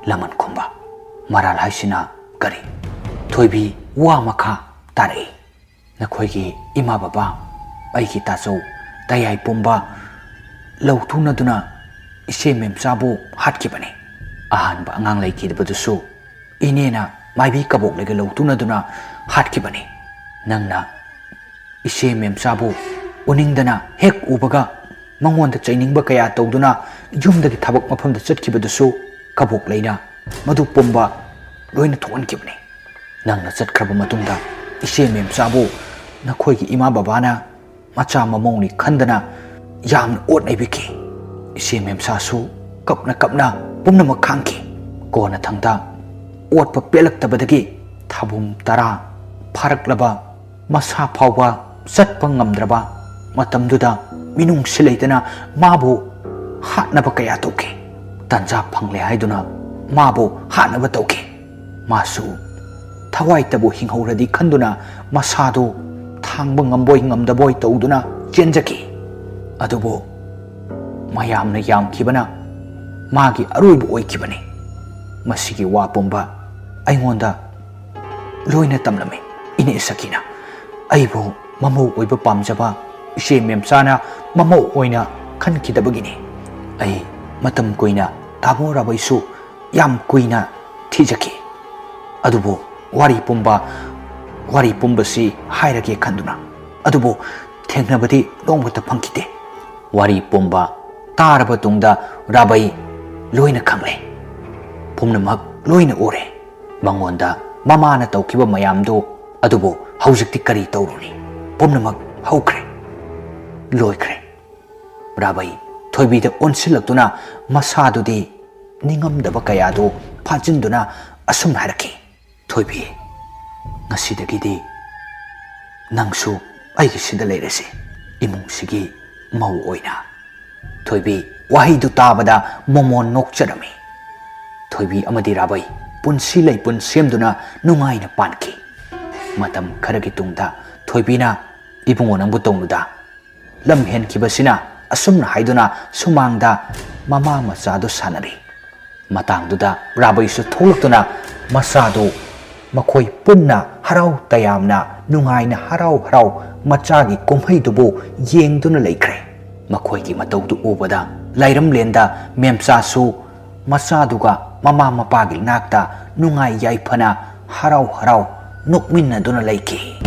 laman khumba mara laisina kari thoibi wa makha tare nakhoi gi ima baba ai ki tasau tayai pomba lauthuna duna ise memchabu hatkibani ahan ba angang lai ki badusu inena maibi kabok lega lauthuna duna hatkibani nangna ise memchabu uningdana hek ubaga mangonda chainingba kaya tawduna yumdagi thabak mafamda chatkibadasu kabok leina madu pomba loina thonkibani nangna chatkraba matungda ise memchabu nakhoigi ima babana macha mamongni khandana yamna otnai biki ise memchasu kapna pumna khangki kona thangda otpa pelaktabadagi thabum tara pharaklaba masa phawba chatpa ngamdraba matamduda minung silaitana mabu hatnaba kaya toke tanja phangle haiduna mabu hatnaba toke masu thawai tabu hinghoradi khanduna masadu thangba ngamboi ngamdaboi tawduna chenjaki adubo mayamna yamkibana magi aruibu oikibani masigi wa pomba aingonda loina tamlame ine sakina aibo mamau oiba pamjaba ise memchana mamau oina khankidabagini ai matam koina tabo rabaisu yam koina thijaki adubo wari pumba si hairage khanduna adubo thengnabadi nongmata phangkite wari pumba taraba tungda rabai loina khangle pumnamak loina ore mangonda mamana tawkiba mayamdo adubo haujikti kari tawruni pumnamak haukre loikre rabai ꯊꯣꯏꯕꯤꯗ ꯑꯣꯟꯁꯤꯜꯂꯛꯇꯨꯅ ꯃꯁꯥꯗꯨꯗꯤ ꯅꯤꯡꯉꯝꯗꯕ ꯀꯌꯥꯗꯨ ꯐꯥꯖꯤꯟꯗꯨꯅ ꯑꯁꯨꯝ ꯍꯥꯏꯔꯛꯈꯤ, ꯊꯣꯏꯕꯤ, ꯉꯁꯤꯗꯒꯤꯗꯤ ꯅꯪꯁꯨ ꯑꯩꯒꯤꯁꯤꯗ ꯂꯩꯔꯁꯤ, ꯏꯃꯨꯡꯁꯤꯒꯤ ꯃꯧ ꯑꯣꯏꯅ꯫ ꯊꯣꯏꯕꯤ ꯋꯥꯍꯩꯗꯨ ꯇꯥꯕꯗ ꯃꯣꯃꯣꯟ ꯅꯣꯛꯆꯔꯝꯃꯤ꯫ ꯊꯣꯏꯕꯤ ꯑꯃꯗꯤ ꯔꯥꯕꯩ ꯄꯨꯟꯁꯤ ꯂꯩꯄꯨꯟ ꯁꯦꯝꯗꯨꯅ ꯅꯨꯡꯉꯥꯏꯅ ꯄꯥꯟꯈꯤ꯫ ꯃꯇꯝ ꯈꯔꯒꯤ ꯇꯨꯡꯗ ꯊꯣꯏꯕꯤꯅ, ꯏꯕꯨꯡꯉꯣ ꯅꯪꯕꯨ ꯇꯧꯅꯨꯗ, ꯂꯝ ꯍꯦꯟꯈꯤꯕꯁꯤꯅ ꯑꯁꯨꯝꯅ ꯍꯥꯏꯗꯨꯅ ꯁꯨꯃꯥꯡꯗ ꯃꯃꯥ ꯃꯆꯥꯗꯨ ꯁꯥꯟꯅꯔꯤ꯫ ꯃꯇꯥꯡꯗꯨꯗ ꯔꯥꯕꯩꯁꯨ ꯊꯣꯛꯂꯛꯇꯨꯅ ꯃꯆꯥꯗꯨ ꯃꯈꯣꯏ ꯄꯨꯟꯅ ꯍꯔꯥꯎ ꯇꯌꯥꯝꯅ ꯅꯨꯡꯉꯥꯏꯅ ꯍꯔꯥꯎ ꯃꯆꯥꯒꯤ ꯀꯨꯝꯍꯩꯗꯨꯕꯨ ꯌꯦꯡꯗꯨꯅ ꯂꯩꯈ꯭ꯔꯦ꯫ ꯃꯈꯣꯏꯒꯤ ꯃꯇꯧꯗꯨ ꯎꯕꯗ ꯂꯥꯏꯔꯝꯂꯦꯟꯗ ꯃꯦꯝꯆꯥꯁꯨ ꯃꯆꯥꯗꯨꯒ ꯃꯃꯥ ꯃꯄꯥꯒꯤ ꯅꯥꯛꯇ ꯅꯨꯡꯉꯥꯏ ꯌꯥꯏꯐꯅ ꯍꯔꯥꯎ ꯅꯣꯛꯃꯤꯟꯅꯗꯨꯅ ꯂꯩꯈꯤ꯫